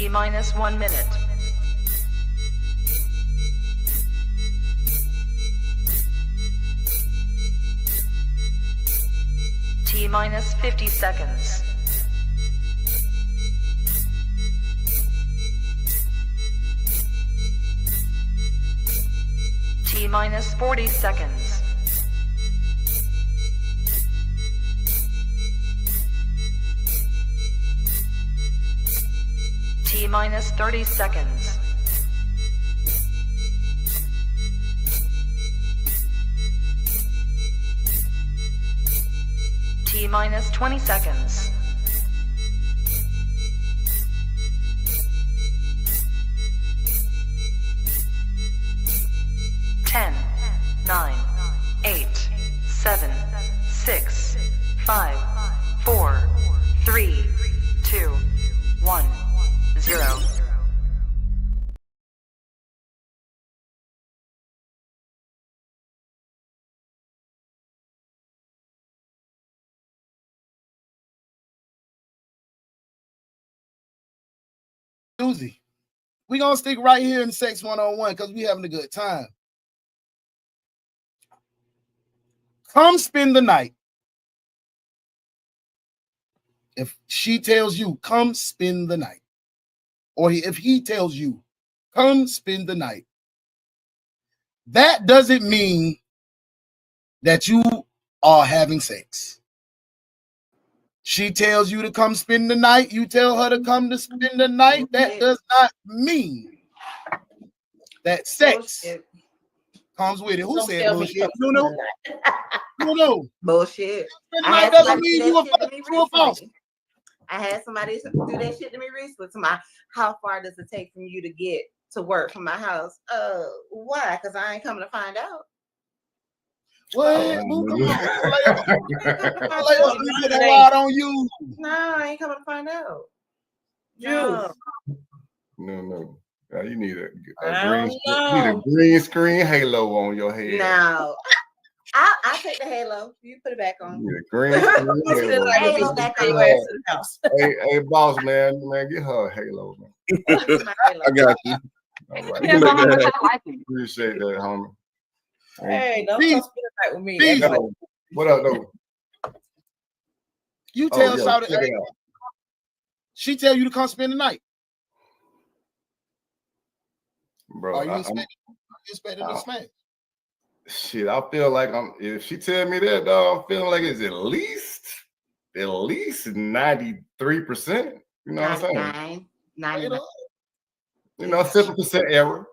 T minus 1 minute. T minus 50 seconds. T minus 40 seconds. T minus 30 seconds. T minus 20 seconds. Ten, 9, 8, 7, 6, 5, 4, 3, 2, 1, 0. Susie, we gonna stick right here in Sex 101 because we having a good time. Come spend the night. If she tells you, come spend the night, or if he tells you, come spend the night, that doesn't mean that you are having sex. She tells you to come spend the night, you tell her to come to spend the night. That does not mean that sex comes with it. Who said bullshit? No. Bullshit. That doesn't mean you are false. I had somebody do that shit to me recently. To my, how far does it take from you to get to work from my house? Why? Because I ain't coming to find out. What? Come on. On you. No, I ain't coming to find out. No. You need a green screen halo on your head. No. I take the halo. You put it back on. You need a green screen halo. Hey, boss man, get her a halo, man. I got you. All right. Appreciate that, homie. Hey, don't come spend the night with me. What up, though? You tell she tell you to come spend the night. Bro, are you expecting to smash? Shit, I feel like if she tell me that, dog, I'm feeling like it's at least 93%. You know what I'm saying? 99. You know, 7% error,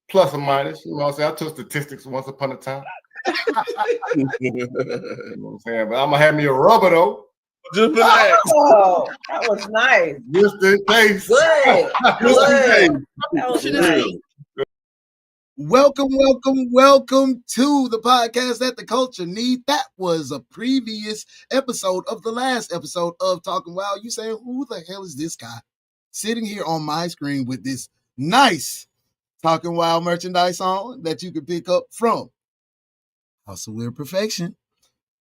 plus or minus. You know what I'm saying? I took statistics once upon a time. You know what I'm saying? But I'm gonna have me a rubber though. Just relax. Oh, that was nice. Just in case. Good. That was nice. Welcome to the podcast that the culture needs. That was a previous episode of the last episode of Talking Wild. You saying, who the hell is this guy sitting here on my screen with this nice Talking Wild merchandise on that you can pick up from House of Weird Perfection?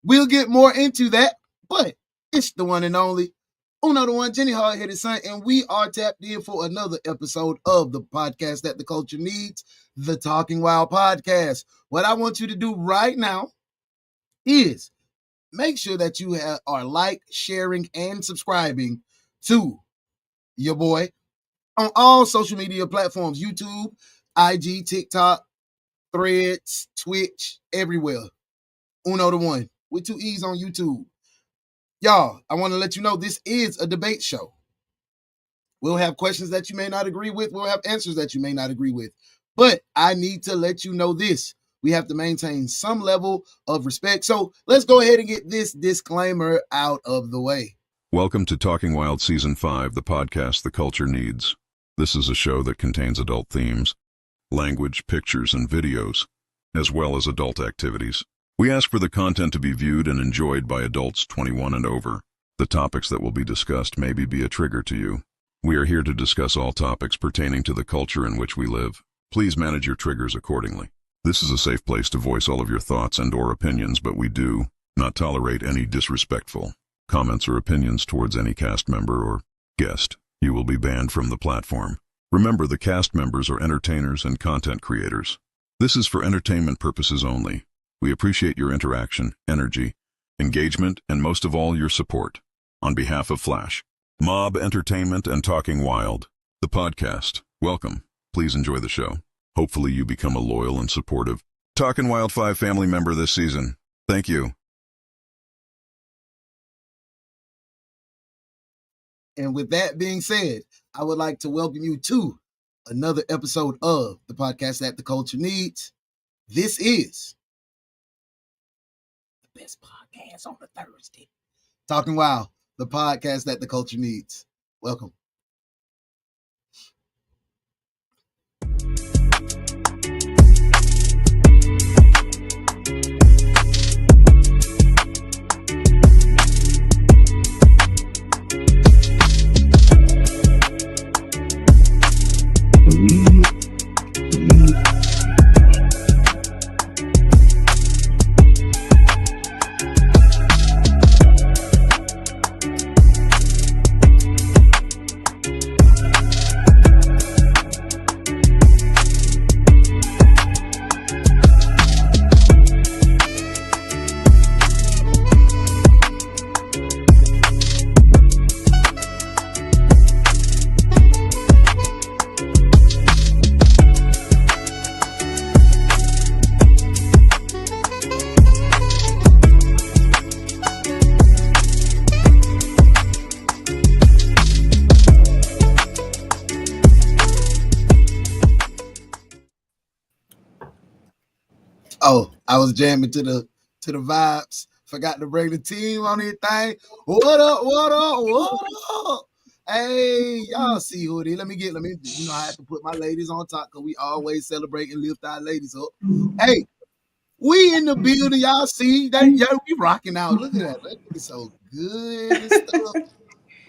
We'll get more into that, but it's the one and only Uno the one, Jenny Hard-Headed Son, and we are tapped in for another episode of the podcast that the culture needs, the Talking Wild podcast. What I want you to do right now is make sure that you are like, sharing, and subscribing to your boy on all social media platforms, YouTube, IG, TikTok, Threads, Twitch, everywhere. Uno the one with 2 E's on YouTube. Y'all, I want to let you know this is a debate show. We'll have questions that you may not agree with. We'll have answers that you may not agree with. But I need to let you know this. We have to maintain some level of respect. So let's go ahead and get this disclaimer out of the way. Welcome to Talking Wild Season 5, the podcast the culture needs. This is a show that contains adult themes, language, pictures, and videos, as well as adult activities. We ask for the content to be viewed and enjoyed by adults 21 and over. The topics that will be discussed may be a trigger to you. We are here to discuss all topics pertaining to the culture in which we live. Please manage your triggers accordingly. This is a safe place to voice all of your thoughts and/or opinions, but we do not tolerate any disrespectful comments or opinions towards any cast member or guest. You will be banned from the platform. Remember, the cast members are entertainers and content creators. This is for entertainment purposes only. We appreciate your interaction, energy, engagement, and most of all, your support. On behalf of Flash, Mob Entertainment, and Talking Wild, the podcast, welcome. Please enjoy the show. Hopefully you become a loyal and supportive Talkin' Wild 5 family member this season. Thank you. And with that being said, I would like to welcome you to another episode of the podcast that the culture needs. This is the best podcast on the Thursday. Talking Wild, the podcast that the culture needs. Welcome. Oh, I was jamming to the vibes. Forgot to bring the team on anything. What up? What up? What up? Hey, y'all see who it is. Let me, I have to put my ladies on top because we always celebrate and lift our ladies up. Hey, we in the building. Y'all see that? Yeah, we rocking out. Look at that. That is so good and stuff.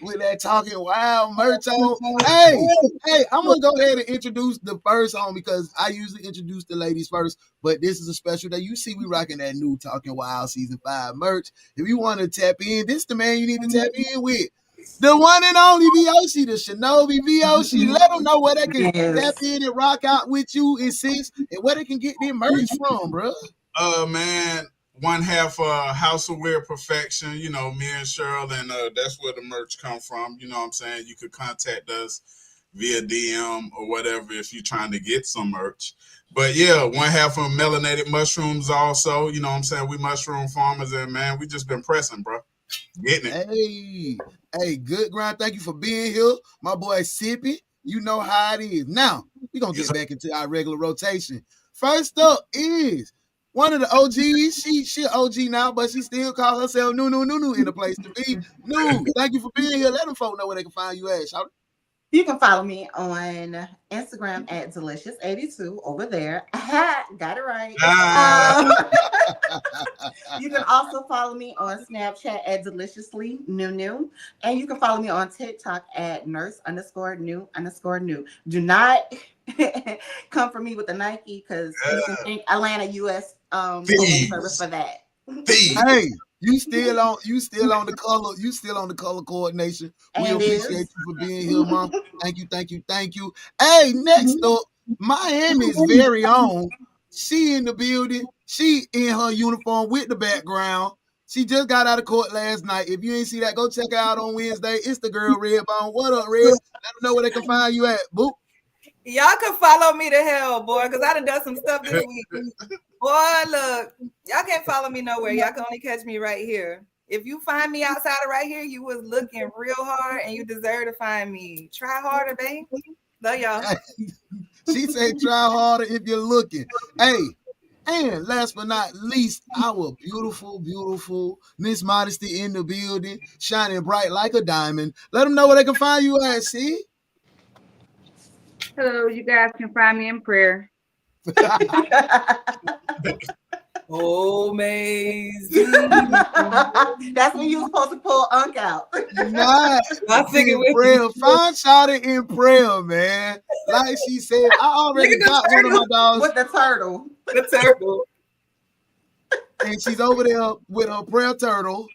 With that Talking Wild merch on. Hey, I'm going to go ahead and introduce the first home because I usually introduce the ladies first, but this is a special day. You see we rocking that new Talking Wild Season 5 merch. If you want to tap in, this the man you need to tap in with. The one and only VOC, the Shinobi VOC. Let them know where they can tap in and rock out with you in 6 and where they can get their merch from, bro. Man, one half House of Wear Perfection, you know, me and Cheryl, and that's where the merch come from. You know what I'm saying? You could contact us via DM or whatever if you're trying to get some merch. But yeah, one half of Melanated Mushrooms also, you know what I'm saying? We mushroom farmers, and man, we just been pressing, bro. Getting it. Hey, good grind. Thank you for being here. My boy Sippy, you know how it is. Now, we're going to get back into our regular rotation. First up is one of the OGs. She OG now, but she still calls herself New in the place to be. New, thank you for being here. Let them folk know where they can find you at. Shout. You can follow me on Instagram at Delicious82 over there. Got it right. You can also follow me on Snapchat at Deliciously New. And you can follow me on TikTok at nurse_new_new. Do not come for me with the Nike because you can thank Atlanta US service for that. Hey, you still on the color coordination. We appreciate you for being here, Mom. Thank you. Hey, next up, Miami's very own. She in the building. She in her uniform with the background. She just got out of court last night. If you ain't see that, go check her out on Wednesday. It's the girl Redbone. What up, Red? Let them know where they can find you at. Boop. Y'all can follow me to hell, boy, because I done some stuff this week. Boy, look, y'all can't follow me nowhere. Y'all can only catch me right here. If you find me outside of right here, you was looking real hard and you deserve to find me. Try harder, babe. Love y'all. She said try harder if you're looking. Hey, and last but not least, our beautiful Miss Modesty in the building, shining bright like a diamond. Let them know where they can find you at, see? Hello, you guys can find me in prayer. Amazing. That's when you're supposed to pull Unk out. Not I figured in prayer. Find Shawty in prayer, man. Like she said, I already got one of my dogs. With the turtle. The turtle. And she's over there with her prayer turtle,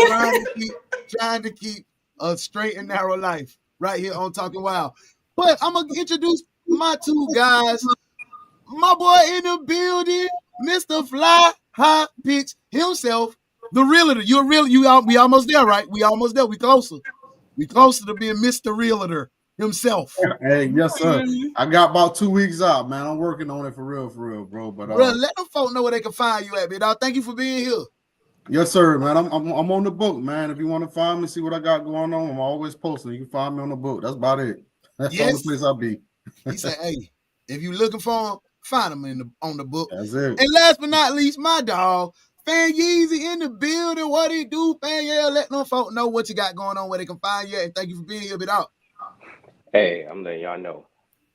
trying to keep a straight and narrow life. right here on Talking Wild. But I'm going to introduce my two guys. My boy in the building, Mr. Fly High Pitch himself, the realtor. You're real. We almost there, right? We almost there. We closer. We closer to being Mr. Realtor himself. Hey, yes, sir. I got about 2 weeks out, man. I'm working on it for real, bro. But bro, let them folk know where they can find you at, big dog. Thank you for being here. Yes, sir, man. I'm on the book, man. If you want to find me, see what I got going on, I'm always posting. You can find me on the book. That's about it. That's the only place I'll be. He said, hey, if you looking for him, find him on the book. That's it. And last but not least, my dog, Fan Yeezy in the building. What he do, Fan? Yeah, let them folk know what you got going on, where they can find you. And thank you for being here, big dog. Hey, I'm letting y'all know.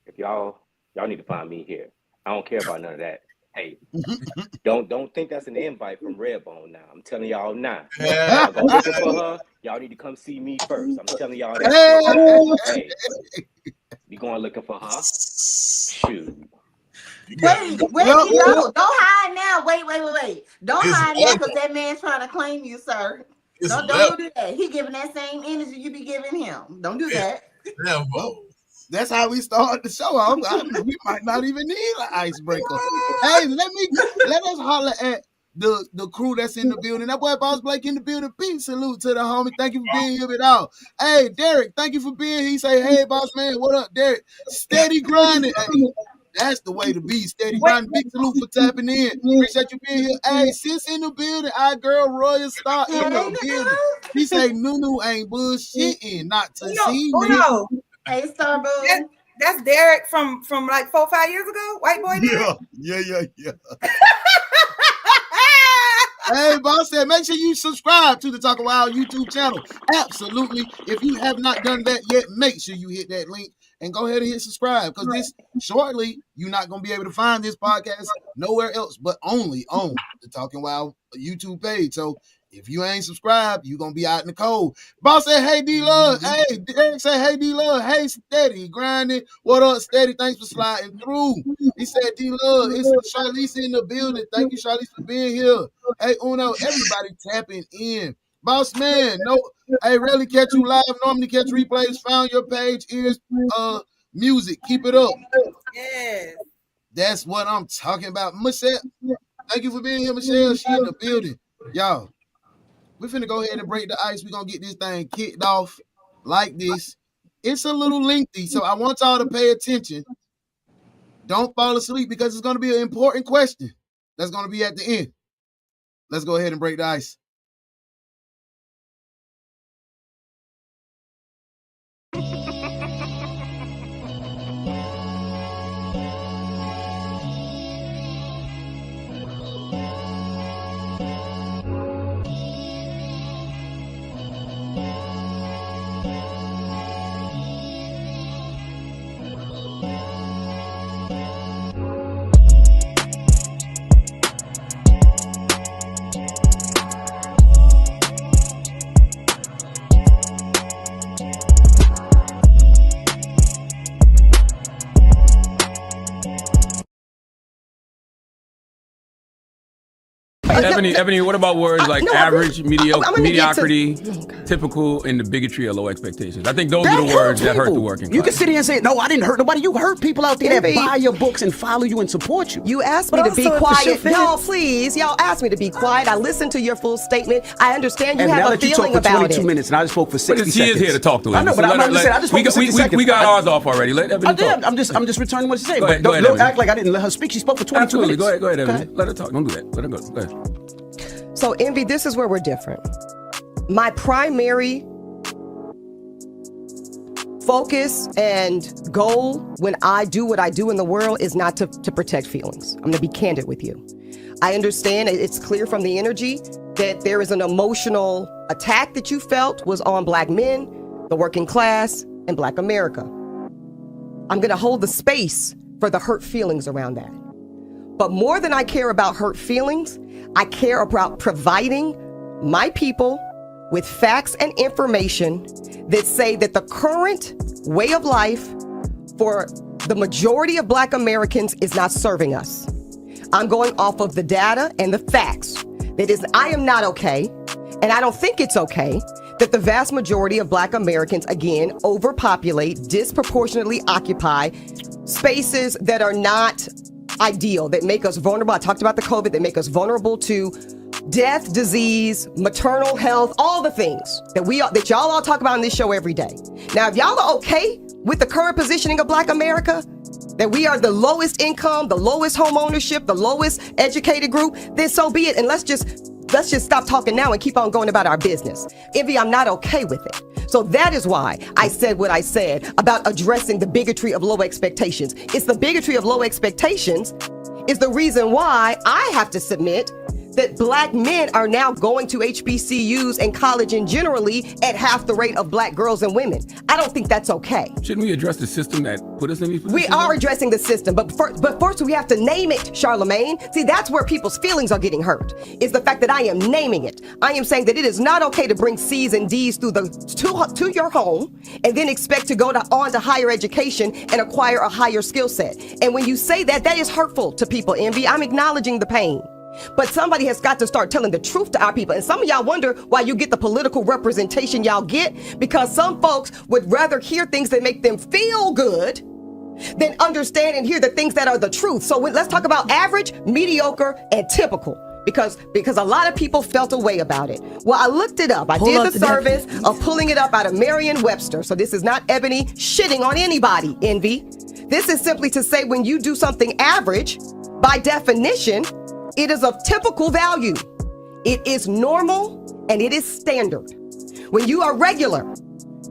If y'all need to find me here. I don't care about none of that. Hey, don't think that's an invite from Redbone now. I'm telling y'all now. Y'all go looking for her. Y'all need to come see me first. I'm telling y'all that. Hey, be going looking for her. Shoot. Wait, no. Don't hide now. Wait. Don't hide now because that man's trying to claim you, sir. Don't do that. He giving that same energy you be giving him. Don't do that. That's how we start the show. We might not even need an icebreaker. Hey, let us holler at the crew that's in the building. That boy Boss Blake in the building. Peace, salute to the homie. Thank you for being here with all. Hey, Derek, thank you for being here. He say, hey, boss man, what up, Derek? Steady grinding. Hey, that's the way to be. Steady grinding. Big salute for tapping in. Appreciate you being here. Hey, sis in the building. Our girl Royal Star in the building. He say Nunu ain't bullshitting not to see me. No. Hey, Starbucks. That's Derek from like 4 or 5 years ago. White boy Derek. Yeah. Hey, boss said, make sure you subscribe to the Talking Wild YouTube channel. Absolutely. If you have not done that yet, make sure you hit that link and go ahead and hit subscribe, because this shortly you're not going to be able to find this podcast nowhere else but only on the Talking Wild YouTube page. So if you ain't subscribed, you're going to be out in the cold. Boss said, hey, D-Love. Hey, Derek said, hey, D-Love. Hey, Steady grinding. What up, Steady? Thanks for sliding through. He said, D-Love, it's Charlize in the building. Thank you, Charlize, for being here. Hey, Uno, everybody tapping in. Boss man, no, hey, rarely catch you live. Normally catch replays. Found your page is music. Keep it up. Yes. That's what I'm talking about. Michelle, thank you for being here, Michelle. She in the building. Y'all, we're finna go ahead and break the ice. We're gonna get this thing kicked off like this. It's a little lengthy, so I want y'all to pay attention. Don't fall asleep, because it's gonna be an important question that's gonna be at the end. Let's go ahead and break the ice. Ebony, what about words like average, mediocre, mediocrity, typical, and the bigotry or low expectations? I think those are the words that hurt the working class. You can sit here and say, no, I didn't hurt nobody. You hurt people out there that buy your books and follow you and support you. You asked me to be quiet. Y'all, please. Y'all asked me to be quiet. I listened to your full statement. I understand you have a feeling about it. Now that you talked for 22 minutes and I just spoke for 60 seconds. She is here to talk to us. I know, but I'm just saying, I just spoke for 60 seconds. We got ours off already. Let Ebony talk. I'm just returning what she said. But don't act like I didn't let her speak. She spoke for 22 minutes. Go ahead, Ebony. Let her talk. Don't do that. Let her go. Go ahead. So, Envy, this is where we're different. My primary focus and goal when I do what I do in the world is not to protect feelings. I'm going to be candid with you. I understand it's clear from the energy that there is an emotional attack that you felt was on Black men, the working class, and Black America. I'm going to hold the space for the hurt feelings around that. But more than I care about hurt feelings, I care about providing my people with facts and information that say that the current way of life for the majority of Black Americans is not serving us. I'm going off of the data and the facts. That is, I am not okay, and I don't think it's okay that the vast majority of Black Americans, again, overpopulate, disproportionately occupy spaces that are not ideal, that make us vulnerable. I talked about the COVID, that make us vulnerable to death, disease, maternal health, all the things that y'all all talk about on this show every day. Now, if y'all are okay with the current positioning of Black America, that we are the lowest income, the lowest home ownership, the lowest educated group, then so be it. And let's just stop talking now and keep on going about our business. Envy, I'm not okay with it. So that is why I said what I said about addressing the bigotry of low expectations. It's the bigotry of low expectations is the reason why I have to submit that Black men are now going to HBCUs and college and generally at half the rate of Black girls and women. I don't think that's okay. Shouldn't we address the system that put us in these positions? We are addressing the system, but first we have to name it, Charlemagne. See, that's where people's feelings are getting hurt, is the fact that I am naming it. I am saying that it is not okay to bring C's and D's through to your home and then expect to go on to higher education and acquire a higher skill set. And when you say that, that is hurtful to people, Envy. I'm acknowledging the pain. But somebody has got to start telling the truth to our people. And some of y'all wonder why you get the political representation y'all get, because some folks would rather hear things that make them feel good than understand and hear the things that are the truth. So let's talk about average, mediocre, and typical. Because a lot of people felt a way about it. Well, I looked it up. I did the service of pulling it up out of Merriam-Webster. So this is not Ebony shitting on anybody, Envy. This is simply to say when you do something average, by definition, it is of typical value. It is normal and it is standard. When you are regular,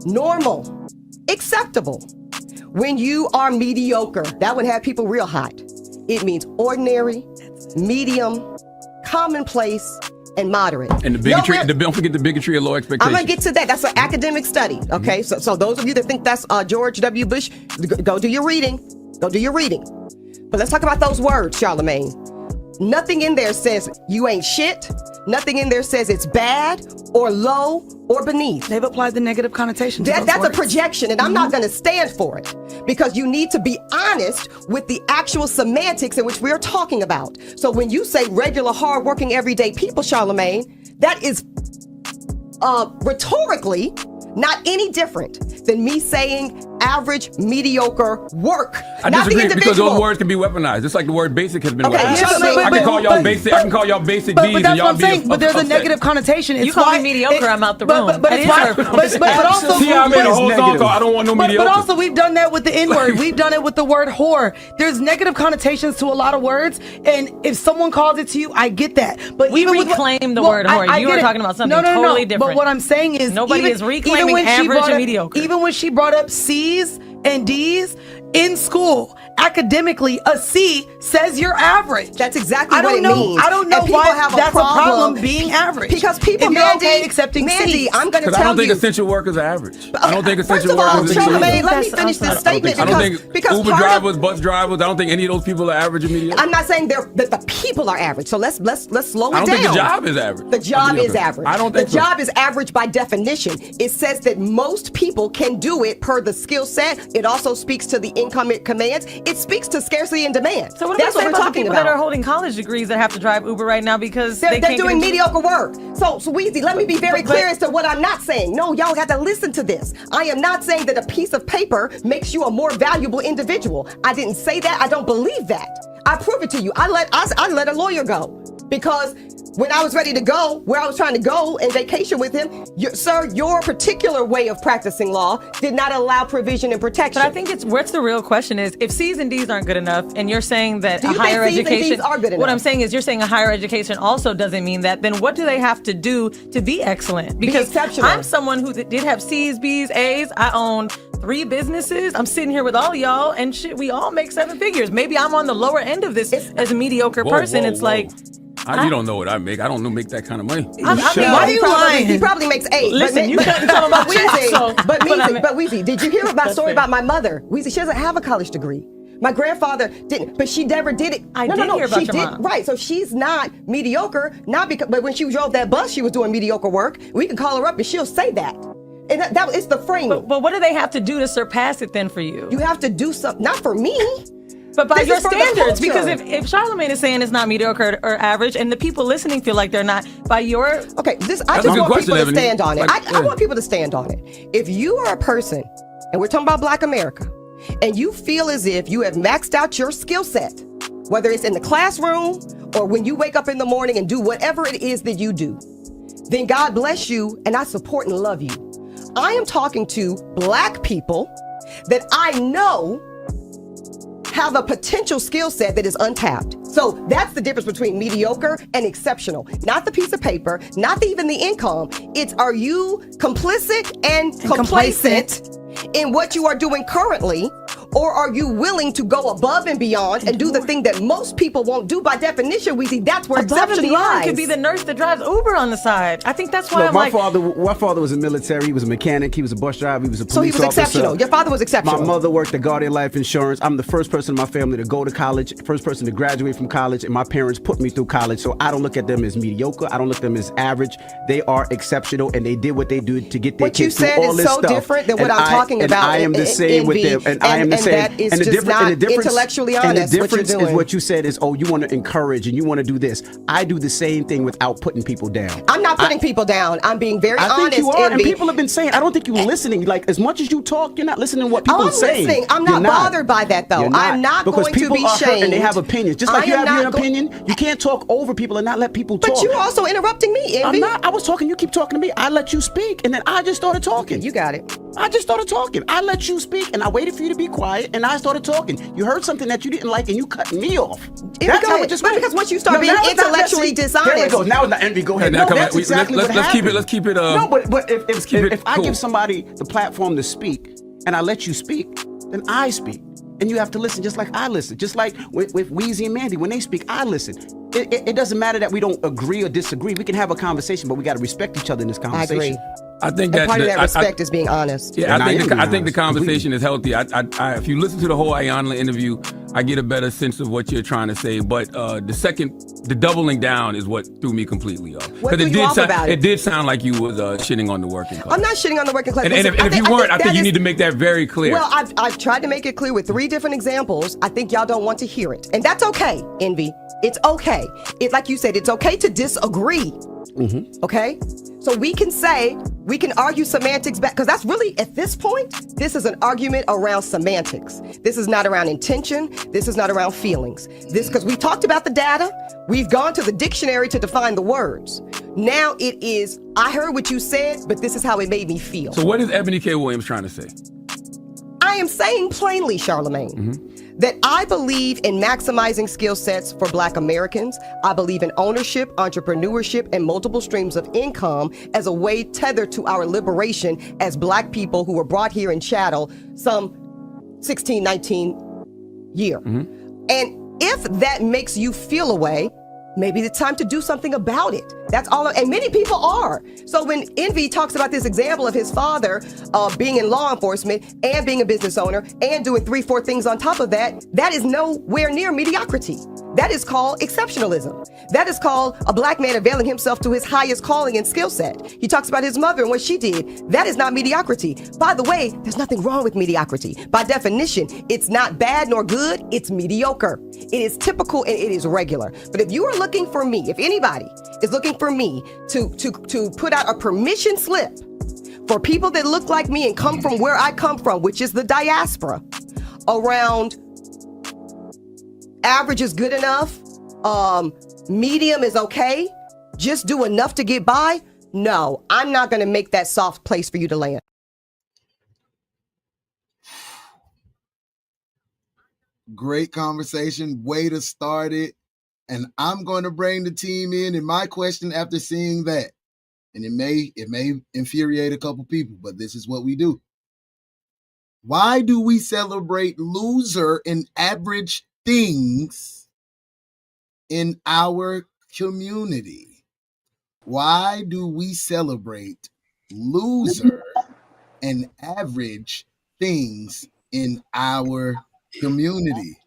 normal, acceptable. When you are mediocre, that would have people real hot. It means ordinary, medium, commonplace, and moderate. And the bigotry, don't forget the bigotry of low expectations. I'm gonna get to that. That's an academic study. Okay, so those of you that think that's George W. Bush, go do your reading. Go do your reading. But let's talk about those words, Charlemagne. Nothing in there says you ain't shit. Nothing in there says it's bad or low or beneath. They've applied the negative connotation to that's words. A projection, and I'm not going to stand for it, because you need to be honest with the actual semantics in which we're talking about. So when you say regular, hardworking, everyday people, Charlemagne, that is rhetorically not any different than me saying average, mediocre work. I disagree, because those words can be weaponized. Just like the word basic has been weaponized. I can call y'all basic. I can call y'all basic B's, and y'all be upset. But there's a negative connotation. You call me mediocre, I'm out the room. But it's why. But also, see, I made a whole song called I don't want no mediocre. But also, we've done that with the N-word. We've done it with the word whore. There's negative connotations to a lot of words, and if someone calls it to you, I get that. But we reclaim the word whore. You were talking about something totally different. But what I'm saying is, nobody is reclaiming average and mediocre. Even when she brought up C's and D's in school, academically, a C says you're average. That's exactly what it means. I don't know why that's a problem being average. Because people, accepting Mandy, I'm going to tell you. I don't think essential workers are average. I don't think essential workers are average. Let me finish this statement. I don't think Uber drivers, bus drivers, I don't think any of those people are average immediately. I'm not saying that the people are average. So let's slow it down. I don't think the job is average. The job is average. I don't think the job is average by definition. It says that most people can do it per the skill set. It also speaks to the income it commands. It speaks to scarcity and demand. So what about the people that are holding college degrees that have to drive Uber right now because they're doing mediocre work? So Weezy, let me be very clear as to what I'm not saying. No, y'all got to listen to this. I am not saying that a piece of paper makes you a more valuable individual. I didn't say that. I don't believe that. I prove it to you. I let a lawyer go because when I was ready to go, where I was trying to go and vacation with him, your particular way of practicing law did not allow provision and protection. But I think what's the real question is, if C's and D's aren't good enough, and you're saying that a higher education, are good enough? What I'm saying is, you're saying a higher education also doesn't mean that. Then what do they have to do to be excellent? Because I'm someone who did have C's, B's, A's. I own 3 businesses. I'm sitting here with all y'all, and shit, we all make 7 figures. Maybe I'm on the lower end of this as a mediocre person. It's like. You don't know what I make. I don't make that kind of money. Why are you lying? He probably makes 8. Listen, you couldn't tell about Weezy. But Weezy, did you hear about the story about my mother? Weezy, she doesn't have a college degree. My grandfather didn't, but she never did it. I did hear about your mom. Right, so she's not mediocre, but when she drove that bus, she was doing mediocre work. We can call her up and she'll say that. And that it's the framing. But what do they have to do to surpass it then for you? You have to do something, not for me. But by your standards, because if Charlamagne is saying it's not mediocre or average, and the people listening feel like they're not, by your I just want people to stand on it. I want people to stand on it. If you are a person, and we're talking about Black America, and you feel as if you have maxed out your skill set, whether it's in the classroom or when you wake up in the morning and do whatever it is that you do, then God bless you, and I support and love you. I am talking to Black people that I know have a potential skill set that is untapped. So that's the difference between mediocre and exceptional. Not the piece of paper, not even the income. It's, are you complicit and complacent in what you are doing currently, or are you willing to go above and beyond and do the thing that most people won't do? By definition, we see that's where exception lies. Could be the nurse that drives Uber on the side. I think that's why my father was a military. He was a mechanic. He was a bus driver. He was a police officer. So he was exceptional. Your father was exceptional. My mother worked at Guardian Life Insurance. I'm the first person in my family to go to college, first person to graduate from college, and my parents put me through college. So I don't look at them as mediocre. I don't look at them as average. They are exceptional, and they did what they did to get their kids through all this stuff. What you said is so different than what I'm talking about. And I am the same with them. And I am the same. That is just not intellectually honest. And the difference what you're doing. is what you said is, you want to encourage and you want to do this. I do the same thing without putting people down. I'm not putting people down. I'm being very honest. I think you are, and people have been saying, I don't think you're listening. Like, as much as you talk, you're not listening to what people are saying. Listening. I'm not bothered by that, though. I'm not because going to be people are hurt shamed. and they have opinions. Just like you have your opinion, you can't talk over people and not let people talk. But you're also interrupting me, Envy. I was talking. You keep talking to me. I let you speak, and then I just started talking. You got it. I just started talking. I let you speak, and I waited for you to be quiet, and I started talking. You heard something that you didn't like, and you cut me off. That's how it just went. Because once you start being intellectually dishonest. Here we go. Now it's not Envy. Go ahead. No, that's exactly what happened. Let's keep it. No, but if I give somebody the platform to speak, and I let you speak, then I speak. And you have to listen just like I listen. Just like with Weezy and Mandy, when they speak, I listen. It doesn't matter that we don't agree or disagree. We can have a conversation, but we got to respect each other in this conversation. I agree. I think and part of that respect is being honest. Yeah, I think the conversation is healthy. If you listen to the whole Ayanla interview, I get a better sense of what you're trying to say. But the doubling down is what threw me completely off. What threw you off about it? It did sound like you was shitting on the working class. I'm not shitting on the working class. And if you weren't, I think you need to make that very clear. Well, I've tried to make it clear with 3 different examples. I think y'all don't want to hear it. And that's okay, Envy. It's okay. It's like you said, it's okay to disagree. Mm-hmm. Okay? So we can argue semantics back, because that's really, at this point, this is an argument around semantics. This is not around intention. This is not around feelings. Because we talked about the data. We've gone to the dictionary to define the words. Now it is, I heard what you said, but this is how it made me feel. So what is Ebony K. Williams trying to say? I am saying plainly, Charlamagne, that I believe in maximizing skill sets for Black Americans. I believe in ownership, entrepreneurship, and multiple streams of income as a way tethered to our liberation as Black people who were brought here in chattel some 16, 19 year. And if that makes you feel a way, maybe it's time to do something about it. That's all. And many people are. So when Envy talks about this example of his father being in law enforcement and being a business owner and doing 3-4 things on top of that, that is nowhere near mediocrity. That is called exceptionalism. That is called a Black man availing himself to his highest calling and skill set. He talks about his mother and what she did. That is not mediocrity. By the way, there's nothing wrong with mediocrity. By definition, it's not bad nor good. It's mediocre. It is typical and it is regular. But if you are looking for me, if anybody is looking for me to put out a permission slip for people that look like me and come from where I come from, which is the diaspora, around average is good enough, medium is okay, just do enough to get by. No, I'm not going to make that soft place for you to land. Great conversation. Way to start it. And I'm going to bring the team in. And my question after seeing that, and it may infuriate a couple people, but this is what we do. Why do we celebrate loser and average things in our community? Why do we celebrate loser and average things in our community?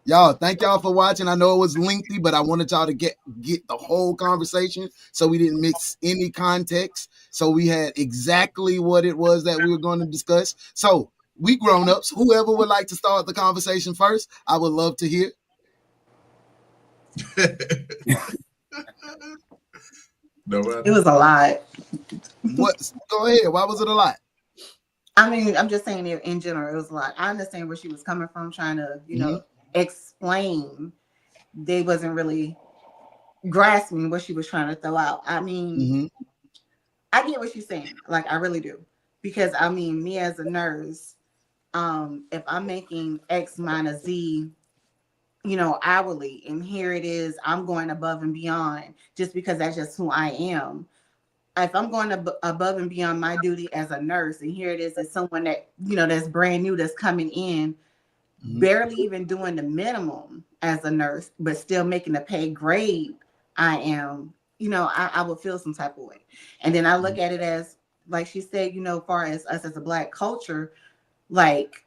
Y'all, thank y'all for watching. I know it was lengthy, but I wanted y'all to get the whole conversation so we didn't mix any context. So we had exactly what it was that we were going to discuss. So We grown-ups. Whoever would like to start the conversation first, I would love to hear. It was a lot. What? Go ahead. Why was it a lot? I mean, I'm just saying it in general. It was a lot. I understand where she was coming from, trying to, explain. They wasn't really grasping what she was trying to throw out. I mean, I get what she's saying. Like, I really do. Because, I mean, me as a nurse, if I'm making X minus Z, hourly, and here it is, I'm going above and beyond just because that's just who I am. If I'm going above and beyond my duty as a nurse, and here it is as someone that, that's brand new, that's coming in, barely even doing the minimum as a nurse, but still making the pay grade I am, I would feel some type of way. And then I look at it as, like she said, far as us as a Black culture, like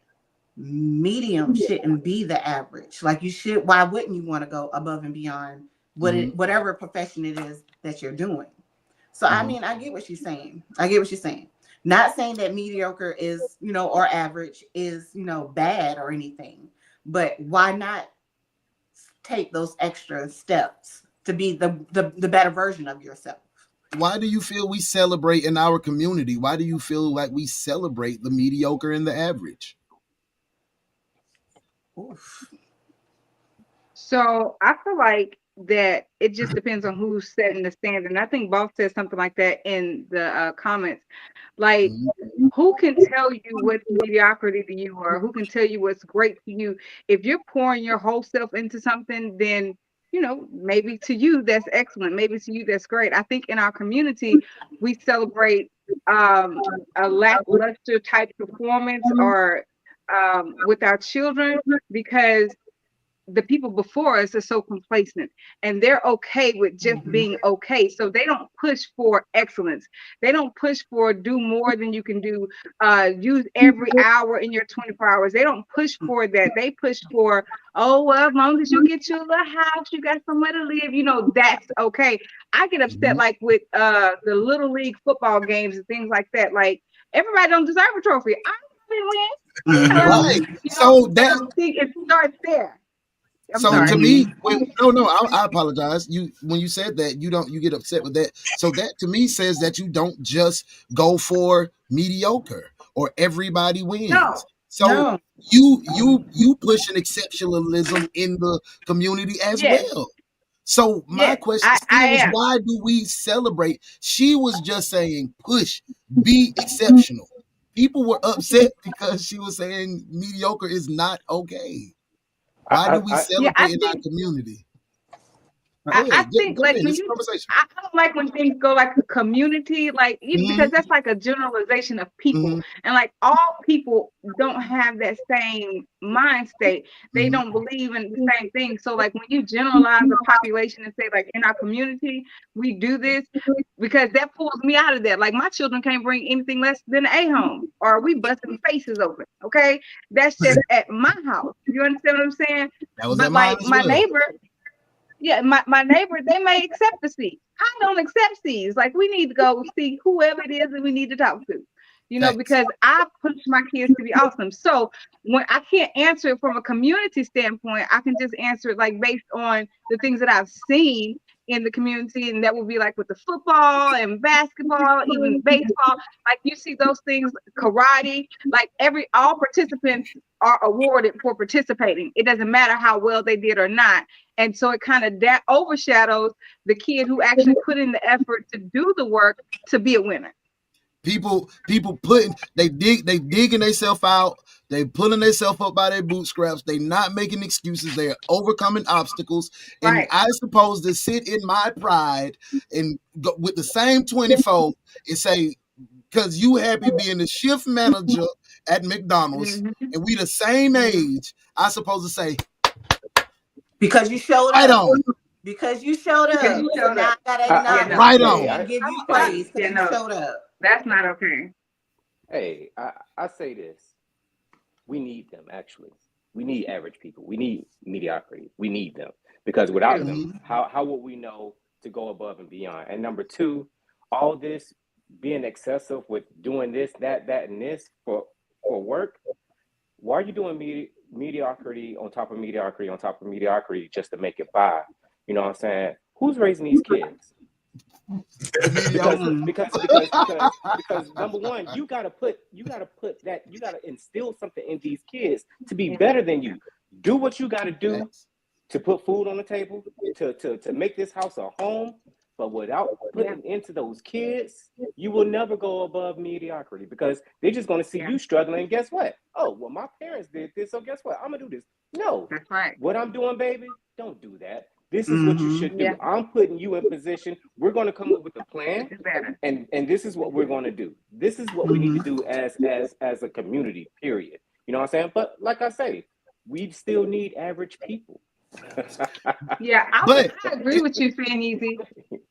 medium shouldn't be the average. Like why wouldn't you want to go above and beyond whatever profession it is that you're doing? So, I mean, I get what she's saying. Not saying that mediocre is, or average is, bad or anything, but why not take those extra steps to be the better version of yourself? Why do you feel we celebrate in our community? Why do you feel like we celebrate the mediocre and the average? Oof. So I feel like that it just depends on who's setting the standard. And I think Boss said something like that in the comments. Like, who can tell you what's mediocrity to you, or who can tell you what's great to you? If you're pouring your whole self into something, then maybe to you that's excellent. Maybe to you that's great. I think in our community we celebrate a lackluster type performance, or with our children, because the people before us are so complacent and they're okay with just being okay. So they don't push for excellence. They don't push for do more than you can do, use every hour in your 24 hours. They don't push for that. They push for, oh, well, as long as you get your little house, you got somewhere to live, that's okay. I get upset like with the little league football games and things like that. Like, everybody don't deserve a trophy. I didn't win. Right. So that I think it starts there. To me, I apologize. When you said that, you get upset with that. So that to me says that you don't just go for mediocre or everybody wins. No. You push an exceptionalism in the community as well. So my question still is, why do we celebrate? She was just saying push, be exceptional. People were upset because she was saying mediocre is not okay. Why do we celebrate in our community? I think like when I don't like when things go like a community, like because that's like a generalization of people, and like all people don't have that same mind state. They don't believe in the same thing. So like when you generalize a population and say like in our community we do this, because that pulls me out of that. Like my children can't bring anything less than an A home, or we busting faces open. Okay, that's just at my house. You understand what I'm saying? But like my neighbor. Yeah, my neighbor, they may accept the seat. I don't accept seats. Like, we need to go see whoever it is that we need to talk to, because I push my kids to be awesome. So when I can't answer it from a community standpoint, I can just answer it like based on the things that I've seen in the community, and that would be like with the football and basketball, even baseball. Like you see those things, karate, like all participants are awarded for participating. It doesn't matter how well they did or not. And so it kind of overshadows the kid who actually put in the effort to do the work to be a winner. People digging themselves out. They pulling themselves up by their bootstraps. They not making excuses. They are overcoming obstacles. And I suppose to sit in my pride and go with the same 24 and say, because you happy being the shift manager at McDonald's and we the same age, I supposed to say, because you showed up. Because you showed up. So now I gotta acknowledge and give you praise because you showed up. That's not okay. Hey, I say this. We need them, actually. We need average people. We need mediocrity. We need them. Because without them, how will we know to go above and beyond? And number two, all this being excessive with doing this, that, and this for for work, why are you doing mediocrity on top of mediocrity on top of mediocrity just to make it by? You know what I'm saying? Who's raising these kids? because number one, you gotta instill something in these kids to be better than you. Do what you gotta do to put food on the table, to make this house a home. But without putting into those kids, you will never go above mediocrity because they're just going to see you struggling. And guess what? Oh, well, my parents did this, so guess what? I'm going to do this. No. That's right. What I'm doing, baby, don't do that. This is what you should do. I'm putting you in position. We're going to come up with a plan, and this is what we're going to do. This is what we need to do as a community, period. You know what I'm saying? But like I say, we still need average people. I agree with you, saying Easy.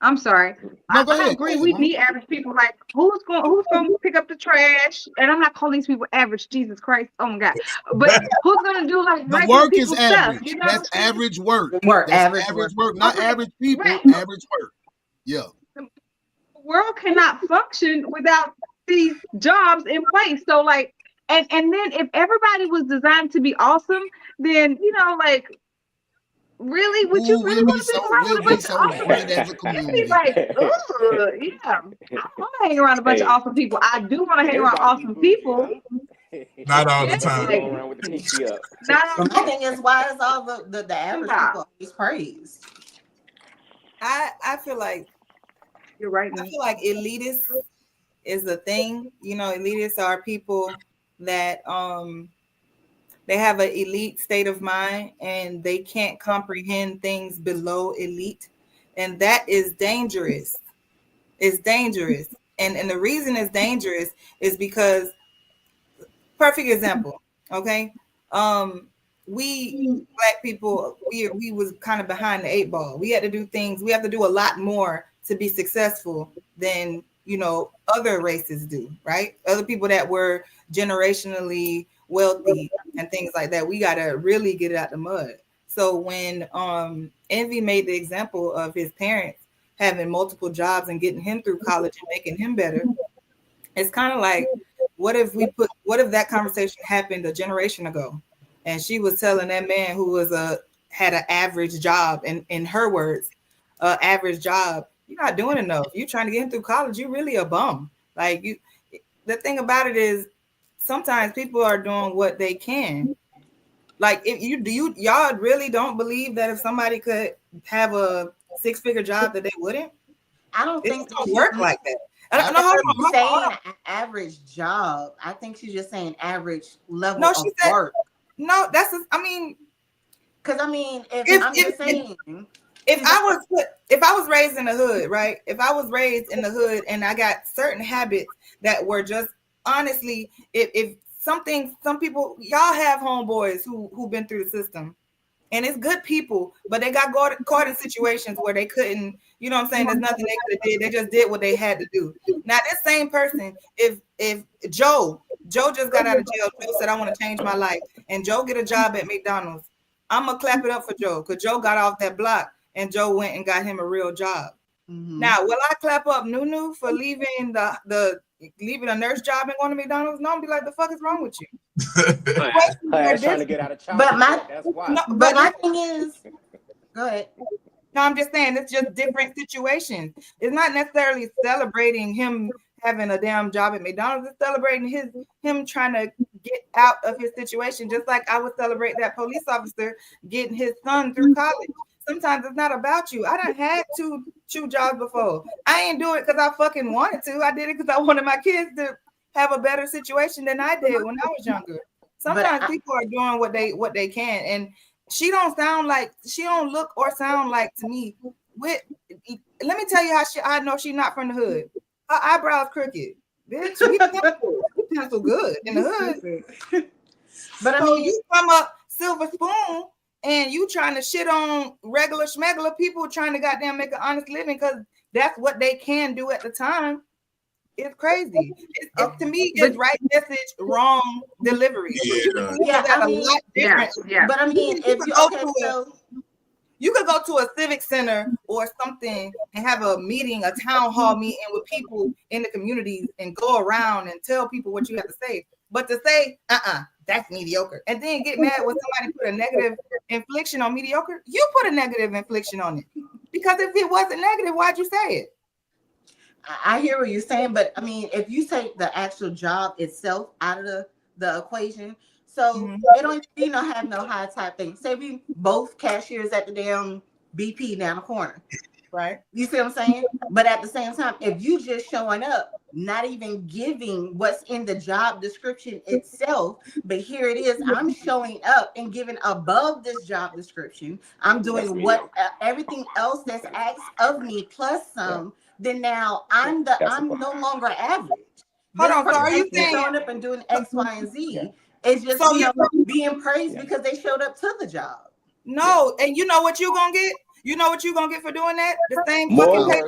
I'm sorry. I agree. We need average people. Like who's going to pick up the trash? And I'm not calling these people average. Jesus Christ! Oh my God! But who's going to do like the work is average? Stuff, you know? That's average work. That's average work, not average people. Right. Average work. Yeah. The world cannot function without these jobs in place. So like, and then if everybody was designed to be awesome, then really, would you really want to be around with a bunch of awesome people? Be like, I want to hang around a bunch of awesome people. I do want to hang around awesome people. Not all the time. My thing is, why is all the average people always praised? I feel like you're right. I feel like elitist is the thing. Elitists are people that they have an elite state of mind and they can't comprehend things below elite. And that is dangerous. It's dangerous. And the reason it's dangerous is because, perfect example, okay? We Black people, we was kind of behind the 8 ball. We had to do things, we have to do a lot more to be successful than, other races do, right? Other people that were generationally wealthy and things like that, we got to really get it out the mud. So when Envy made the example of his parents having multiple jobs and getting him through college and making him better, it's kind of like, what if that conversation happened a generation ago and she was telling that man who had an average job, and in her words, average job, you're not doing enough. You're trying to get him through college, you're really a bum. Like the thing about it is, sometimes people are doing what they can. Like if y'all really don't believe that if somebody could have a 6-figure job that they wouldn't? I don't think it don't work like that. I don't saying average job. I think she's just saying average level of work. No, if I was raised in the hood, right? If I was raised in the hood and I got certain habits that were just honestly, if some people, y'all have homeboys who've been through the system, and it's good people, but they got caught in situations where they couldn't, you know what I'm saying? There's nothing they could have did. They just did what they had to do. Now, this same person, if Joe just got out of jail, Joe said, I want to change my life, and Joe get a job at McDonald's, I'm gonna clap it up for Joe, because Joe got off that block and Joe went and got him a real job. Mm-hmm. Now, will I clap up Nunu for leaving leaving a nurse job and going to McDonald's? No, I'm be like, the fuck is wrong with you? Trying to get out of child. That's why. But my thing is, go ahead. No, I'm just saying it's just different situations. It's not necessarily celebrating him having a damn job at McDonald's. It's celebrating him trying to get out of his situation, just like I would celebrate that police officer getting his son through college. Sometimes it's not about you. I done had two jobs before. I ain't do it because I fucking wanted to. I did it because I wanted my kids to have a better situation than I did when I was younger. Sometimes people are doing what they can, and she don't look or sound like to me. Let me tell you how I know she's not from the hood. Her eyebrows crooked. Bitch, we pencil good in the hood. But I mean, you come up silver spoon and you trying to shit on regular schmegular people trying to goddamn make an honest living because that's what they can do at the time. It's crazy. To me, it's right message, wrong delivery. Yeah, I mean, but I mean, you could go to a civic center or something and have a meeting, a town hall meeting with people in the communities and go around and tell people what you have to say. But to say, that's mediocre, and then get mad when somebody put a negative infliction on mediocre, you put a negative infliction on it. Because if it wasn't negative, why'd you say it? I hear what you're saying, but I mean, if you take the actual job itself out of the equation, so it don't have no high type thing. Say we both cashiers at the damn BP down the corner. Right. You see what I'm saying? But at the same time, if you just showing up, not even giving what's in the job description itself, but here it is, I'm showing up and giving above this job description. I'm doing what everything else that's asked of me plus some. Then now I'm no longer average. Hold on, so are you saying showing up and doing X, Y, and Z? It's just being praised because they showed up to the job. No, and you know what you're gonna get? You know what you're gonna get for doing that? The same fucking pay.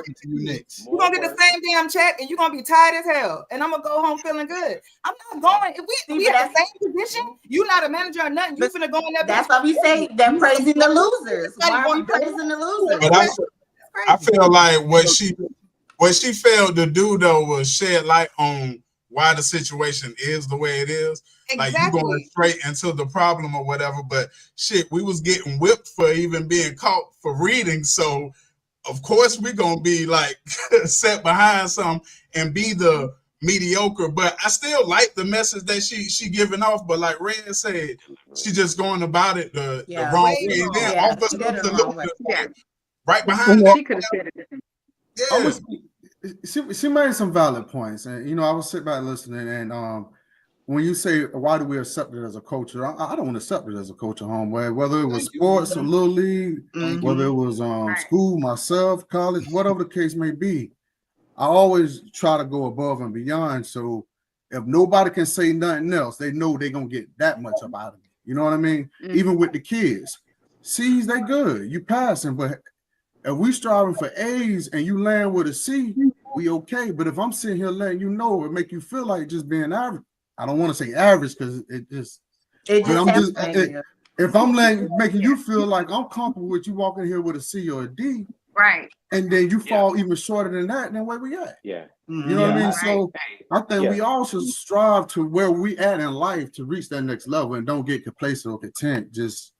You're gonna get the same damn check and you're gonna be tired as hell. And I'm gonna go home feeling good. I'm not going. If we at the same position, you're not a manager or nothing. You're finna go in there. That's why we say they're praising the losers. Why are we praising the losers? But I feel like what she failed to do though was shed light on why the situation is the way it is. Like you going straight into the problem or whatever, but shit, we was getting whipped for even being caught for reading. So of course we're gonna be like set behind some and be the mediocre. But I still like the message that she giving off. But like Red said, she just going about it the wrong way. And then all of us right behind she could have said it. She made some valid points, and I was sitting back listening, and when you say why do we accept it as a culture, I don't accept it as a culture, homeboy. Whether it was sports or little league, whether it was school, myself, college, whatever the case may be, I always try to go above and beyond. So if nobody can say nothing else, they know they're gonna get that much up out of me. You know what I mean? Even with the kids, C's they good, you passing, but if we striving for A's and you land with a C, we okay. But if I'm sitting here letting you know, it make you feel like just being average. I don't want to say average because if I'm making you feel like I'm comfortable with you walking here with a C or a D, right? And then you fall even shorter than that, then where we at? Yeah. You know what I mean? So I think we all should strive to where we at in life to reach that next level and don't get complacent or content just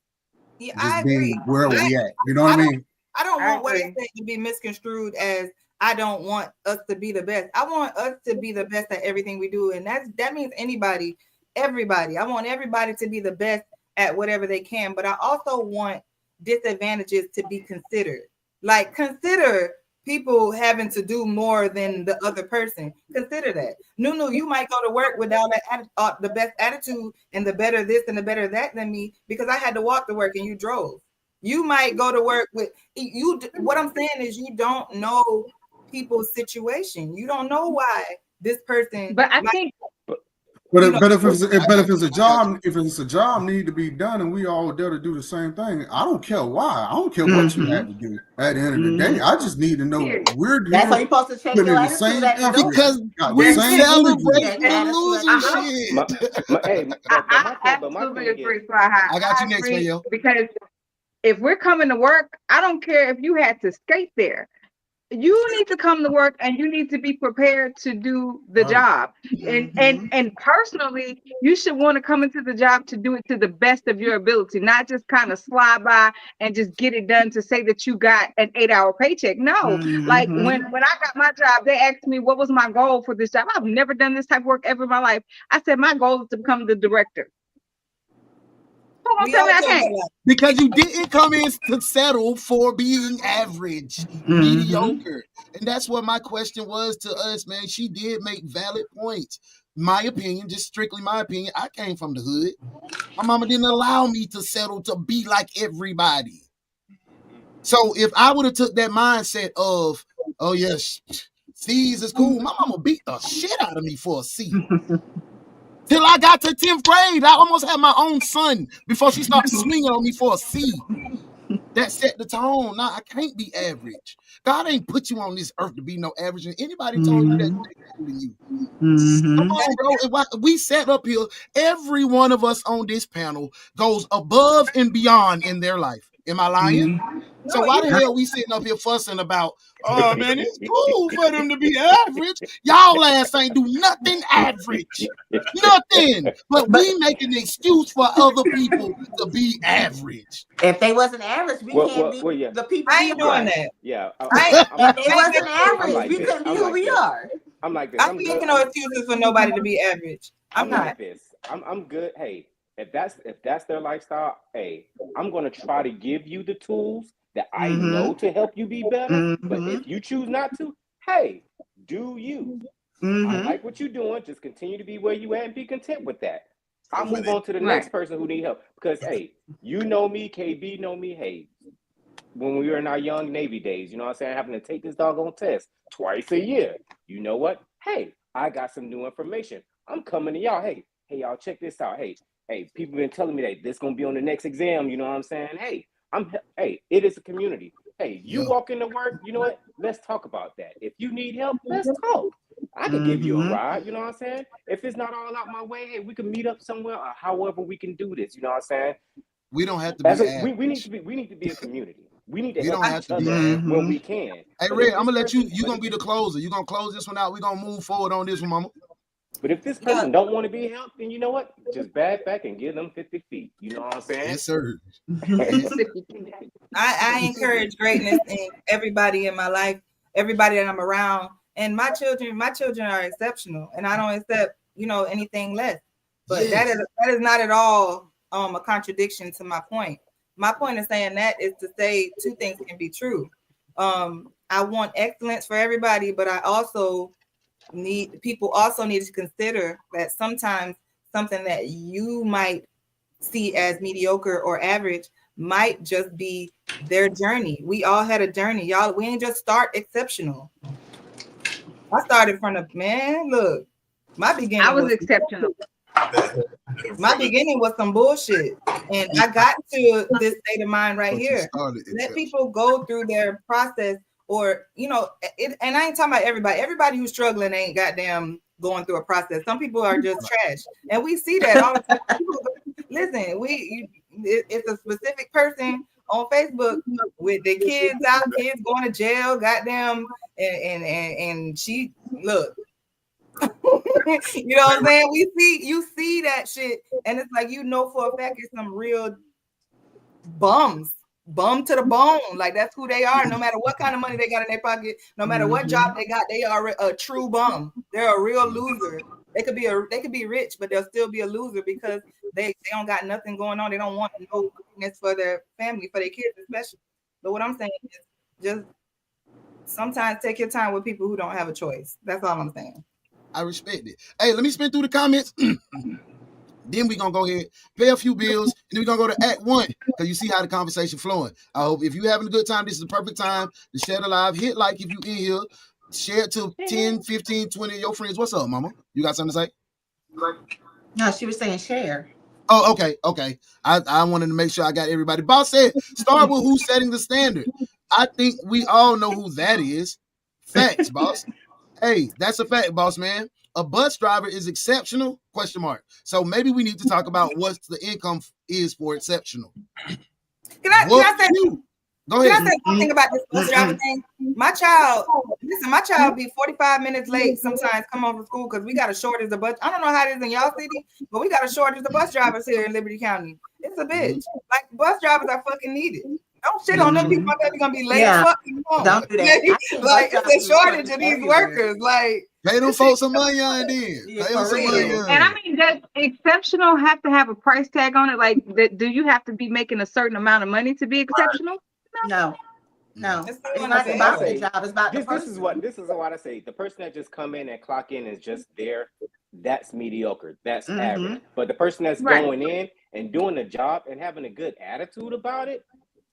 being where we at. You know what I mean? I don't want what I say to be misconstrued as I don't want us to be the best. I want us to be the best at everything we do. And that means anybody, everybody. I want everybody to be the best at whatever they can. But I also want disadvantages to be considered. Like consider people having to do more than the other person. Consider that. Nunu, you might go to work without the best attitude and the better this and the better that than me because I had to walk to work and you drove. You might go to work with you. What I'm saying is you don't know people's situation. You don't know why this person. But I think. But if it's a job need to be done and we all there to do the same thing, I don't care why. I don't care what you had to do. At the end of the day, I just need to know we're doing. That's how you're supposed to check your attitude because we celebrate the losing shit. I absolutely agree. I got you next one, yo. Because if we're coming to work, I don't care if you had to skate there. You need to come to work and you need to be prepared to do the job. And personally, you should want to come into the job to do it to the best of your ability, not just kind of slide by and just get it done to say that you got an 8-hour paycheck. No, like when I got my job, they asked me what was my goal for this job. I've never done this type of work ever in my life. I said my goal is to become the director. Because you didn't come in to settle for being average, mediocre. And that's what my question was to us, man. She did make valid points. My opinion, just strictly my opinion, I came from the hood. My mama didn't allow me to settle to be like everybody. So if I would have took that mindset of, oh yes, C's is cool, my mama beat the shit out of me for a C. Till I got to 10th grade, I almost had my own son before she started swinging on me for a C. That set the tone. Nah, I can't be average. God ain't put you on this earth to be no average. And anybody told you that than you. Come on, bro. We sat up here. Every one of us on this panel goes above and beyond in their life. Am I lying? So why the hell we sitting up here fussing about, oh man, it's cool for them to be average. Y'all ass ain't do nothing average. Nothing. But we make an excuse for other people to be average. If they wasn't average, we can't be the people I ain't we are. doing that. Yeah. If they wasn't average, like we this. couldn't be who we are. I'm like this. I'm making no excuses for nobody to be average. I'm not. Like this. I'm good. Hey, if that's their lifestyle, hey, I'm gonna try to give you the tools that I know to help you be better. But if you choose not to, hey, do you? I like what you're doing. Just continue to be where you at and be content with that. I'll move on to the next person who need help. Because hey, you know me, KB know me. Hey, when we were in our young Navy days, you know what I'm saying, having to take this doggone test twice a year. You know what? Hey, I got some new information. I'm coming to y'all. Hey, y'all, check this out. Hey, people been telling me that this gonna be on the next exam. You know what I'm saying? Hey, it is a community. Hey, you walk into work. You know what? Let's talk about that. If you need help, let's talk. I can give you a ride. You know what I'm saying? If it's not all out my way, hey, we can meet up somewhere. Or however we can do this. You know what I'm saying? We don't have to be. We need to be a community. We need to We help don't have each to be other when we can. Hey, But Red, I'm gonna let you gonna be the closer. You're gonna close this one out. We're gonna move forward on this one, mama. But if this person don't want to be helped, then you know what? Just back and give them 50 feet. You know what I'm saying? Yes, sir. I encourage greatness in everybody in my life, everybody that I'm around, and my children are exceptional, and I don't accept anything less. But that is not at all a contradiction to my point. My point of saying that is to say two things can be true. I want excellence for everybody, but I also people need to consider that sometimes something that you might see as mediocre or average might just be their journey. We all had a journey, y'all. We ain't just start exceptional. I started from look, my beginning I was exceptional. My beginning was some bullshit, and I got to this state of mind right here. Let people go through their process, or and I ain't talking about everybody. Everybody who's struggling ain't goddamn going through a process. Some people are just trash, and we see that all the time. Listen, it's a specific person on Facebook with their kids going to jail, goddamn, and she look. You know what I'm saying? You see that shit, and it's like for a fact it's some real bums, bum to the bone. Like that's who they are. No matter what kind of money they got in their pocket, no matter what job they got, they are a true bum. They're a real loser. They could be rich, but they'll still be a loser because they don't got nothing going on. They don't want no goodness for their family, for their kids especially. But what I'm saying is just sometimes take your time with people who don't have a choice. That's all I'm saying. I respect it. Hey, let me spin through the comments. Then we're going to go ahead, pay a few bills, and then we're going to go to Act 1 because you see how the conversation flowing. I hope if you're having a good time, this is the perfect time to share the live. Hit like if you in here. Share it to 10, 15, 20 of your friends. What's up, mama? You got something to say? No, she was saying share. Oh, okay. I wanted to make sure I got everybody. Boss said, start with who's setting the standard. I think we all know who that is. Facts, boss. Hey, that's a fact, boss man. A bus driver is exceptional? ? So maybe we need to talk about what the income is for exceptional. Can I say? Go ahead. Can I say something about this bus driver thing? My child be 45 minutes late sometimes come home from school because we got a shortage of bus. I don't know how it is in y'all city, but we got a shortage of bus drivers here in Liberty County. It's a bitch. Like bus drivers are fucking needed. Don't shit on them people. My baby gonna be late. Fucking home. Don't do that. Like it's a shortage of these workers. Like pay them folks some money on then. Pay them some money on. And I mean, does exceptional have to have a price tag on it? Like, do you have to be making a certain amount of money to be exceptional? No. It's not about the job. It's about the person. This is what I say. The person that just come in and clock in is just there. That's mediocre. That's average. But the person that's going in and doing the job and having a good attitude about it,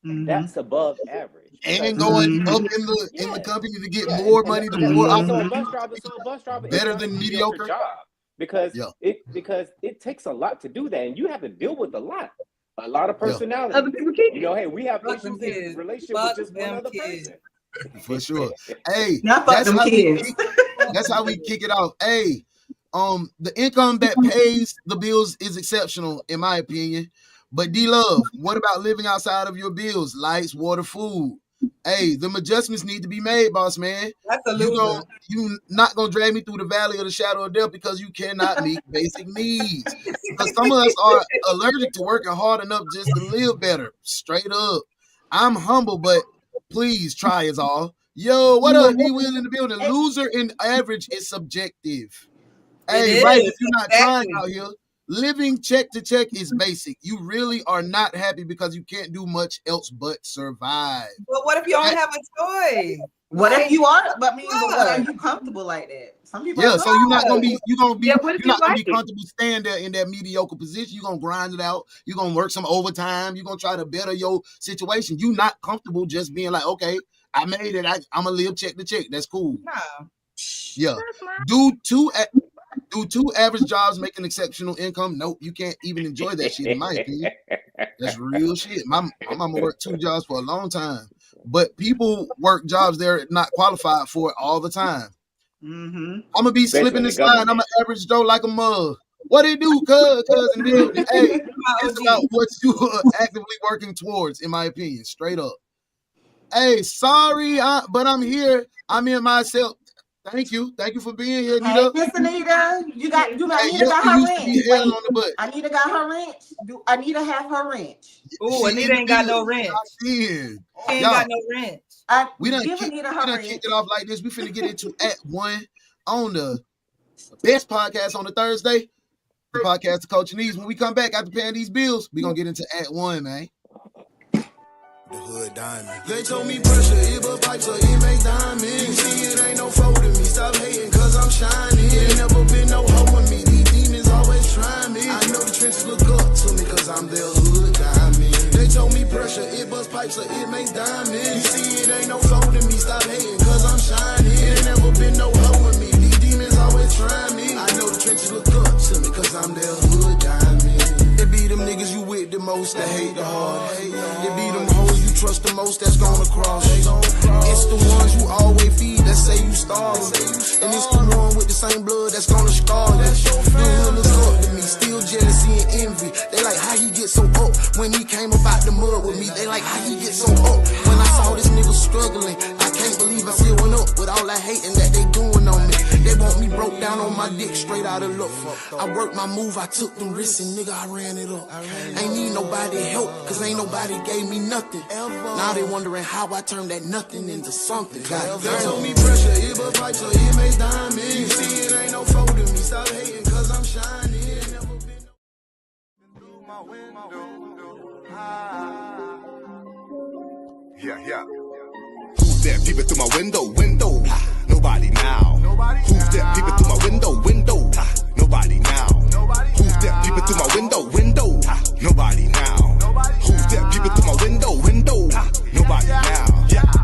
that's above average. And going up in the company to get more money to more so a bus driver better than mediocre job because it takes a lot to do that, and you have to deal with a lot of personality. Other people kids. Hey, we have issues in relationship with just one other person. For sure. Hey, that's how we kick it off. Hey, the income that pays the bills is exceptional, in my opinion. But D-Love, what about living outside of your bills, lights, water, food? Hey, them adjustments need to be made, boss man. That's a loser. You not gonna drag me through the valley of the shadow of death because you cannot meet basic needs. Because some of us are allergic to working hard enough just to live better. Straight up. I'm humble, but please try is all. Yo, what up? D-Will in the building. Loser and average is subjective. Hey, right, if you're not trying out here, living check to check is basic. You really are not happy because you can't do much else but survive. But what if you don't have a choice? What if you are? But are you comfortable like that? Some people. Yeah, so you're not gonna be. You're not gonna be comfortable staying there in that mediocre position. You're gonna grind it out. You're gonna work some overtime. You're gonna try to better your situation. You're not comfortable just being like, okay, I made it. I'm gonna live check to check. That's cool. No. Yeah. Do two average jobs making exceptional income? Nope, you can't even enjoy that shit in my opinion. That's real shit. My mama worked 2 jobs for a long time, but people work jobs they're not qualified for all the time. Mm-hmm. I'm gonna be slipping this line. I'm an average Joe like a mug. What it do, cuz in the building? Hey, it's about what you are actively working towards, in my opinion. Straight up. Hey, sorry, but I'm here. I'm in myself. Thank you for being here, Anita. Hey, Miss Anita, Anita got her wrench. Anita got her wrench. Do Anita have her wrench? Ooh, Anita ain't got no wrench. She ain't got no wrench. We done kicked it off like this. We finna get into Act 1 on the best podcast on the Thursday. The podcast the culture needs. When we come back after paying these bills, we gonna get into Act 1, man. The hood diamond. They told me pressure, it but pipes, so it make diamonds. You see, it ain't no fold in me. Stop hating, cause I'm shining. Ain't never been no hoe in me. These demons always trying me. I know the trenches look up to me, cause I'm their hood diamond. They told me pressure, it bust pipes, so it makes diamonds. You see, it ain't no fold in me. Stop hating, cause I'm shining. Ain't never been no hoe in me. These demons always trying me. I know the trenches look up to me, cause I'm their hood diamond. It be them niggas you with the most that hate the hardest. It be them hoes you trust the most that's gonna cross. It's the ones you always feed that say you starving. And it's the one with the same blood that's gonna scar you. The hood look up to me, still jealousy and envy. They like how he get so up when he came up out the mud with me. They like how he get so up when I saw this nigga struggling. I can't believe I still went up with all that hating that they doing on me. They want me broke down on my dick straight out of luck. I worked my move, I took them risks and nigga I ran it up. Ain't need nobody help, cause ain't nobody gave me nothing. Now they wondering how I turned that nothing into something. They told me pressure, it but pipes, so it makes diamonds. You see, it ain't no fold in me. Stop hating, cause I'm shining. It never been through my window. Yeah. Who's there peeping through my window? Nobody now. Who's there peeping through my window? Nobody now. Who's there peeping through my window? Nobody now. Who's there peeping through my window? Nobody now.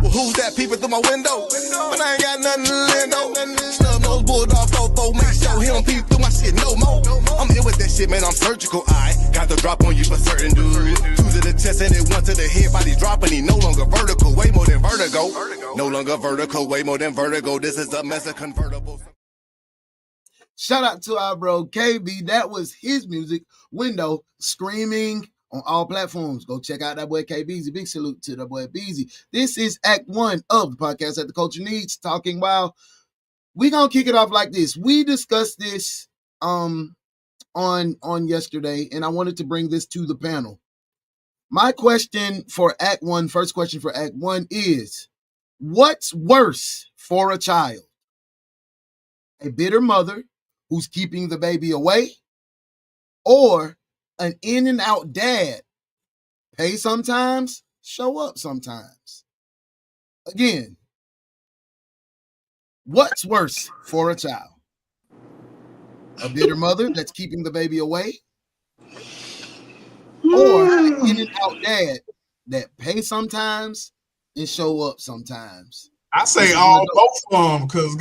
Well, who's that peeping through my window? But I ain't got nothing to lend on. Snub nose bulldog fofo, make sure he don't peep through my shit no more. I'm in with that shit, man. I'm surgical. I got the drop on you for certain, dude. 2 to the chest and then 1 to the head. Body dropping, he no longer vertical, way more than vertigo. No longer vertical, way more than vertigo. This is a mess of convertible. Shout out to our bro KB. That was his music, Window, screaming on all platforms. Go check out that boy KBZ. Big salute to that boy BZ. This is Act 1 of the podcast that the culture needs, Talking Wild. We're gonna kick it off like this. We discussed this on yesterday, and I wanted to bring this to the panel. My question for Act 1, first question for Act 1 is, what's worse for a child? A bitter mother who's keeping the baby away, or an in and out dad, pay sometimes, show up sometimes? Again, what's worse for a child? A bitter mother that's keeping the baby away, or an in and out dad that pay sometimes and show up sometimes? I say all both of them, because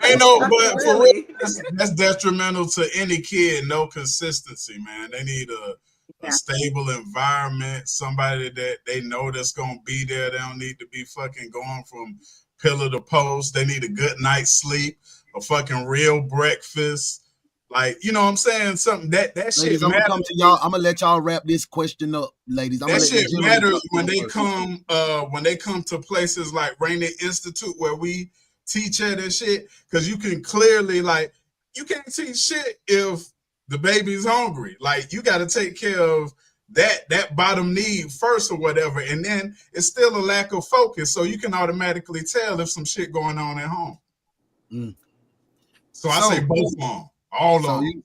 ain't no, but for real, that's detrimental to any kid. No consistency, man. They need a stable environment, somebody that they know that's gonna be there. They don't need to be fucking going from pillar to post. They need a good night's sleep, a fucking real breakfast, Like, you know what I'm saying? Something that ladies, shit I'm matters. gonna come to y'all. I'm gonna let y'all wrap this question up, ladies. I'm That gonna let shit matters when they come to places like Rainy Institute where we teach at and shit, because you can clearly, like, you can't teach shit if the baby's hungry. Like, you got to take care of that bottom need first or whatever, and then it's still a lack of focus, so you can automatically tell if some shit going on at home. So I say both of them, all of them.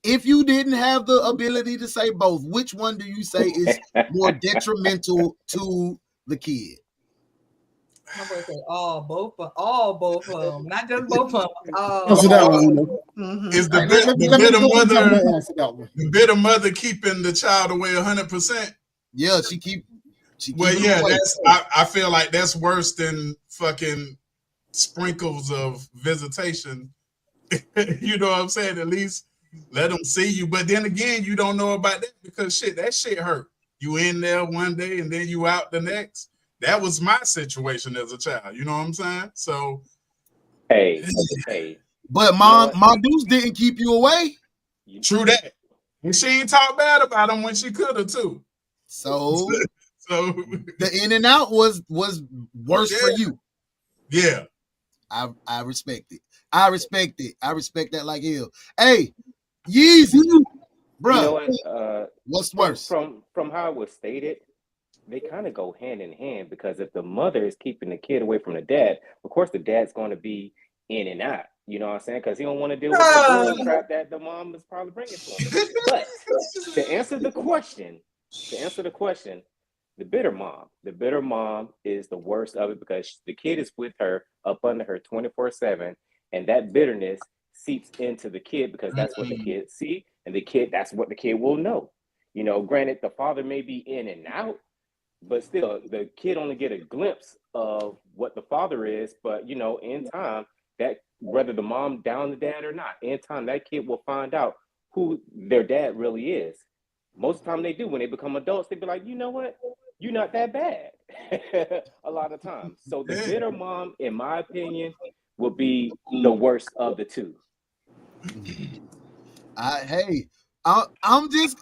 If you didn't have the ability to say both, which one do you say is more detrimental to the kid? I'm gonna say both of them, not just both of them. Is the bitter mother keeping the child away 100%? Yeah, she keep well, yeah, I feel like that's worse than fucking sprinkles of visitation. You know what I'm saying? At least let them see you. But then again, you don't know about that because that shit hurt. You in there one day and then you out the next. That was my situation as a child. You know what I'm saying? So, hey. But Mom Deuce didn't keep you away. True that. And she ain't talk bad about him when she could have too. So the in and out was worse for you. Yeah. I respect it. I respect that like hell. Hey, Yeezy, bro. You know what? What's worse? From how it was stated, they kind of go hand in hand, because if the mother is keeping the kid away from the dad, of course the dad's going to be in and out. You know what I'm saying? Because he don't want to deal with the bull crap that the mom is probably bringing to him. But to answer the question, the bitter mom is the worst of it, because the kid is with her, up under her 24/7, and that bitterness seeps into the kid because that's what the kid see, and that's what the kid will know. You know, granted, the father may be in and out, but still, the kid only get a glimpse of what the father is. But you know, in time, that whether the mom down the dad or not, in time, that kid will find out who their dad really is. Most of the time they do. When they become adults, they be like, you know what? You're not that bad. A lot of times. So the bitter mom, in my opinion, will be the worst of the two. I'm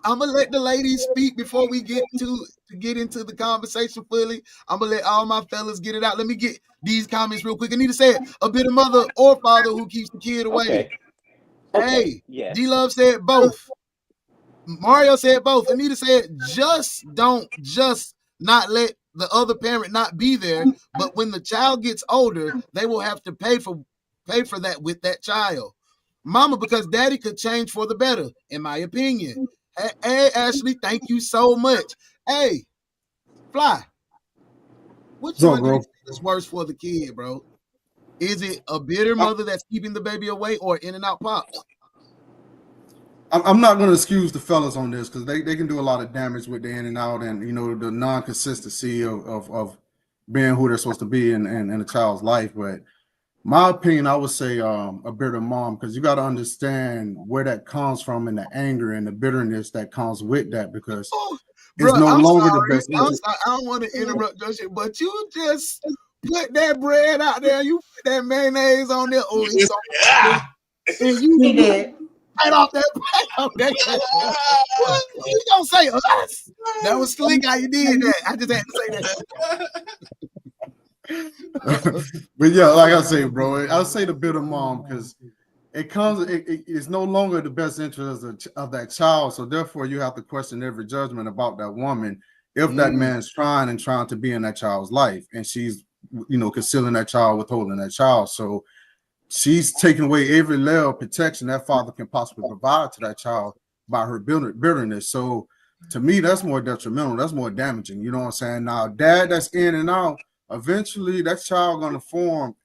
gonna let the ladies speak before we get into the conversation fully. I'm gonna let all my fellas get it out. Let me get these comments real quick. I need to say it. A bitter mother or father who keeps the kid away. Okay. Yes. D-Love said both. Mario said both. Anita said just not let the other parent not be there, but when the child gets older, they will have to pay for that with that child. Mama, because daddy could change for the better, in my opinion. Hey, Ashley, thank you so much. Hey, Fly, which one do you think is worse for the kid, bro? Is it a bitter mother that's keeping the baby away, or in and out pops? I'm not going to excuse the fellas on this, because they can do a lot of damage with the in and out, and you know, the non-consistency of being who they're supposed to be in a child's life. But my opinion, I would say a bitter mom, because you got to understand where that comes from, and the anger and the bitterness that comes with that, because it's no longer the best. I'm sorry, I don't want to interrupt your shit, but you just put that bread out there, you put that mayonnaise on there, and you did right off that plate. You don't say us. That was slick how you did that. I just had to say that. But yeah, like I say, bro, I'll say the bitter mom, because it's no longer the best interest of that child. So therefore, you have to question every judgment about that woman if that man's trying to be in that child's life, and she's, you know, concealing that child, withholding that child. So she's taking away every layer of protection that father can possibly provide to that child by her bitterness. So to me, that's more detrimental. That's more damaging. You know what I'm saying? Now, dad that's in and out, eventually that child going to form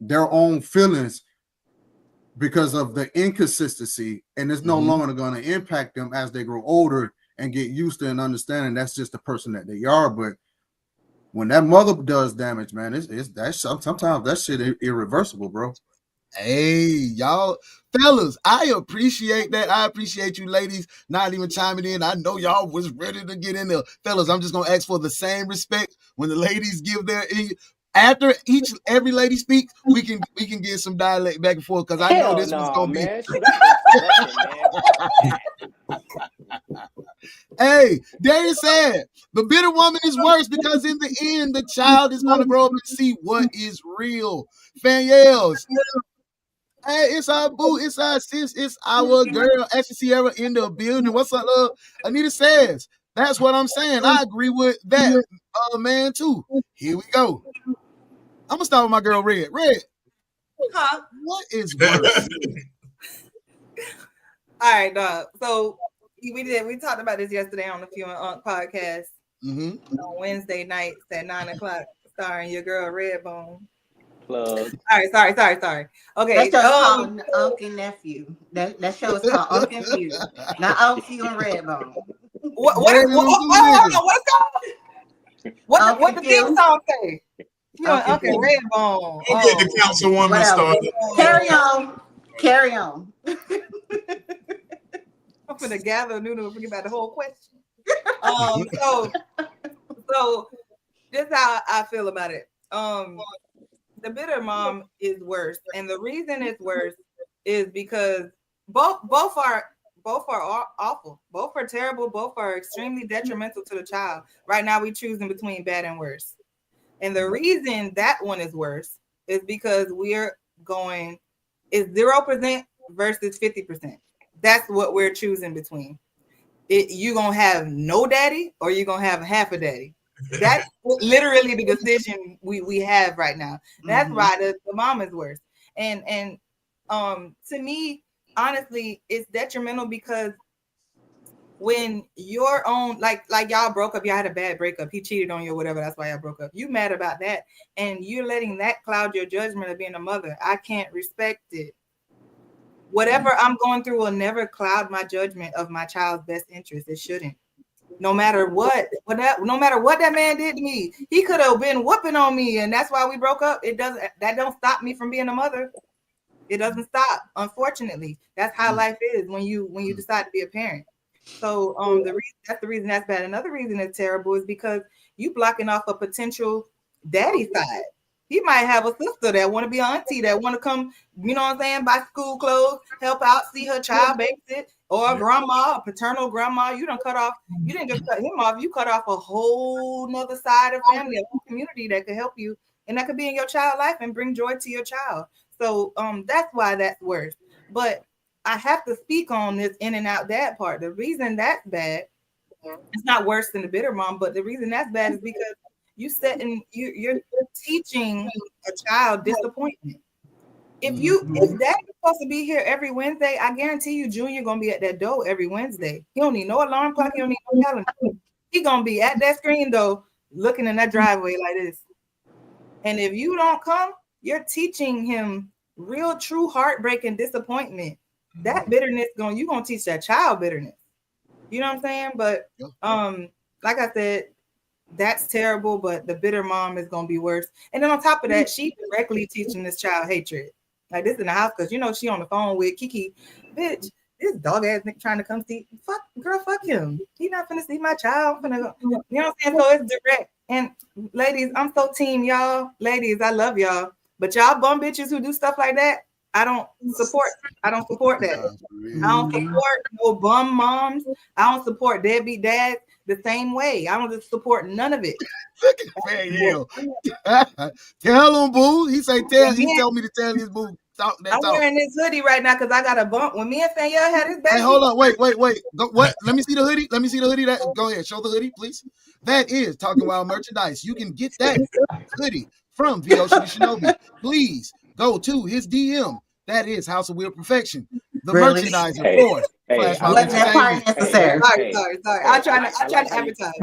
their own feelings because of the inconsistency, and it's no longer going to impact them as they grow older and get used to and understanding that's just the person that they are. But when that mother does damage, man, sometimes that shit irreversible, bro. Hey, y'all, fellas, I appreciate that. I appreciate you ladies not even chiming in. I know y'all was ready to get in there. Fellas, I'm just going to ask for the same respect when the ladies give their After every lady speaks, we can get some dialect back and forth because I know this was gonna be. Hey, Darius said the bitter woman is worse because in the end, the child is gonna grow up and see what is real. Fanyels. Hey, it's our boo, it's our sis, it's our girl, Ashley Sierra in the building. What's up, love? Anita says, that's what I'm saying. I agree with that, man, too. Here we go. I'm gonna start with my girl, Red. Red, huh? What is worse? All right, dog. So we talked about this yesterday on the Few and Unk podcast on Wednesday nights at 9:00, starring your girl Redbone. Plug. All right, sorry. Okay, that show's called Unc and Nephew. That show is called Unc and Few, not Unc Few and Redbone. What what's called? What the theme song say? You know, Unc and Redbone. Go get the councilwoman started. Carry on. I'm gonna gather Nunu and forget about the whole question. So this is how I feel about it. The bitter mom is worse, and the reason it's worse is because both are awful, both are terrible, both are extremely detrimental to the child. Right now, we choosing between bad and worse, and the reason that one is worse is because we're going is 0% versus 50%. That's what we're choosing between. You gonna have no daddy, or you gonna have half a daddy. That's literally the decision we have right now. That's why the mom is worse. And to me, honestly, it's detrimental because when your own like y'all broke up, y'all had a bad breakup, he cheated on you or whatever, that's why y'all broke up. You mad about that, and you're letting that cloud your judgment of being a mother. I can't respect it. Whatever I'm going through will never cloud my judgment of my child's best interest. It shouldn't. No matter what that man did to me, he could have been whooping on me, and that's why we broke up. That don't stop me from being a mother. It doesn't stop. Unfortunately, that's how life is when you decide to be a parent. So that's the reason that's bad. Another reason it's terrible is because you blocking off a potential daddy side. He might have a sister that want to be an auntie, that want to come, you know what I'm saying, buy school clothes, help out, see her child babysit, or a grandma, a paternal grandma. You didn't just cut him off, you cut off a whole nother side of family, a whole community that could help you, and that could be in your child's life and bring joy to your child. So that's why that's worse. But I have to speak on this in and out dad part. The reason that's bad, it's not worse than the bitter mom, but the reason that's bad is because you're teaching a child disappointment. If dad's supposed to be here every Wednesday, I guarantee you Junior gonna be at that door every Wednesday. He don't need no alarm clock, he don't need no calendar. He gonna be at that screen door looking in that driveway like this. And if you don't come, you're teaching him real true heartbreak and disappointment. That bitterness you're gonna teach that child bitterness. You know what I'm saying? But like I said, that's terrible, but the bitter mom is gonna be worse. And then on top of that, she directly teaching this child hatred. Like this in the house, because you know she on the phone with Kiki. Bitch, this dog ass nigga trying to come see. Fuck him. He not finna see my child. I'm finna go. You know what I'm saying? So it's direct. And ladies, I'm so team y'all. Ladies, I love y'all. But y'all bum bitches who do stuff like that, I don't support that. I don't support no bum moms. I don't support deadbeat dads the same way. I don't support none of it. Tell him, boo. He told me to tell his boo. I'm wearing this hoodie right now because I got a bump. When me and Fanyelle had his baby. Hey, hold on. Wait. What? Let me see the hoodie. Go ahead. Show the hoodie, please. That is Talking Wild merchandise. You can get that hoodie from VO Shinobi. Please go to his DM. That is House of Weird Perfection. The merchandiser for Flash Mob Entertainment. Sorry. I'm trying to advertise.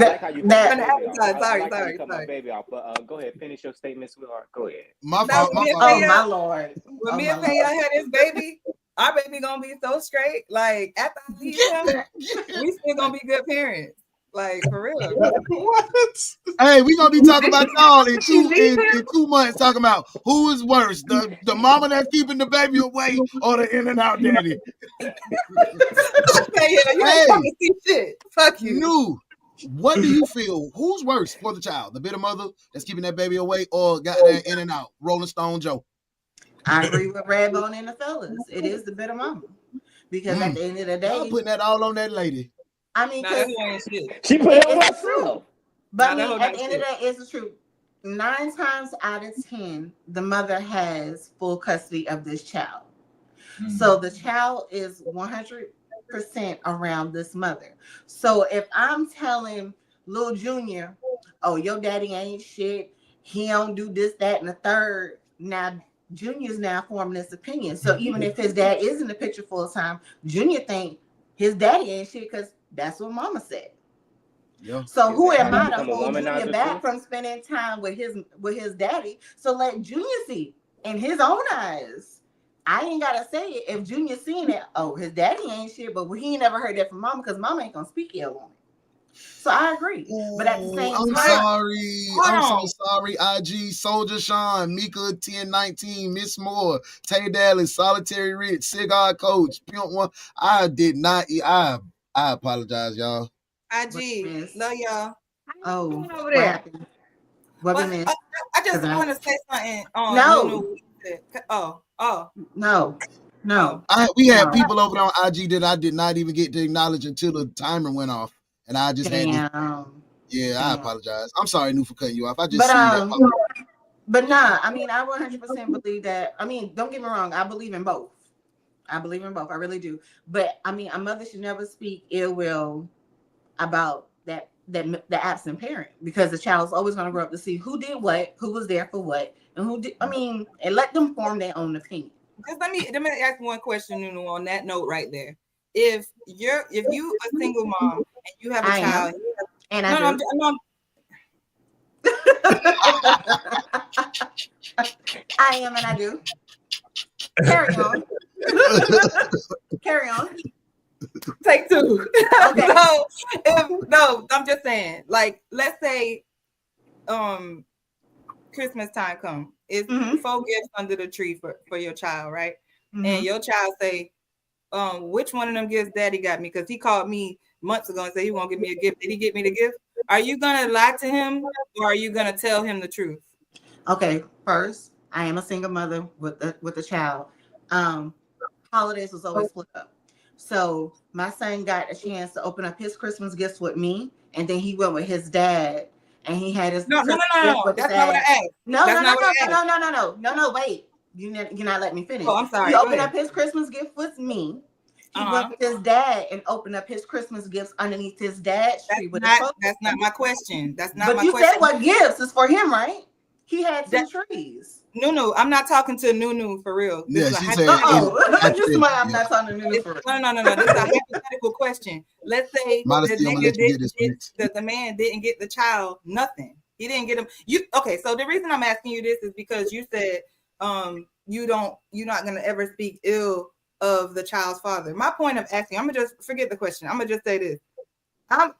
Sorry. My baby off, but go ahead, finish your statement, sweetheart. Go ahead. My fault. Oh my Lord. When me and Fanyelle had his baby, our baby gonna be so straight. Like after I leave him, we still gonna be good parents. Like for real. What? Hey, we gonna be talking about y'all in 2 months. Talking about who is worse, the mama that's keeping the baby away or the in and out daddy. You ain't coming to see shit. Fuck you. What do you feel? Who's worse for the child? The bitter mother that's keeping that baby away, or got that in and out? Rolling Stone Joe. I agree with Redbone and the fellas. It is the bitter mama. Because at the end of the day, y'all putting that all on that lady. I mean, she put it on herself. But I mean, at the end of the day, it's the truth. 9 times out of 10, the mother has full custody of this child. So the child is 100% around this mother. So if I'm telling Lil Junior, oh, your daddy ain't shit, he don't do this, that, and the third, now Junior's now forming this opinion. So even if his dad is in the picture full time, Junior think his daddy ain't shit because that's what mama said. Yeah. So who am I to hold Junior back from spending time with his daddy? So let Junior see in his own eyes. I ain't gotta say it. If Junior seen it, oh, his daddy ain't shit, but he ain't never heard that from mama because mama ain't gonna speak ill on it. So I agree. But at the same time, I'm so sorry. IG, Soldier Sean, Mika 1019, Miss Moore, Tay Dallas, Solitary Rich, Cigar Coach, Pimp One. I did not I apologize, y'all. IG, love y'all. Oh, over there. Happened? What we missed? I just want to say something. No. No. We had people over there on IG that I did not even get to acknowledge until the timer went off, and I just had to. Yeah, I apologize. I'm sorry, New, for cutting you off. I just seen that. But nah, I mean, I 100% believe that. I mean, don't get me wrong. I believe in both. I I really do. But I mean, a mother should never speak ill will about the absent parent, because the child's always going to grow up to see who did what, who was there for what, and who did. I mean, and let them form their own opinion. Just let me ask one question, Nunu, on that note right there. If you a single mom and you have a child, and I am and I do. Carry on. Carry on. Take 2. Okay. No, I'm just saying, like, let's say Christmas time come. It's 4 gifts under the tree for your child, right? And your child say, which one of them gifts daddy got me? Because he called me months ago and said he won't give me a gift. Did he get me the gift? Are you gonna lie to him, or are you gonna tell him the truth? Okay, first, I am a single mother with a child. Holidays was always split up. So my son got a chance to open up his Christmas gifts with me, and then he went with his dad, and he had his no. That's not what I asked. No. Wait, you're not letting me finish. Oh, I'm sorry. He opened up his Christmas gift with me. He went with his dad and opened up his Christmas gifts underneath his dad's tree. That's not my question. That's not my question. But you said what gifts is for him, right? He had 2 trees. Nunu, I'm not talking to Nunu for real. This I'm not talking to Nunu for real. No. This is a hypothetical question. Let's say the man didn't get the child nothing. He didn't get him. Okay? So the reason I'm asking you this is because you said you're not gonna ever speak ill of the child's father. My point of asking, I'm gonna just forget the question. I'm gonna just say this.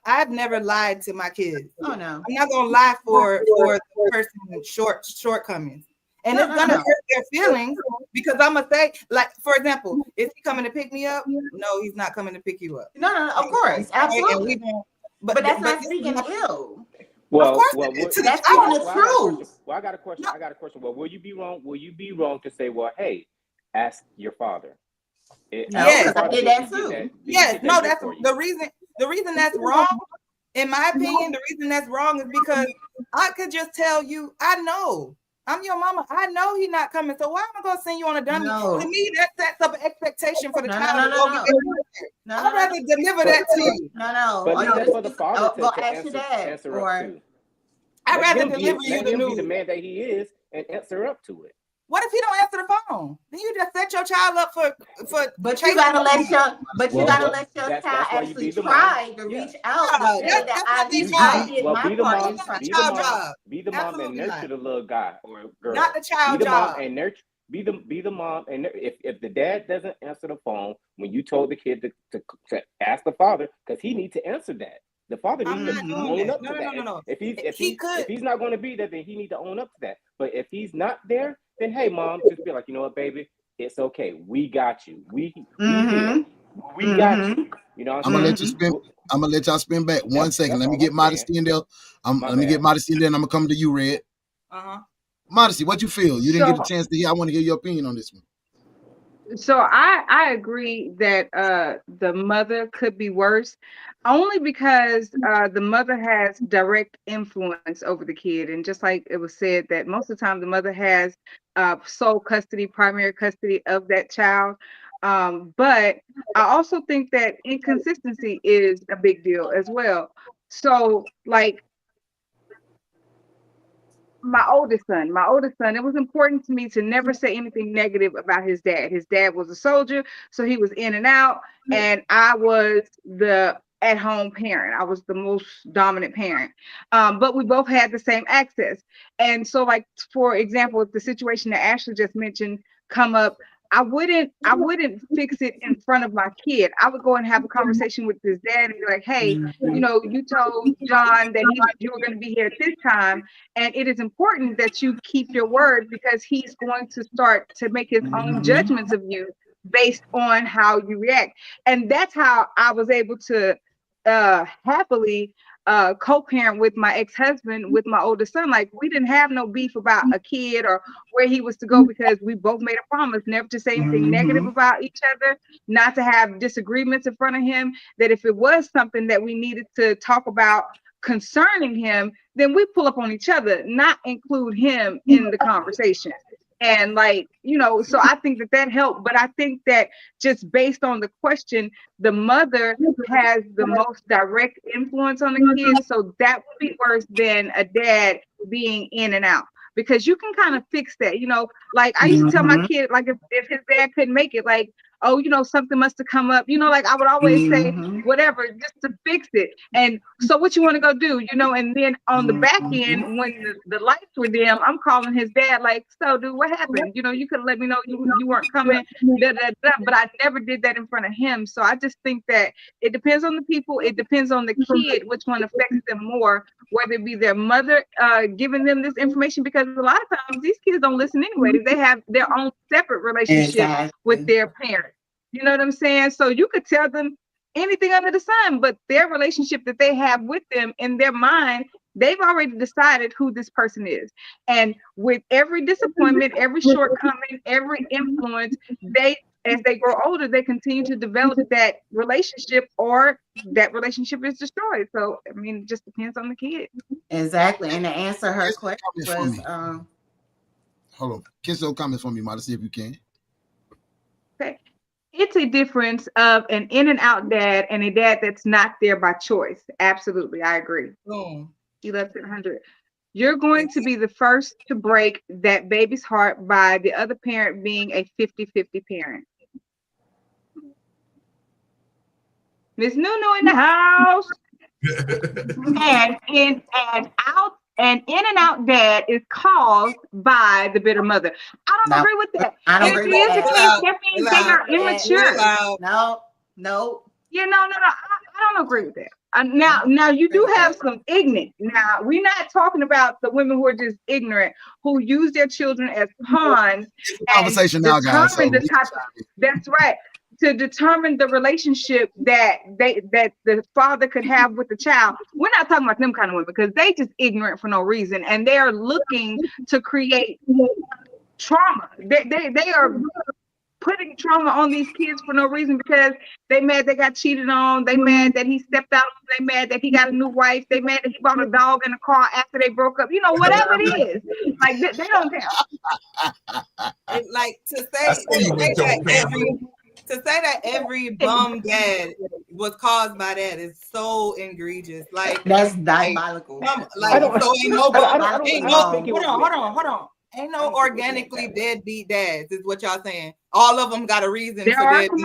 I've never lied to my kids. Oh no. I'm not gonna lie for the person's shortcomings. And it's gonna hurt their feelings, because I'm gonna say, like, for example, is he coming to pick me up? No, he's not coming to pick you up. No, of course, absolutely. But that's not speaking ill. Well, that's speaking the truth. Well, I got a question. Well, will you be wrong? Will you be wrong to say, well, hey, ask your father? Yes, I did that too. Yes, no, that's the reason. The reason that's wrong, in my opinion, the reason that's wrong is because I could just tell you, I know. I'm your mama. I know he's not coming. So why am I gonna send you on a dummy? To me, that sets up an expectation for the child. I'd rather deliver that to you. But for the father to answer up to. I'd rather deliver you the news. Be the man that he is and answer up to it. What if he don't answer the phone? Then you just set your child up for. But you gotta let your child actually try to reach out. Be the mom and nurture the little guy or girl. Not the child job. And nurture. Be the mom, and if the dad doesn't answer the phone when you told the kid to ask the father, because he needs to answer that. The father needs to own up to that. No. If he's not going to be there, then he needs to own up to that. But if he's not there, then hey, mom, just be like, you know what, baby, it's okay. We got you. We got you. You know what I'm gonna let you spin. I'm gonna let y'all spin back 1 second. Let me get Modesty in there. Let me get Modesty in there, and I'm gonna come to you, Red. Modesty, what you feel? You didn't get a chance to hear. I want to hear your opinion on this one. So I agree that the mother could be worse, only because the mother has direct influence over the kid, and just like it was said that most of the time the mother has sole custody, primary custody of that child. But I also think that inconsistency is a big deal as well. So like my oldest son, it was important to me to never say anything negative about his dad. His dad was a soldier, so he was in and out, and I was the at-home parent. I was the most dominant parent. But we both had the same access. And so, like, for example, if the situation that Ashley just mentioned come up, I wouldn't fix it in front of my kid. I would go and have a conversation with his dad and be like, hey, you know, you told John that you were going to be here at this time, and it is important that you keep your word because he's going to start to make his own judgments of you based on how you react. And that's how I was able to happily co-parent with my ex-husband with my oldest son. Like, we didn't have no beef about a kid or where he was to go, because we both made a promise never to say anything negative about each other, not to have disagreements in front of him, that if it was something that we needed to talk about concerning him, then we pull up on each other, not include him in the conversation. And like, you know, so I think that helped. But I think that just based on the question, the mother has the most direct influence on the kids. So that would be worse than a dad being in and out, because you can kind of fix that. You know, like I used to tell my kid, like if his dad couldn't make it, like, oh, you know, something must have come up, you know, like I would always say whatever just to fix it. And so what you want to go do, you know? And then on the back end, when the lights were dim, I'm calling his dad like, so dude, what happened? You know, you could let me know you weren't coming, but I never did that in front of him. So I just think that it depends on the people. It depends on the kid, which one affects them more, whether it be their mother giving them this information, because a lot of times these kids don't listen anyway. They have their own separate relationship with their parents. You know what I'm saying? So you could tell them anything under the sun, but their relationship that they have with them in their mind, they've already decided who this person is. And with every disappointment, every shortcoming, every influence, as they grow older, they continue to develop that relationship, or that relationship is destroyed. So, I mean, it just depends on the kid. Exactly. And to answer her question was, hold on. Kiss those comments for me, Modesty, if you can. Okay. It's a difference of an in and out dad and a dad that's not there by choice. Absolutely. I agree. He left it 100. You're going to be the first to break that baby's heart by the other parent being a 50-50 parent. Miss Nunu in the house. And in and out dad is caused by the bitter mother. I don't agree with that. I don't agree with that means they are immature. No. Yeah, no. I don't agree with that. Now you do have some ignorant. Now we're not talking about the women who are just ignorant, who use their children as pawns. Conversation now, guys. So that's right. To determine the relationship that the father could have with the child. We're not talking about them kind of women, because they just ignorant for no reason, and they are looking to create trauma. They are putting trauma on these kids for no reason, because they mad they got cheated on, they mad that he stepped out, they mad that he got a new wife, they mad that he bought a dog in a car after they broke up, you know, whatever it is. Like they don't care. Like to say that every bum dad was caused by that is so egregious. Like that's diabolical. Hold on. Ain't no organically deadbeat dads, is what y'all saying. All of them got a reason for deadbeat.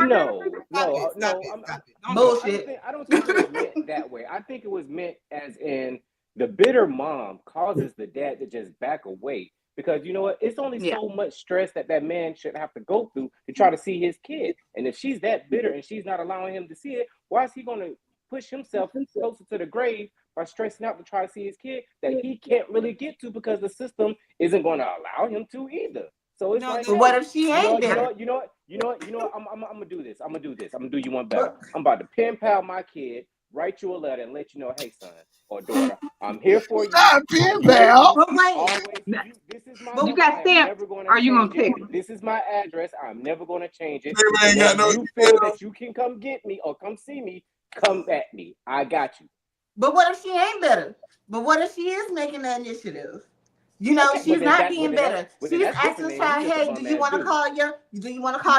Bullshit. I don't think it was meant that way. I think it was meant as in the bitter mom causes the dad to just back away. Because you know what? It's only so much stress that man should have to go through to try to see his kid. And if she's that bitter and she's not allowing him to see it, why is he going to push himself closer to the grave by stressing out to try to see his kid that he can't really get to, because the system isn't going to allow him to either? So it's like, but what if she ain't there? You know what? I'm gonna do this. I'm gonna do you one better. I'm about to pen pal my kid write you a letter and let you know, hey, son or daughter, I'm here for you. Stop, pen pal. This is my You got stamps. Are you gonna text me? This is my address. I'm never gonna change it. Ain't got no you feel that you can come get me or come see me, come at me. I got you. But what if she ain't better? But what if she is making the initiative? You know, she's not being better. She's asking the child, hey, do you want to call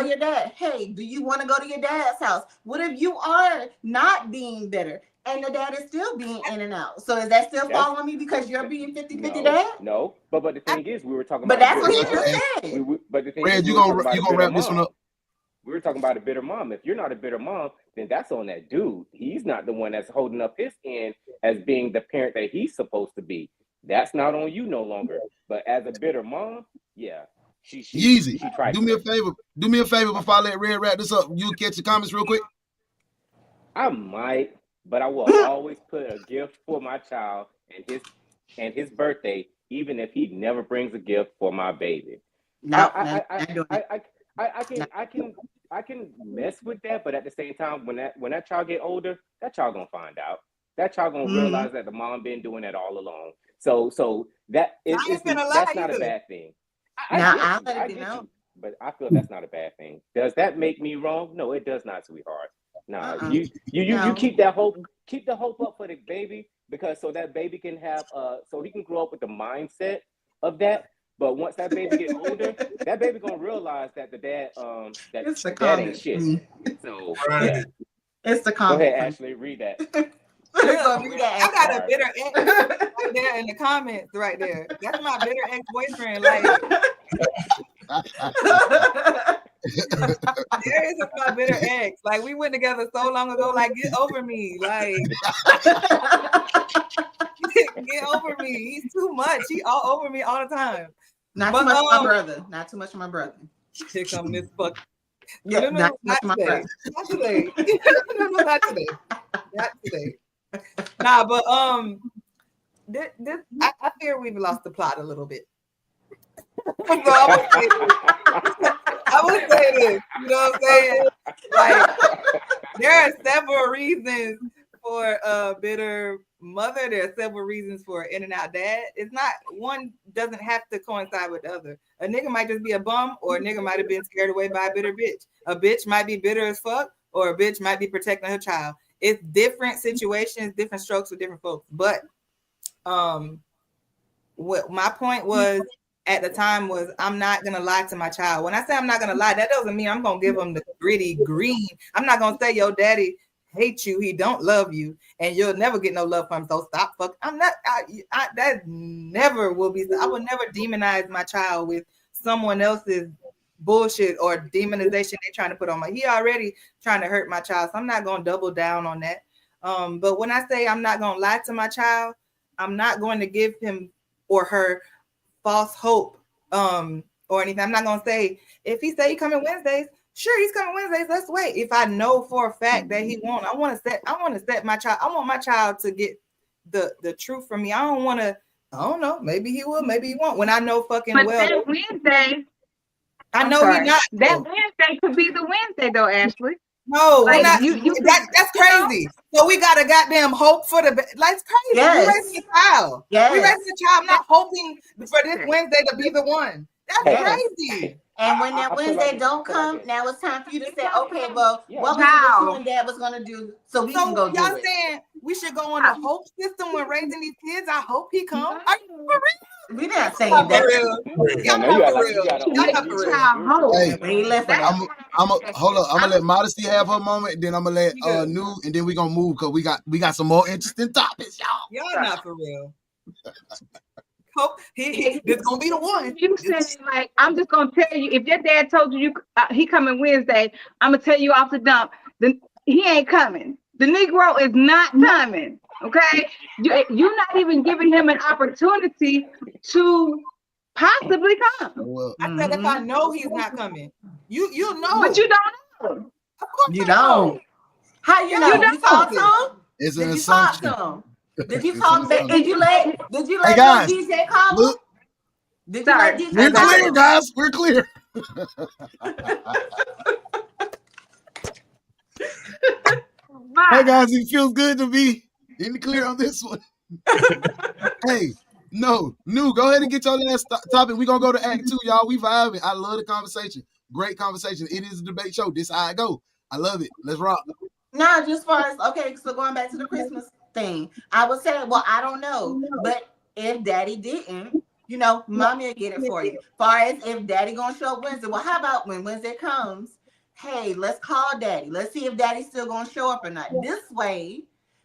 your dad? Hey, do you want to go to your dad's house? What if you are not being better and the dad is still being in and out? So is that still following me because you're being 50-50 dad? No, but the thing is, we were talking but about. But that's what he just said. But the thing Red, is, you gonna wrap this one up? We were talking about a bitter mom. If you're not a bitter mom, then that's on that dude. He's not the one that's holding up his end as being the parent that he's supposed to be. That's not on you no longer. But as a bitter mom, yeah, she tried. Do me a favor. Do me a favor before I let Red wrap this up. You catch your comments real quick. I might, but I will always put a gift for my child and his birthday, even if he never brings a gift for my baby. I can mess with that, but at the same time, when that child get older, that child gonna find out. That child gonna realize that the mom been doing that all along. So that's not a bad thing. I get you, but I feel that's not a bad thing. Does that make me wrong? No, it does not, sweetheart. No, you keep that hope. Keep the hope up for the baby, because so that baby can have so he can grow up with the mindset of that. But once that baby gets older, that baby gonna realize that the dad dad ain't shit. So yeah. It's the comment. Go ahead, from Ashley. Read that. I got a bitter ex right there in the comments right there. That's my bitter ex-boyfriend. Like there is my bitter ex. Like we went together so long ago. Like get over me. Like get over me. He's too much. He all over me all the time. Not too much for my brother. Not too much for my brother. Here come this fuck. Yeah, not today. Not today. No, not today. Not today. Nah, but this I fear we've lost the plot a little bit. So I would say this. You know what I'm saying? Like there are several reasons for a bitter mother. There are several reasons for an in and out dad. It's not one doesn't have to coincide with the other. A nigga might just be a bum, or a nigga might have been scared away by a bitter bitch. A bitch might be bitter as fuck, or a bitch might be protecting her child. It's different situations, different strokes with different folks. But what my point was at the time was I'm not gonna lie to my child. When I say I'm not gonna lie, that doesn't mean I'm gonna give them the gritty green. I'm not gonna say your daddy hates you, he don't love you, and you'll never get no love from him. So stop fuck. I'm not. That never will be. I will never demonize my child with someone else's bullshit or demonization they're trying to put on my. He already trying to hurt my child, so I'm not gonna double down on that. But when I say I'm not gonna lie to my child, I'm not going to give him or her false hope or anything. I'm not gonna say if he say he coming Wednesdays, sure he's coming Wednesdays. Let's wait. If I know for a fact that he won't, I want to set my child. I want my child to get the truth from me. I don't want to. I don't know. Maybe he will. Maybe he won't. When I know fucking but well. That Wednesday. I know he's not. That Wednesday could be the Wednesday though, Ashley. No, like, not, that's crazy. So we got a goddamn hope for the. That's crazy. Yes. We raising a child. Yes. We raising a child. I'm not hoping for this Wednesday to be the one. That's crazy. And when that Wednesday don't come, now it's time for you to say, okay, well, what was it you and dad was gonna do so we can go do y'all it? Saying we should go on a hope system when raising these kids. I hope he comes. Are you for real? We not saying that. Y'all not for real. Y'all not for real. Hey, I'm hold up. I'm gonna let Modesty have her moment, then I'm gonna let New, and then we gonna move because we got some more interesting topics, y'all. Y'all not for real. Hope this gonna be the one. You said like I'm just gonna tell you if your dad told you he coming Wednesday, I'm gonna tell you off the dump. Then he ain't coming. The Negro is not coming. Okay, you're not even giving him an opportunity to possibly come. I said if I know he's not coming, you know, but you don't know. Of course you don't. How you know? You talk to him? It's an assumption. Did you talk? Did you let hey guys, DJ call look, Did you let DJ we're clear, guys. We're clear. Hey guys, it feels good to be in the clear on this one. Hey, no, go ahead and get your last topic. We're gonna go to Act 2, y'all. We vibing. I love the conversation. Great conversation. It is a debate show. This is how I go. I love it. Let's rock. No, just for us. Okay, so going back to the Christmas thing, I would say, well, I don't know, but if Daddy didn't, Mommy will get it for you. Far as if Daddy gonna show up Wednesday, well, how about when Wednesday comes? Hey, let's call Daddy. Let's see if Daddy's still gonna show up or not. This way,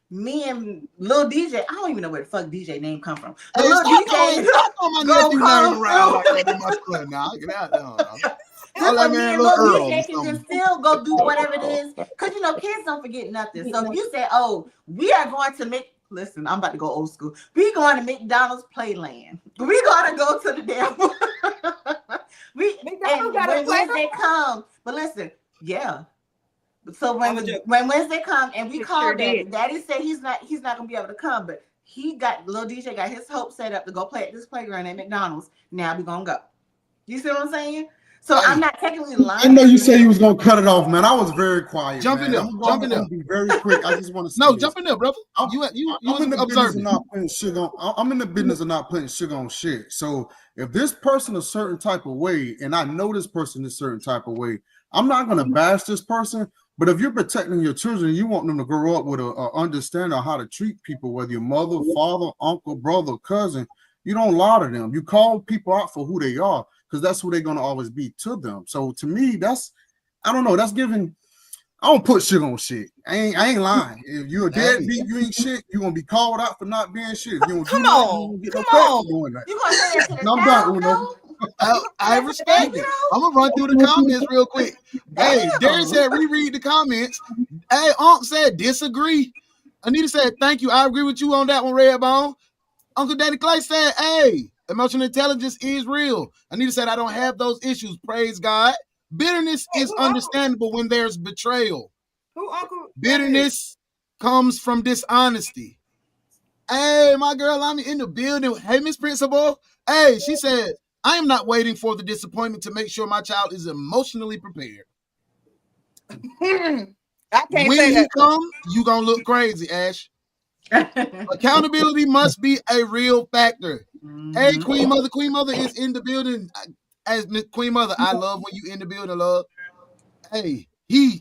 me and Lil DJ, I don't even know where the fuck DJ name come from. But Lil DJ, my nephew name around like that with my son now. Get out there. This way, me and Lil DJ can just still go do whatever it is. Because, kids don't forget nothing. So if you say, oh, we are going to make, listen, I'm about to go old school. We're going to McDonald's Playland. We're going to go to the damn. And when Wednesday comes, but listen, yeah. So when Wednesday comes and we call Daddy said he's not gonna be able to come, but Lil DJ got his hope set up to go play at this playground at McDonald's. Now we gonna go. You see what I'm saying? So I'm not technically lying. I know you say you was gonna cut it off, man. I was very quiet. Jump in there. Be very quick. I just want to no, jump in there, brother. I'm in the business of not putting sugar on. I'm in the business of not putting sugar on shit. So if this person a certain type of way, and I know this person is a certain type of way, I'm not gonna bash this person. But if you're protecting your children, you want them to grow up with a understanding of how to treat people, whether your mother, father, uncle, brother, cousin, you don't lie to them. You call people out for who they are, because that's who they're going to always be to them. So to me, I don't know, that's giving, I don't put shit on shit. I ain't lying. If you're a deadbeat, you ain't shit, you're going to be called out for not being shit. If you don't come on. You going to say that to the I'm done. I respect it. I'm gonna run through the comments real quick. Hey, Darren said reread the comments. Hey, Unc said disagree. Anita said thank you. I agree with you on that one, Redbone. Uncle Danny Clay said, hey, emotional intelligence is real. Anita said I don't have those issues. Praise God. Bitterness is understandable when there's betrayal. Bitterness comes from dishonesty. Hey, my girl, I'm in the building. Hey, Miss Principal. Hey, she said, I am not waiting for the disappointment to make sure my child is emotionally prepared. I can't when say he that. comes, you gonna look crazy, Ash. Accountability must be a real factor. Hey, Queen Mother is in the building. As Queen Mother, I love when you in the building, love. Hey, the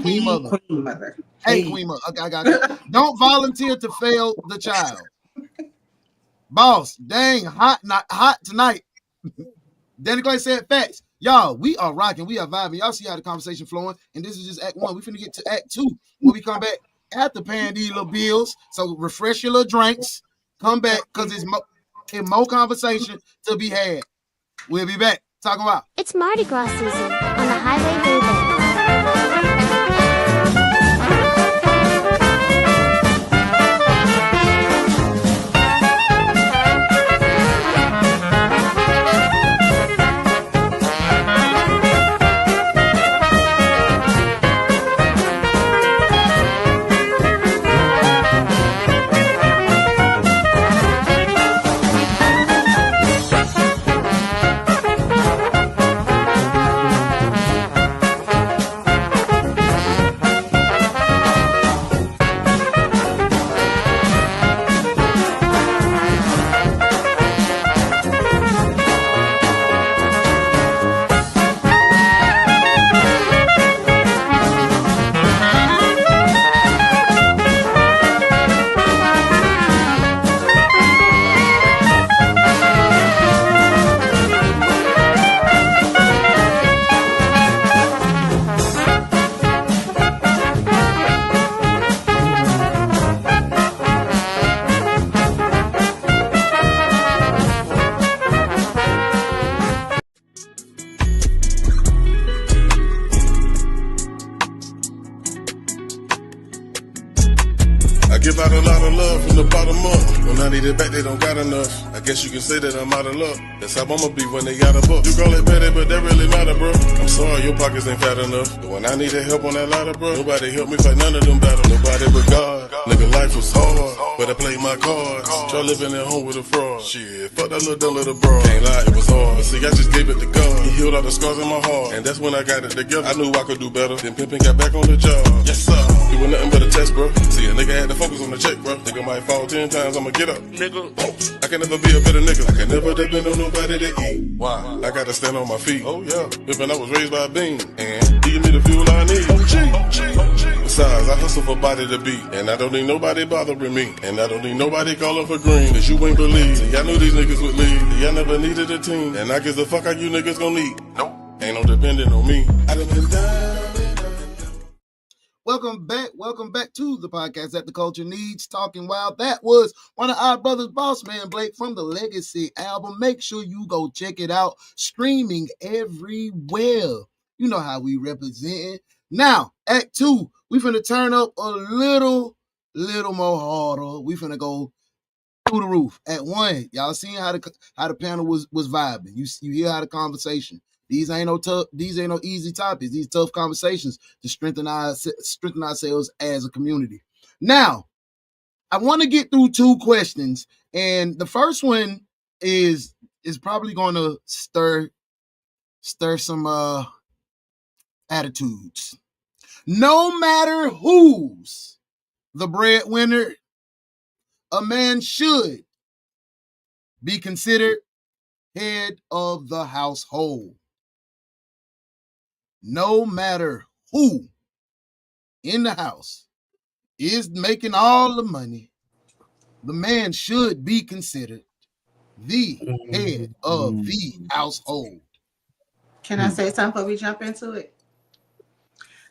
Queen Mother. Hey, Queen Mother. Okay, I got you. Don't volunteer to fail the child. Boss, dang, hot tonight. Danny Clay said facts. Y'all, we are rocking. We are vibing. Y'all see how the conversation flowing. And this is just Act 1. We finna get to Act 2 when we come back after paying these little bills. So refresh your little drinks. Come back because it's more conversation to be had. We'll be back. Talking about. It's Mardi Gras season on the Highway Haven. Give out a lot of love from the bottom up. When I need it back, they don't got enough. I guess you can say that I'm out of luck. That's how I'ma be when they got a buck. You call it petty, but that really matter, bro. I'm sorry, your pockets ain't fat enough. But when I needed help on that ladder, bro, nobody helped me fight none of them battles. Nobody but God. Nigga, life was hard, but I played my cards. Try living at home with a fraud. Shit, fuck that little dumb little bro. Can't lie, it was hard. But see, I just gave it to God. He healed all the scars in my heart. And that's when I got it together. I knew I could do better. Then pimpin' got back on the job. Yes, sir. It was nothing but a test focus on the check, bro. Nigga might fall 10 times, I'ma get up. Nigga, I can never be a better nigga. I can never depend on nobody to eat. Why? I gotta stand on my feet. Oh, yeah. Pimpin', I was raised by a bean. And he give me the fuel I need. Besides, I hustle for body to beat. And I don't need nobody bothering me. And I don't need nobody calling for green. Cause you ain't believe. See, I knew these niggas would leave. Y'all never needed a team. And I guess the fuck how you niggas gon' need. Nope. Ain't no depending on me. I done been down. Welcome back to the podcast that the culture needs, Talking Wild. That was one of our brothers, Boss Man Blake, from the Legacy album. Make sure you go check it out. Streaming everywhere. You know how we represent. Now, Act 2, we finna turn up a little more harder. We finna go through the roof. At 1, y'all seen how the panel was vibing. You hear how the conversation. These ain't no easy topics. These tough conversations to strengthen ourselves as a community. Now, I want to get through 2 questions, and the first one is probably going to stir some attitudes. No matter who's the breadwinner, a man should be considered head of the household. No matter who in the house is making all the money, the man should be considered the head of the household. Can I say something before we jump into it?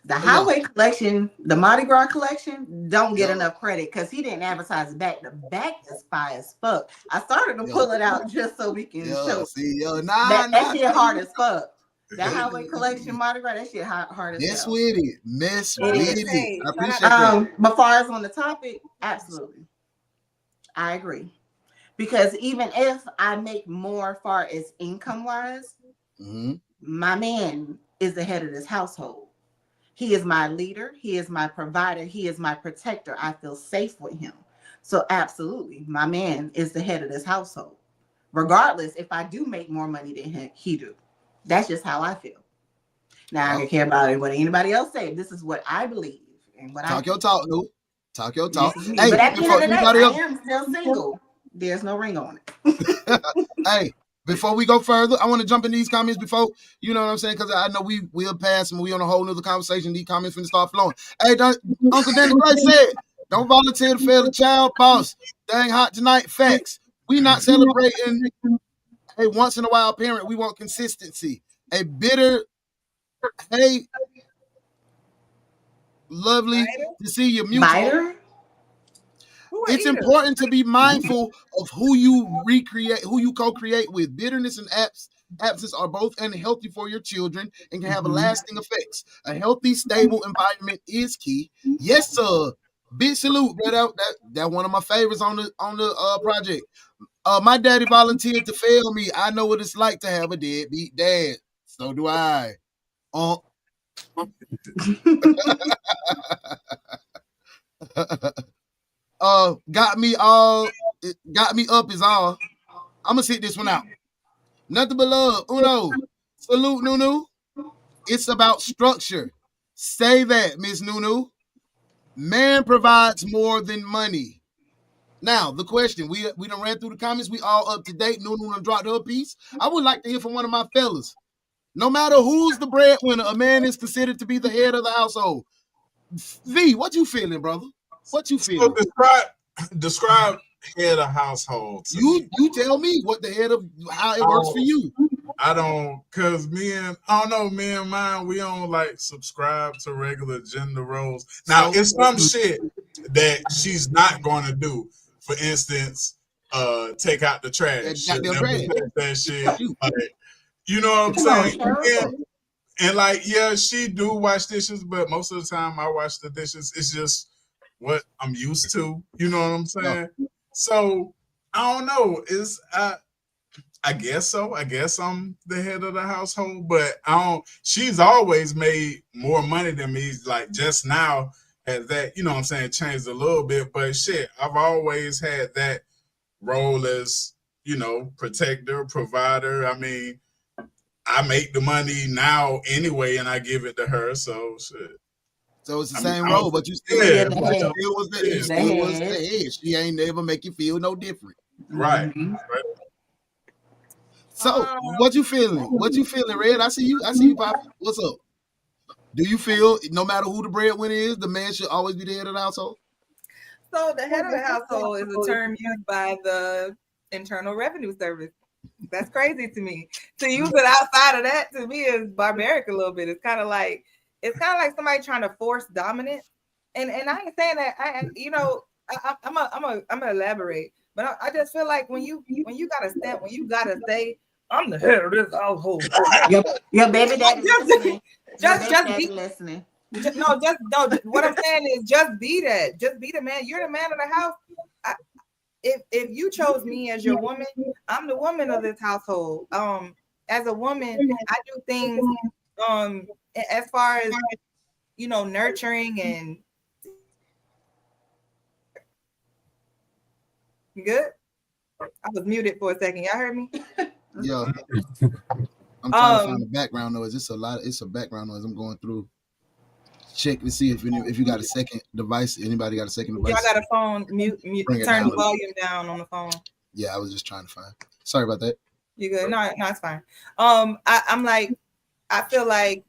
The highway collection, the Mardi Gras collection, don't get enough credit because he didn't advertise back. The back is fire as fuck. I started to pull it out just so we can show. That shit hard as fuck. That highway collection Mardi Gras, that shit hard as hell. Mess with it. I appreciate that. But far as on the topic, absolutely. I agree. Because even if I make more far as income wise, my man is the head of this household. He is my leader. He is my provider. He is my protector. I feel safe with him. So absolutely, my man is the head of this household. Regardless if I do make more money than he do. That's just how I feel. Now I don't care about what anybody else say. This is what I believe and what Talk your talk, Lou. Talk your talk. Hey, but at the end of the day, I am still single. There's no ring on it. Hey, before we go further, I want to jump in these comments before, you know what I'm saying? Because I know we'll pass and we on a whole nother conversation. These comments finna start flowing. Hey, Uncle Danny Gray said, don't volunteer to fail the child boss. Dang hot tonight. Facts. We not celebrating a once in a while parent. We want consistency. A bitter, hey, lovely to see you mutual. It's important to be mindful of who you co-create with. Bitterness and absence are both unhealthy for your children and can have lasting effects. A healthy, stable environment is key. Yes, sir. Big salute, bro. That one of my favorites on the project. My daddy volunteered to fail me. I know what it's like to have a deadbeat dad. So do I. Got me up is all. I'm gonna sit this one out. Nothing but love. Uno. Salute, Nunu. It's about structure. Say that, Miss Nunu. Man provides more than money. Now, the question, we done ran through the comments. We all up to date. Nunu done dropped her piece. I would like to hear from one of my fellas. No matter who's the breadwinner, a man is considered to be the head of the household. V, what you feeling, brother? What you feeling? So describe head of household. You tell me what the head of how it works for you. I don't, cause me and mine, we don't like subscribe to regular gender roles. Now it's some shit that she's not going to do. For instance, take out the trash. That shit. Like, you know what I'm saying? And like, yeah, she do wash dishes, but most of the time I wash the dishes. It's just what I'm used to. You know what I'm saying? No. So I don't know. I guess so. I guess I'm the head of the household, but she's always made more money than me. Like just now has that, you know what I'm saying, changed a little bit. But shit, I've always had that role as, you know, protector, provider. I mean, I make the money now anyway, and I give it to her. So shit. So it's the same role, but you still, yeah, you still was the head. She ain't never make you feel no different. Right. So what you feeling? What you feeling, Red? I see you, Poppy. What's up? Do you feel no matter who the breadwinner is, the man should always be the head of the household? So the head of the household is a term used by the Internal Revenue Service. That's crazy to me. To use it outside of that, to me, is barbaric a little bit. It's kind of like somebody trying to force dominance. And I ain't saying that. I'm gonna elaborate, but I just feel like when you gotta say I'm the head of this household. Your baby daddy listening. Just be listening. No. What I'm saying is just be that. Just be the man. You're the man of the house. If you chose me as your woman, I'm the woman of this household. As a woman, I do things as far as nurturing and you good? I was muted for a second. Y'all heard me? Yeah. I'm trying to find the background noise. It's a background noise. I'm going through. Check to see if you got a second device. Anybody got a second device? Y'all got a phone, mute turn the volume down on the phone. Yeah, I was just trying to find. Sorry about that. You good? No, it's fine. I feel like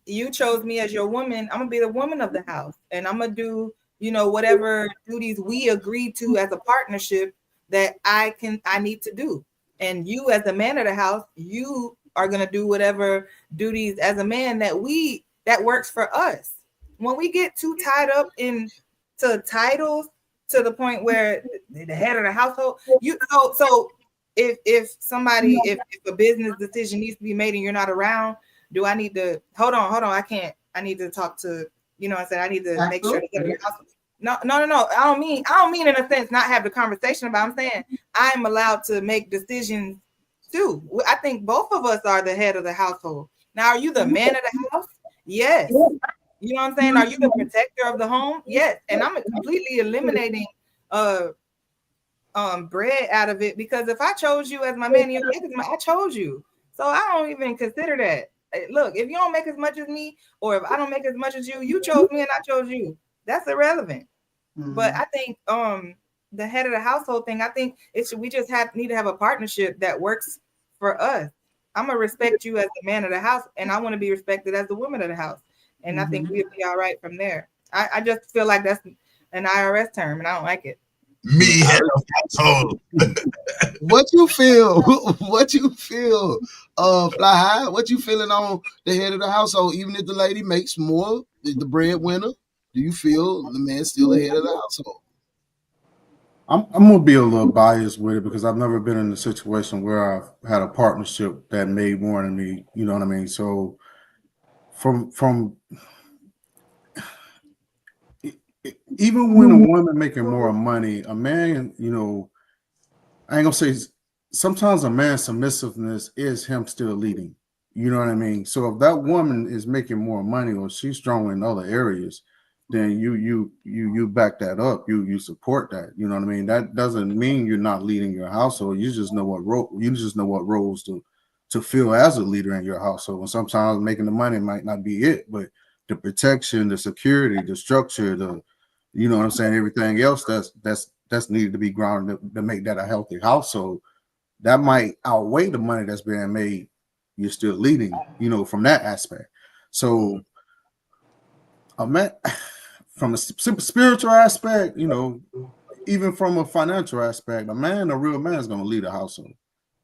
you chose me as your woman. I'm gonna be the woman of the house, and I'm gonna do whatever duties we agreed to as a partnership that I need to do. And you, as the man of the house, you are gonna do whatever duties as a man that works for us. When we get too tied up into titles to the point where the head of the household, if a business decision needs to be made and you're not around, do I need to hold on? I need to talk to, I said I need to make sure the household. No. I don't mean in a sense not have the conversation about. I'm saying I'm allowed to make decisions too. I think both of us are the head of the household. Now, are you the man of the house? Yes. You know what I'm saying? Are you the protector of the home? Yes. And I'm completely eliminating bread out of it, because if I chose you as my man, I chose you. So I don't even consider that. Look, if you don't make as much as me, or if I don't make as much as you chose me and I chose you. That's irrelevant. Mm-hmm. But I think the head of the household thing, I think we just need to have a partnership that works for us. I'm gonna respect you as the man of the house, and I want to be respected as the woman of the house. And I think we'll be all right from there. I just feel like that's an IRS term, and I don't like it. Me head of household. What you feel? Fly High. What you feeling on the head of the household? Even if the lady makes more, the breadwinner, do you feel the man's still the head of the household? I'm gonna be a little biased with it because I've never been in a situation where I've had a partnership that made more than me. You know what I mean? So from even when a woman making more money, a man, I ain't gonna say sometimes a man's submissiveness is him still leading. You know what I mean? So if that woman is making more money or she's strong in other areas, then you back that up. You support that. You know what I mean? That doesn't mean you're not leading your household. You just know what roles to fill as a leader in your household. And sometimes making the money might not be it, but the protection, the security, the structure, you know what I'm saying, everything else that's needed to be grounded to make that a healthy household. That might outweigh the money that's being made. You're still leading, from that aspect. So a man, from a spiritual aspect, even from a financial aspect, a real man is going to lead a household.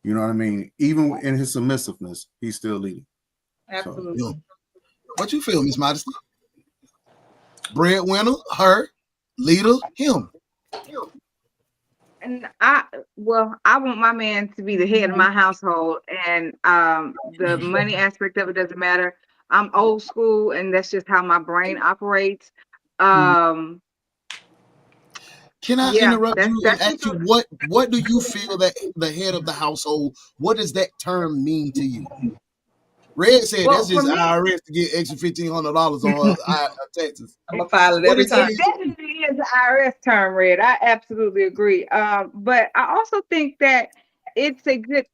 You know what I mean? Even in his submissiveness, he's still leading. Absolutely. So, what you feel, Miss Modesty? Breadwinner, her, leader, him. And I want my man to be the head of my household, and the money aspect of it doesn't matter. I'm old school, and that's just how my brain operates. Can I interrupt you and ask you what do you feel that the head of the household? What does that term mean to you? Red said that's just IRS to get extra $1,500 on taxes. I'm gonna file it every time. It definitely is an IRS term, Red. I absolutely agree. But I also think that it's a good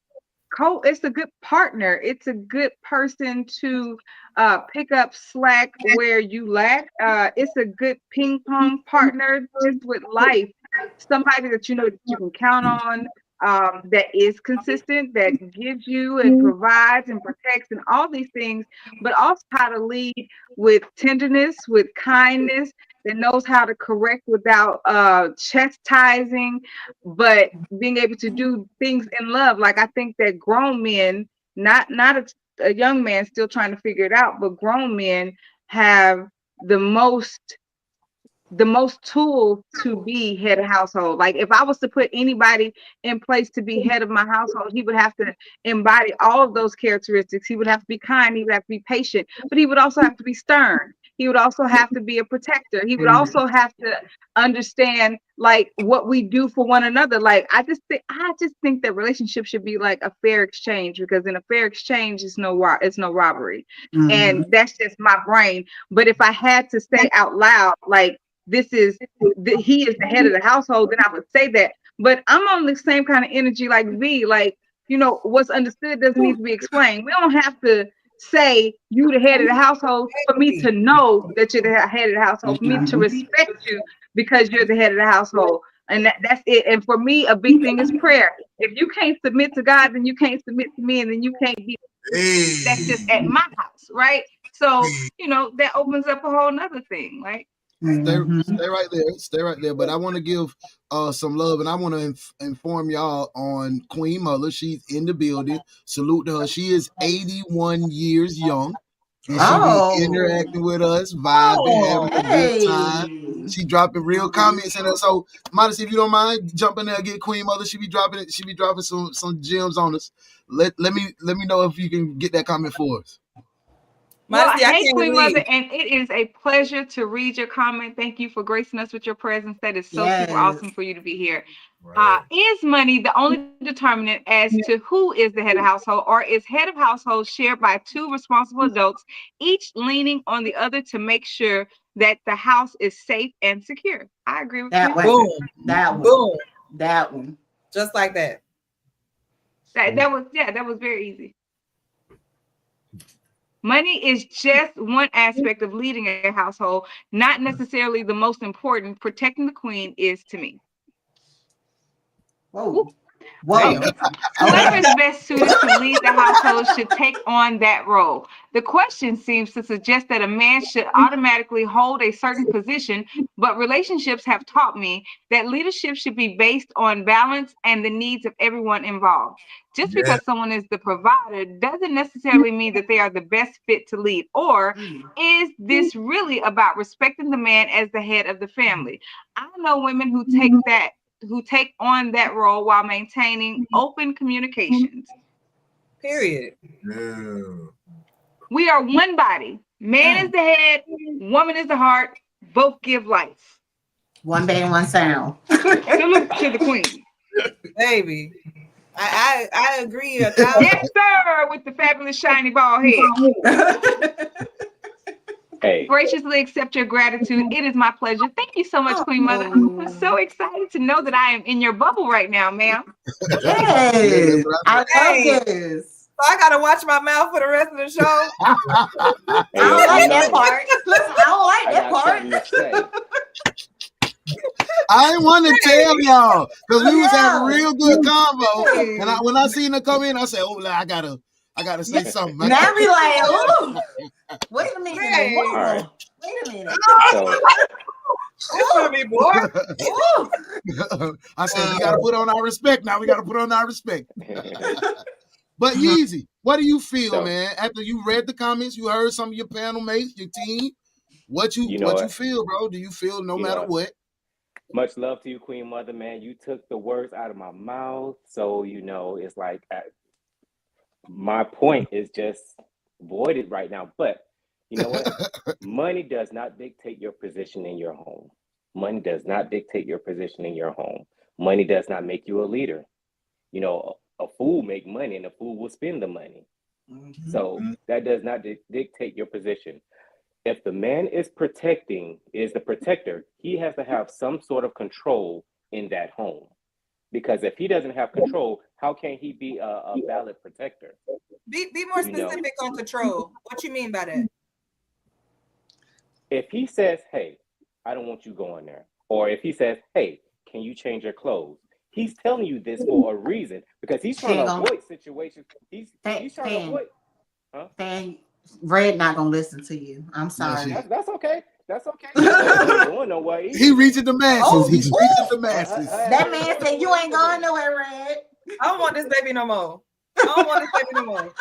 it's a good partner. It's a good person to pick up slack where you lack. It's a good ping pong partner just with life. Somebody that you know that you can count on, that is consistent, that gives you and provides and protects and all these things, but also how to lead with tenderness, with kindness, that knows how to correct without chastising, but being able to do things in love. Like I think that grown men, not a young man still trying to figure it out, but grown men have the most tools to be head of household. Like if I was to put anybody in place to be head of my household, he would have to embody all of those characteristics. He would have to be kind, he would have to be patient, but he would also have to be stern. He would also have to be a protector. He would also have to understand like what we do for one another. Like I just think that relationships should be like a fair exchange, because in a fair exchange it's no robbery. And that's just my brain. But if I had to say out loud, like he is the head of the household, then I would say that. But I'm on the same kind of energy like V. Like, you know, what's understood doesn't need to be explained. We don't have to say you the head of the household for me to know that you're the head of the household, for me to respect you because you're the head of the household. And that's it. And for me, a big thing is prayer. If you can't submit to God, then you can't submit to me, and then you can't be. That's just at my house, right? So, you know, that opens up a whole nother thing, right? Stay right there. But I want to give some love, and I want to inform y'all on Queen Mother. She's in the building. Salute to her. She is 81 years young, and she be interacting with us, vibing, having a good time. She dropping real comments in there. So, Modesty, if you don't mind, jump in there and get Queen Mother. She be dropping some gems on us. Let me know if you can get that comment for us. Well, hey, Queen Mother, and it is a pleasure to read your comment. Thank you for gracing us with your presence. That is so super awesome for you to be here. Right. Is money the only determinant as to who is the head of household, or is head of household shared by two responsible adults, each leaning on the other to make sure that the house is safe and secure? I agree with that. That one. Just like that. That was very easy. Money is just one aspect of leading a household, not necessarily the most important. Protecting the queen is to me. Whoa. Whoever is best suited to lead the household should take on that role. The question seems to suggest that a man should automatically hold a certain position, but relationships have taught me that leadership should be based on balance and the needs of everyone involved. Just because someone is the provider doesn't necessarily mean that they are the best fit to lead. Or is this really about respecting the man as the head of the family? I know women who take on that role while maintaining open communications. Period. Yeah. We are one body. Man is the head, woman is the heart. Both give life. One band, one sound. Salute to the queen. Baby. I agree. Yes, sir, with the fabulous shiny bald head. Hey. Graciously accept your gratitude. It is my pleasure. Thank you so much, Queen Mother. I'm so excited to know that I am in your bubble right now, ma'am. Yes, I love this. So I gotta watch my mouth for the rest of the show. I don't like that part. Listen, I don't like that part. I didn't want to tell y'all because we was having a real good convo, and when I seen her come in, I said, "Oh, I gotta say something." Now I be like, "Oh, wait a minute, Right. Wait a minute." It's me, boy. I said, "We gotta put on our respect now. We gotta put on our respect." But Yeezy, what do you feel, man? After you read the comments, you heard some of your panel mates, your team. What you feel, bro? Do you feel no matter what? Much love to you, Queen Mother, man. You took the words out of my mouth. So, it's like my point is just voided right now. But you know what? Money does not dictate your position in your home. Money does not dictate your position in your home. Money does not make you a leader. A fool make money and a fool will spend the money. So that does not dictate your position. If the man is the protector, he has to have some sort of control in that home. Because if he doesn't have control, how can he be a valid protector? Be more specific on control. What you mean by that? If he says, "Hey, I don't want you going there," or if he says, "Hey, can you change your clothes?" He's telling you this for a reason because he's trying to avoid situations. He's trying to avoid. Huh? Red not gonna listen to you. I'm sorry. That's okay. That's okay. Ain't going nowhere. He reaching the masses. He's reaching the masses. That man said you ain't going nowhere, Red. I don't want this baby no more. I don't want this baby no more.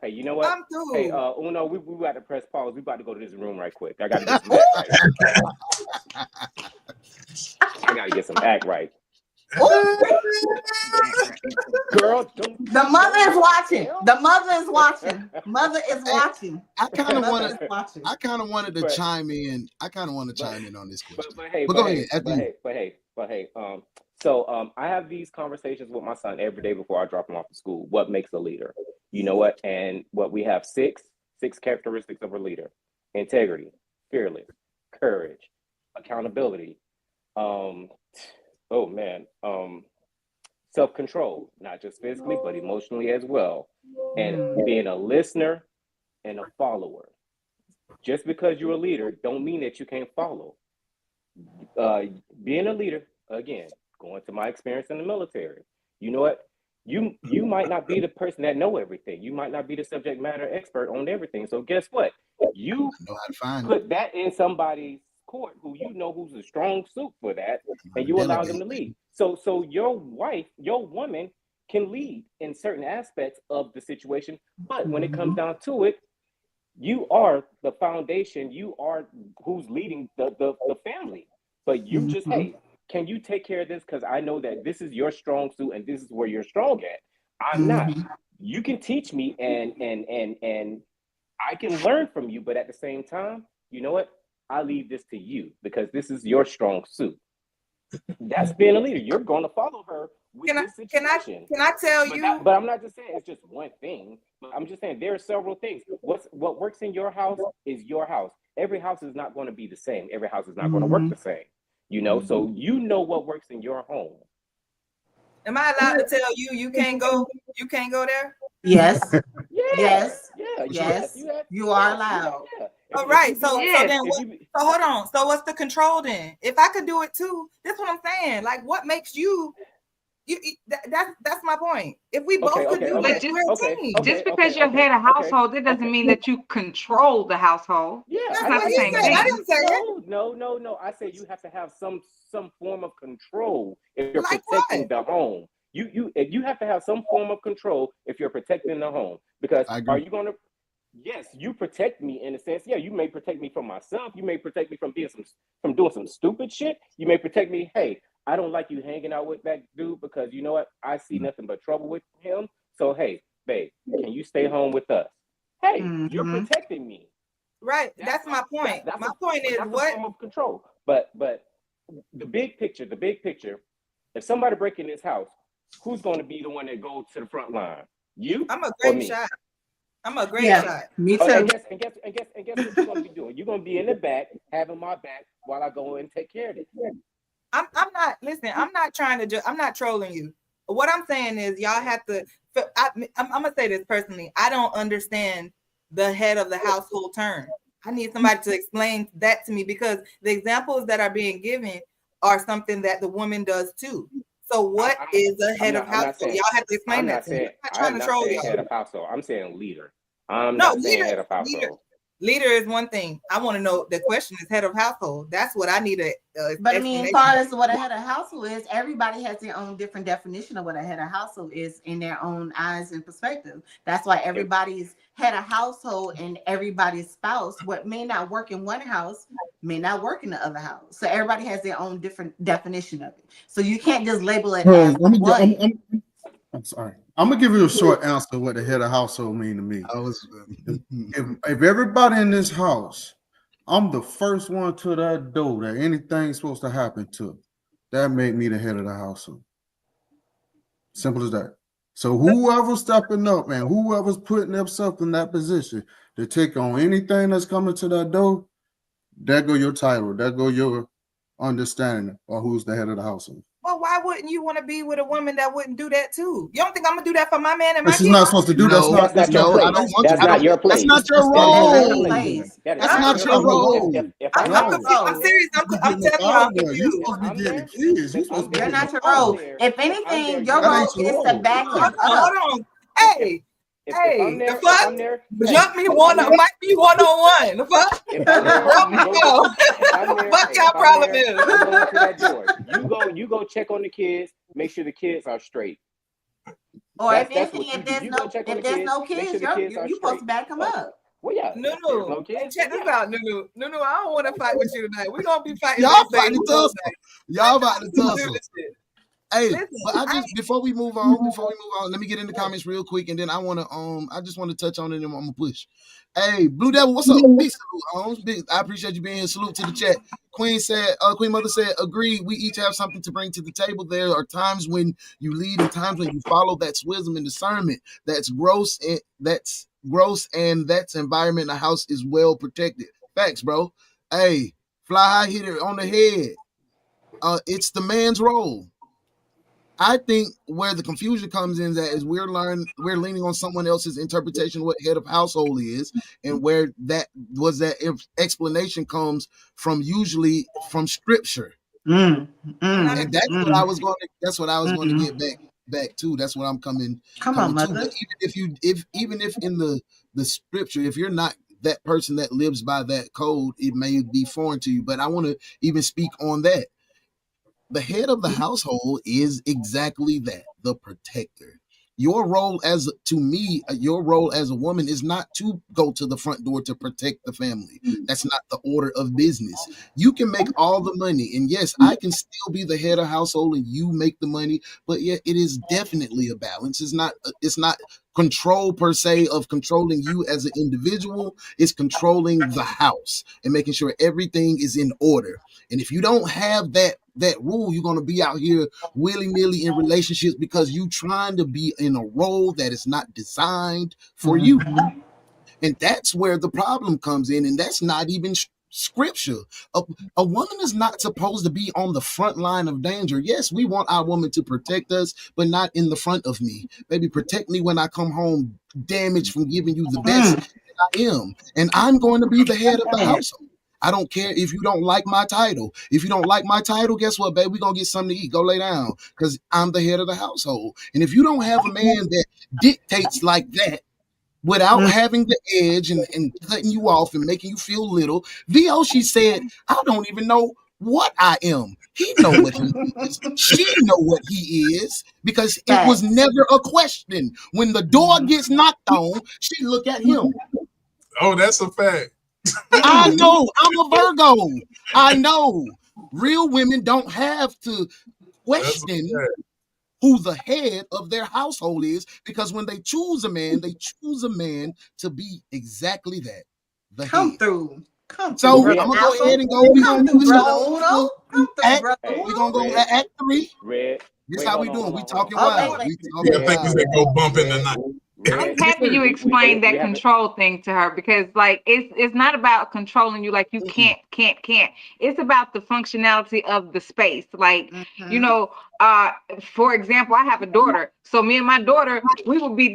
Hey, you know what? I'm through. Hey, Uno, we about to press pause. We about to go to this room right quick. I gotta get some act right. I gotta get some act right. Girl, the mother is watching. The mother is watching. Mother is watching. I kind of wanted to chime in. I kind of want to chime in on this question. But go ahead. So I have these conversations with my son every day before I drop him off to school. What makes a leader? You know what? And what we have six characteristics of a leader: integrity, fearless, courage, accountability. Self-control, not just physically, but emotionally as well. And being a listener and a follower. Just because you're a leader don't mean that you can't follow. Being a leader, again, going to my experience in the military, you know what? You might not be the person that know everything. You might not be the subject matter expert on everything. So guess what? You know how to find put that in somebody's court who's a strong suit for that, and you allow them to lead. So your woman can lead in certain aspects of the situation, but when it comes down to it, you are the foundation. You are who's leading the family. But you just, hey, can you take care of this? Because I know that this is your strong suit and this is where you're strong at. I'm not. You can teach me and I can learn from you, but at the same time, you know what? I leave this to you because this is your strong suit. That's being a leader. You're going to follow her with this situation. Can I tell you? But I'm not just saying it's just one thing. I'm just saying there are several things. What works in your house is your house. Every house is not going to be the same. Every house is not going to work the same. You know, so you know what works in your home. Am I allowed to tell you can't go? You can't go there? Yes. Yes. You are allowed. All right. So hold on. So what's the control then? If I could do it too, that's what I'm saying. Like, what makes you? That's my point. If we both could do it, just because you're head of household, that doesn't mean that you control the household. Yeah, that's not the same thing. I didn't say it. No. I said you have to have some form of control if you're protecting the home. You have to have some form of control if you're protecting the home. Because are you going to? Yes, you protect me in a sense. Yeah, you may protect me from myself. You may protect me from doing some stupid shit. You may protect me. Hey, I don't like you hanging out with that dude because you know what? I see nothing but trouble with him. So hey, babe, can you stay home with us? Hey, you're protecting me. Right. That's my point. My point is what? Form of control. But the big picture. If somebody break in this house, who's going to be the one that goes to the front line? You? I'm a great shot. I'm a great shot. Me too. And guess what you're going to be doing? You're going to be in the back, having my back while I go and take care of it. I'm not. Listen, I'm not trying to. I'm not trolling you. What I'm saying is, y'all have to. I'm gonna say this personally. I don't understand the head of the household term. I need somebody to explain that to me because the examples that are being given are something that the woman does too. So what is a head of household? Y'all have to explain that to me. I'm not trying to troll y'all. Head of household. I'm saying leader. I'm not saying head of household. Leader is one thing. I want to know. The question is head of household. That's what I need. But I mean, as far as what a head of household is, everybody has their own different definition of what a head of household is in their own eyes and perspective. That's why everybody's head of household and everybody's spouse, what may not work in one house, may not work in the other house. So everybody has their own different definition of it. So you can't just label it as one. I'm sorry. I'm gonna give you a short answer what the head of household mean to me. If everybody in this house, I'm the first one to that door that anything's supposed to happen to, that made me the head of the household. Simple as that. So whoever's stepping up, man, whoever's putting themselves in that position to take on anything that's coming to that door, that go your title, that go your understanding of who's the head of the household. Well, why wouldn't you want to be with a woman that wouldn't do that too? You don't think I'm gonna do that for my man and But my she's kids? not supposed to do that's not your place. That's not your place. That's not your role. That's not your role. I'm serious. I'm telling you, I'm confused. You're supposed to be getting the kids. You're supposed to be You're getting not the your role. phone. If anything, your That role ain't your is role. to back him up. Hold on. Hey, I'm the there, fuck? I'm there, Jump me might be one-on-one. The fuck? If I'm there, Fuck y'all problem is. I'm going to that door. You go check on the kids. Make sure the kids are straight. Or if there's no kids, you're supposed to back him up. Well, yeah. Nunu, check this out, Nunu. Nunu, I don't want to fight with you tonight. We're gonna be fighting. Y'all fighting to tussle. Y'all about to tussle. Hey, Listen, but before we move on, let me get in the comments real quick, and then I just want to touch on it, and I'm gonna push. Hey, Blue Devil, what's up? Big salute, I appreciate you being here. Salute to the chat. Queen Mother said, agreed. We each have something to bring to the table. There are times when you lead and times when you follow. That's wisdom and discernment. That's gross, and that's environment in the house is well protected. Facts, bro. Hey, fly high, hit it on the head. It's the man's role. I think where the confusion comes in is we're leaning on someone else's interpretation of what head of household is, and where that explanation comes from, usually from scripture. And that's what I was going to get back to. That's what I'm coming on, to. mother. But even if in the scripture, if you're not that person that lives by that code, it may be foreign to you. But I want to even speak on that. The head of the household is exactly that, the protector. Your role as a woman is not to go to the front door to protect the family. That's not the order of business. You can make all the money, and yes, I can still be the head of household and you make the money, but yeah, it is definitely a balance. It's not control per se of controlling you as an individual. It's controlling the house and making sure everything is in order. And if you don't have that rule, you're going to be out here willy-nilly in relationships because you trying to be in a role that is not designed for you. And that's where the problem comes in. And that's not even scripture. A woman is not supposed to be on the front line of danger. Yes, we want our woman to protect us, but not in the front of me. Baby, protect me when I come home damaged from giving you the best that I am. And I'm going to be the head of the household. I don't care if you don't like my title. If you don't like my title, guess what, babe? We're going to get something to eat. Go lay down because I'm the head of the household. And if you don't have a man that dictates like that without having the edge and cutting you off and making you feel little, she said, I don't even know what I am. He know what he is. She know what he is because it was never a question. When the door gets knocked on, she look at him. Oh, that's a fact. I know. I'm a Virgo. I know. Real women don't have to question who the head of their household is, because when they choose a man, they choose a man to be exactly that. The head. So I'm gonna go ahead and go. We're gonna do this. We're gonna go to Act 3. This is how we doing. We talking wild. We talking wild. Go bump in the night. I'm happy you explained that control thing to her, because like it's not about controlling you like you can't. It's about the functionality of the space. Like, you know, for example, I have a daughter. So me and my daughter, we would be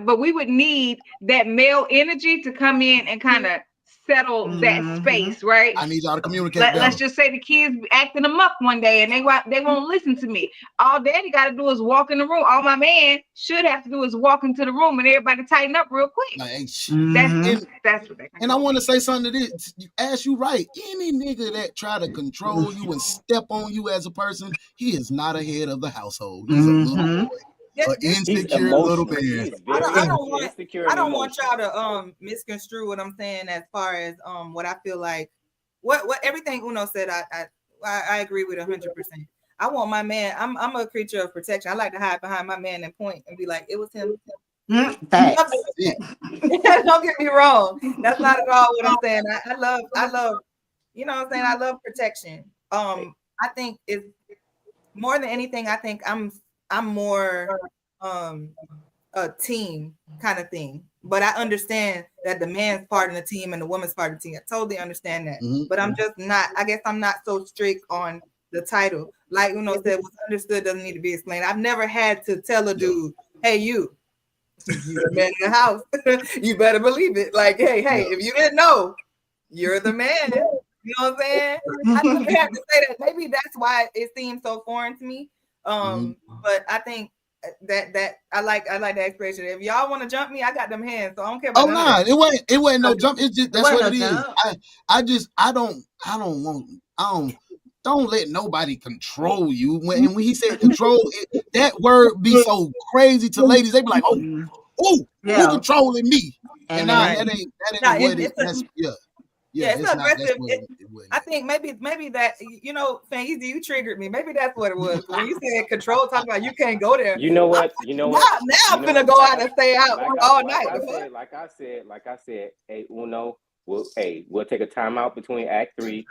but we would need that male energy to come in and kind of settle that space, right? I need y'all to communicate. Let's just say the kids acting amok one day and they won't listen to me. All daddy got to do is walk in the room. All my man should have to do is walk into the room and everybody tighten up real quick. That's what they. And I want to say something to this. Ask you right. Any nigga that try to control you and step on you as a person, he is not a head of the household. He's a little boy. An insecure little man. I don't want y'all to misconstrue what I'm saying as far as what I feel like. What everything Uno said, I agree with 100%. I want my man. I'm a creature of protection. I like to hide behind my man and point and be like, it was him. Don't get me wrong. That's not at all what I'm saying. I love, you know what I'm saying? I love protection. I think it's more than anything, I think I'm more a team kind of thing. But I understand that the man's part of the team and the woman's part of the team. I totally understand that. But I'm just not, I guess I'm not so strict on the title. Like Uno said, what's understood doesn't need to be explained. I've never had to tell a dude, hey, you the man in the house. You better believe it. Like, hey, if you didn't know, you're the man. You know what I'm saying? I never had to say that. Maybe that's why it seems so foreign to me. But I think that I like that expression. If y'all want to jump me, I got them hands, so I don't care about that. It wasn't no jump. It's just that's what it is. Don't let nobody control you. When he said control, that word be so crazy to ladies. They be like, who controlling me? And that ain't what it is. Yeah, it's aggressive. I think maybe that, Fanny, you triggered me. Maybe that's what it was. When you said control, talking about you can't go there. You know what? Now I'm gonna go out and stay out all night. Like I said, hey, Uno, we'll take a timeout between Act 3.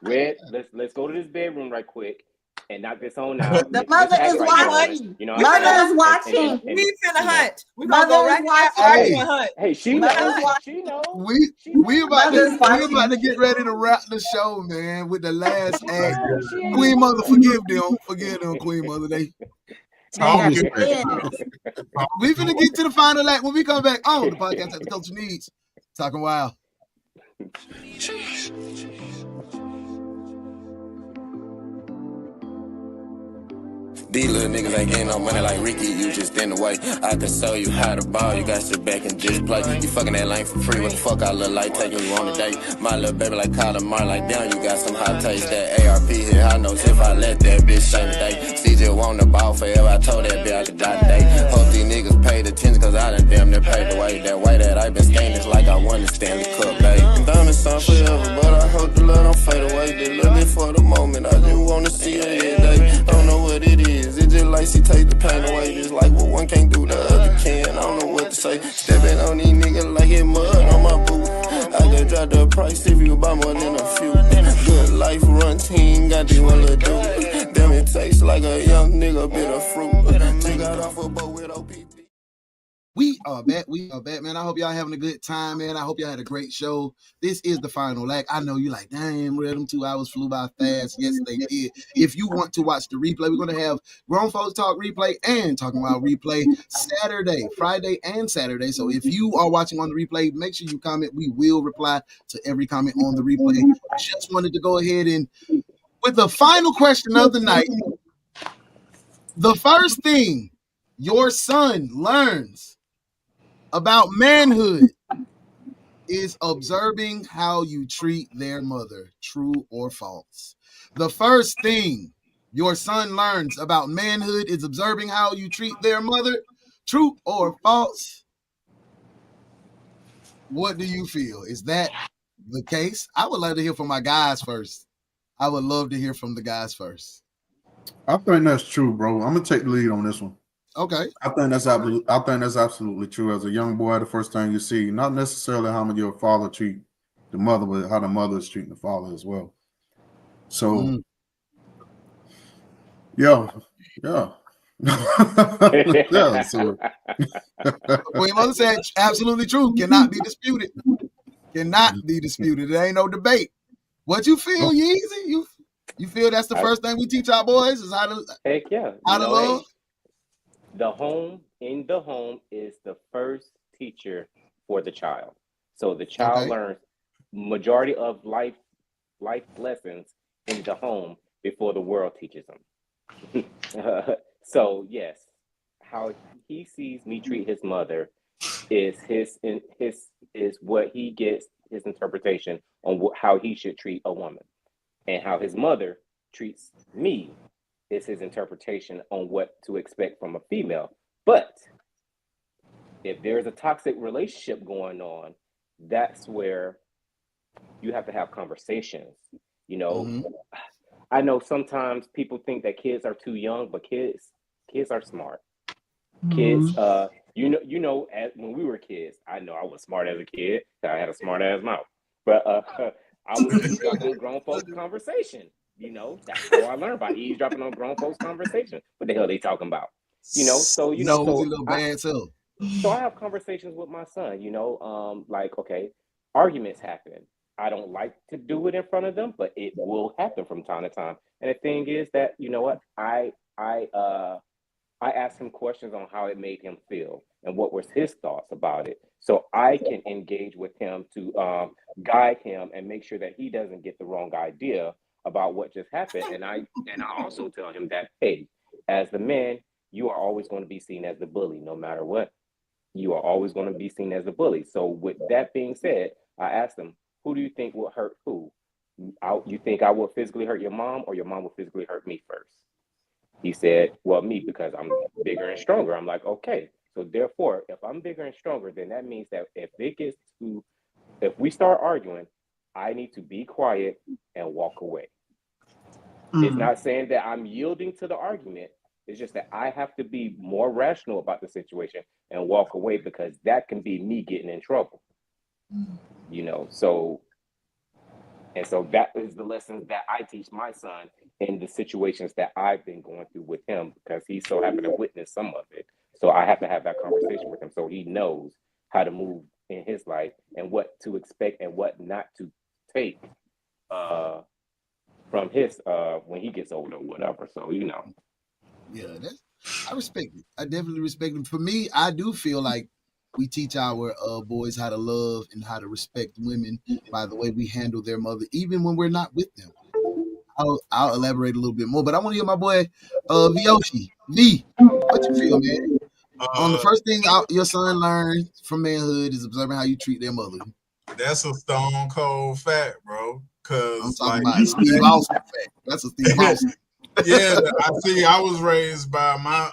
Red, let's go to this bedroom right quick and knock this on out. The mother is watching. Mother is watching. We finna hunt. We gonna go right now. Hunt. Hey, she knows. She knows. We about to get ready to wrap the show, man, with the last act. Queen Mother, forgive them, Queen Mother. We finna get to the final act when we come back on the podcast that the culture needs. Talking Wild. These little niggas ain't getting no money like Ricky, you just in the way. I can show you how to ball, you got sit back and just play. You fucking that lane for free, what the fuck I look like taking you on a date. My little baby like Kyler Martin, like damn, you got some hot taste. That ARP hit high notes if I let that bitch shine today. CJ want the ball forever, I told that bitch I could die today. Hope these niggas paid attention, cause I done damn near paid the way. That way that I been staying is like I won the Stanley Cup, babe. Diamonds on forever, but I hope the love don't fade away. They look it for the moment, I just wanna see her every day. I don't know what it is, it just like she take the pain away. Just like what one can't do, the other can. I don't know what to say. Stepping on these niggas like it mud on my boot. I could drop the price if you buy more than a few. Good life run team, got this one little dude. Damn, it tastes like a young nigga bit of fruit. Took out off a boat with OPP. We are back, man. I hope y'all having a good time, man. I hope y'all had a great show. This is the final act. I know you like, damn, them 2 hours flew by fast. Yes, they did. If you want to watch the replay, we're going to have Grown Folks Talk replay and Talking Wild replay Saturday, Friday, and Saturday. So if you are watching on the replay, make sure you comment. We will reply to every comment on the replay. Just wanted to go ahead and, with the final question of the night, the first thing your son learns about manhood is observing how you treat their mother. True or false? The first thing your son learns about manhood is observing how you treat their mother. True or false? What do you feel? Is that the case? I would like to hear from my guys first. I would love to hear from the guys first. I think that's true, bro. I'm gonna take the lead on this one. Okay. I think that's absolutely true. As a young boy, the first thing you see, not necessarily how your father treat the mother, but how the mother is treating the father as well. So, yeah. Yeah. So, Queen Mother said absolutely true. Cannot be disputed. There ain't no debate. What you feel, Yeezy? You feel that's the first thing we teach our boys is how to love? In the home is the first teacher for the child. So the child learns majority of life lessons in the home before the world teaches them. So yes, how he sees me treat his mother is what he gets his interpretation on how he should treat a woman, and how his mother treats me is his interpretation on what to expect from a female. But if there's a toxic relationship going on, that's where you have to have conversations. I know sometimes people think that kids are too young, but kids are smart. Kids, when we were kids, I know I was smart as a kid. I had a smart ass mouth, but I was eavesdropping on grown folks' conversation. That's how I learned about eavesdropping on grown folks' conversation. What the hell they talking about? So I have conversations with my son. Like, okay, arguments happen. I don't like to do it in front of them, but it will happen from time to time. And the thing is that, you know what, I asked him questions on how it made him feel and what was his thoughts about it, so I can engage with him to guide him and make sure that he doesn't get the wrong idea about what just happened. And I also tell him that, hey, as the man, you are always going to be seen as the bully, no matter what. You are always going to be seen as the bully. So with that being said, I asked him, who do you think will hurt who? You think I will physically hurt your mom, or your mom will physically hurt me first? He said, well, me, because I'm bigger and stronger. I'm like, okay. So therefore, if I'm bigger and stronger, then that means that if we start arguing, I need to be quiet and walk away. It's not saying that I'm yielding to the argument. It's just that I have to be more rational about the situation and walk away, because that can be me getting in trouble. You know, so that is the lessons that I teach my son in the situations that I've been going through with him, because he so happened to witness some of it. So I have to have that conversation with him so he knows how to move in his life and what to expect and what not to take from his when he gets older or whatever. So, you know. Yeah, I respect it. I definitely respect it. For me, I do feel like we teach our boys how to love and how to respect women by the way we handle their mother, even when we're not with them. I'll elaborate a little bit more, but I want to hear my boy Vyoshi. V, what you feel, man? On the first thing your son learned from manhood is observing how you treat their mother. That's a stone cold fact, bro. Cause I'm talking about Steve Austin fact. That's a Steve Austin. Yeah, I was raised by my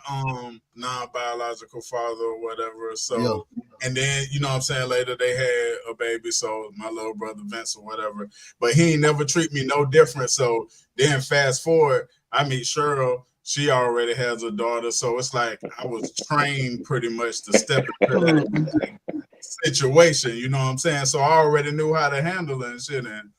non-biological father or whatever. So, and then, you know what I'm saying, later they had a baby, so my little brother Vince or whatever. But he ain't never treat me no different. So then fast forward, I meet Cheryl. She already has a daughter. So it's like I was trained pretty much to step into that situation, you know what I'm saying? So I already knew how to handle it and shit. And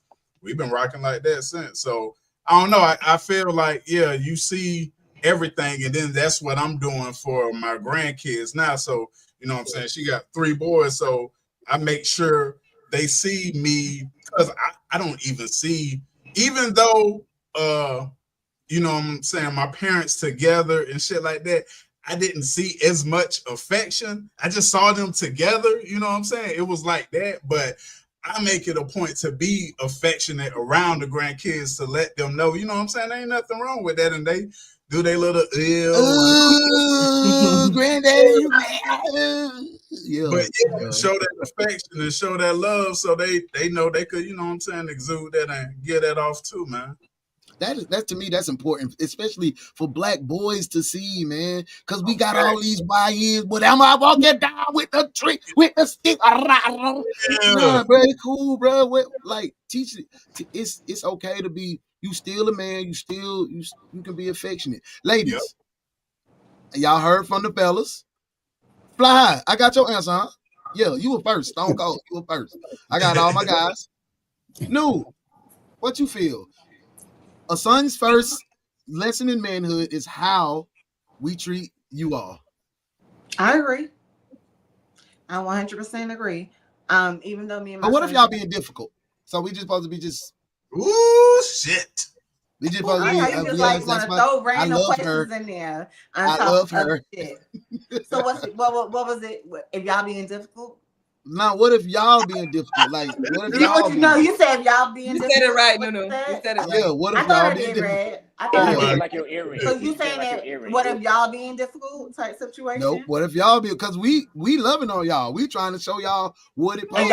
we've been rocking like that since. So I don't know. I feel like, yeah, you see everything, and then that's what I'm doing for my grandkids now. So, you know what I'm saying? She got 3 boys, so I make sure they see me, because I don't even see, even though, you know what I'm saying, my parents together and shit like that, I didn't see as much affection. I just saw them together, you know what I'm saying? It was like that, but I make it a point to be affectionate around the grandkids to let them know, you know what I'm saying? There ain't nothing wrong with that. And they do their little granddaddy, you but show that affection and show that love, so they know they could, you know what I'm saying, exude that and get that off too, man. That to me, that's important, especially for black boys to see, man. Because we got all these buy-ins, but am I walking down with the tree, with the stick? Nah, bro, it's cool, bro. Like, teach it. It's okay to be. You still a man. You can be affectionate, ladies. Y'all heard from the fellas. Fly high. I got your answer, huh? Yeah, you were first. Stone Cold, you were first. I got all my guys. No, what you feel? A son's first lesson in manhood is how we treat you all. I agree. I 100% agree. Even though me and my But what if y'all being difficult? So we just supposed to be just ooh shit. We just supposed to be. You just like want to throw random questions in there. I love her. Shit. So what was it? If y'all being difficult? Now, what if y'all being difficult? Like, what if y'all? You said if y'all being difficult. You said it right, no. You said it right. Yeah, what if y'all being difficult? I thought I did. Like your earring. So you saying that? What if y'all being difficult type situation? Nope. What if y'all be? Because we loving on y'all. We trying to show y'all what it. What if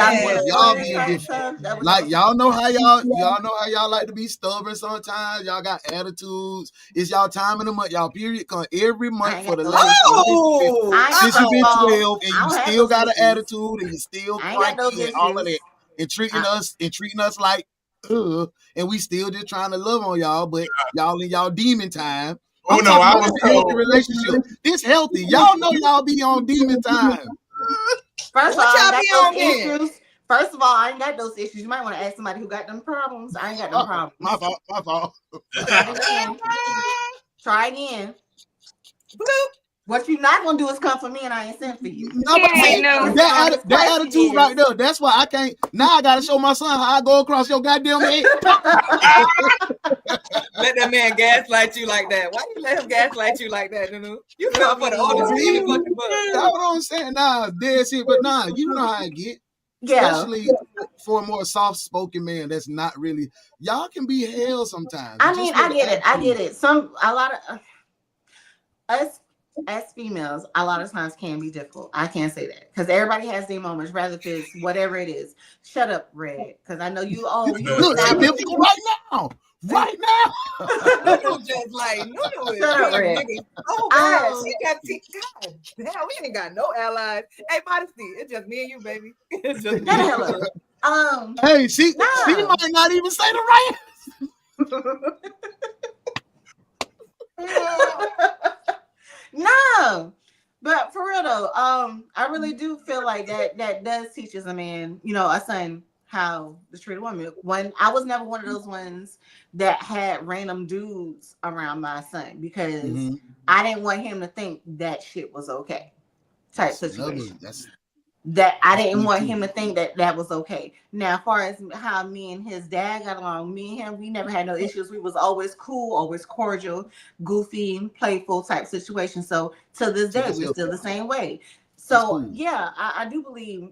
y'all being difficult? Like y'all know how y'all like to be stubborn sometimes. Y'all got attitudes. It's y'all time in the month. Y'all period come every month for the last since you been 12, and you still got an attitude, and you still cranky and all of that, and treating us like. And we still just trying to love on y'all, but y'all in y'all demon time. Oh no, I was healthy relationship. It's healthy. Y'all know y'all be on demon time. First of all, I ain't got those issues. You might want to ask somebody who got them problems. I ain't got them problems. My fault. Try again. Bloop. What you not gonna do is come for me and I ain't sent for you. No, but see, that attitude right there, that's why I can't. Now I gotta show my son how I go across your goddamn head. Let that man gaslight you like that. Why you let him gaslight you like that, Nunu? You fell for the oldest in the fucking book. That's what I'm saying. Nah, dead shit, but nah, you know how I get. Especially for a more soft-spoken man that's not really. Y'all can be hell sometimes. I mean, I get it. I get it. A lot of us as females, a lot of times can be difficult. I can't say that because everybody has their moments, rather if it's whatever it is. Shut up, Red, because I know you. Oh, you look, it's difficult right now. Right now. Nunu just like Nunu is Shut up, Red. Oh God, she got God damn, we ain't got no allies. Hey, modesty, it's just me and you, baby. It's just me and you. Hey, she might not even say the right. No, but for real though, I really do feel like that does teaches a man, a son, how to treat a woman. When I was never one of those ones that had random dudes around my son because I didn't want him to think that shit was okay. Type situation. That I didn't want him to think that was okay. Now, as far as how me and his dad got along, me and him, we never had no issues. We was always cool, always cordial, goofy, playful type situation. So to this day, we're still the same way. So yeah, I do believe,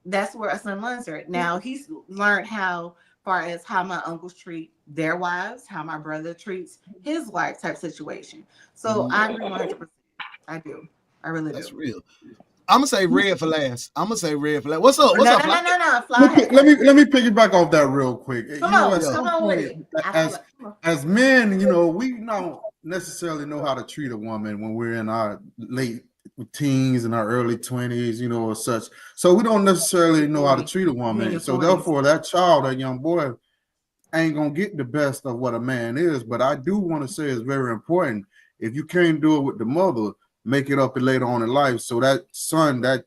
that's where a son learns it. Now he's learned how far as how my uncles treat their wives, how my brother treats his wife type situation. So I agree 100%. I do. I really do. That's real. I'm gonna say Red for last. What's up? What's no, up? No. Fly. Let me piggyback off that real quick. Come on with it. As men, we don't necessarily know how to treat a woman when we're in our late teens and our early 20s, or such. So we don't necessarily know how to treat a woman. So therefore, that child, that young boy, ain't gonna get the best of what a man is. But I do want to say it's very important. If you can't do it with the mother, make it up later on in life, so that son, that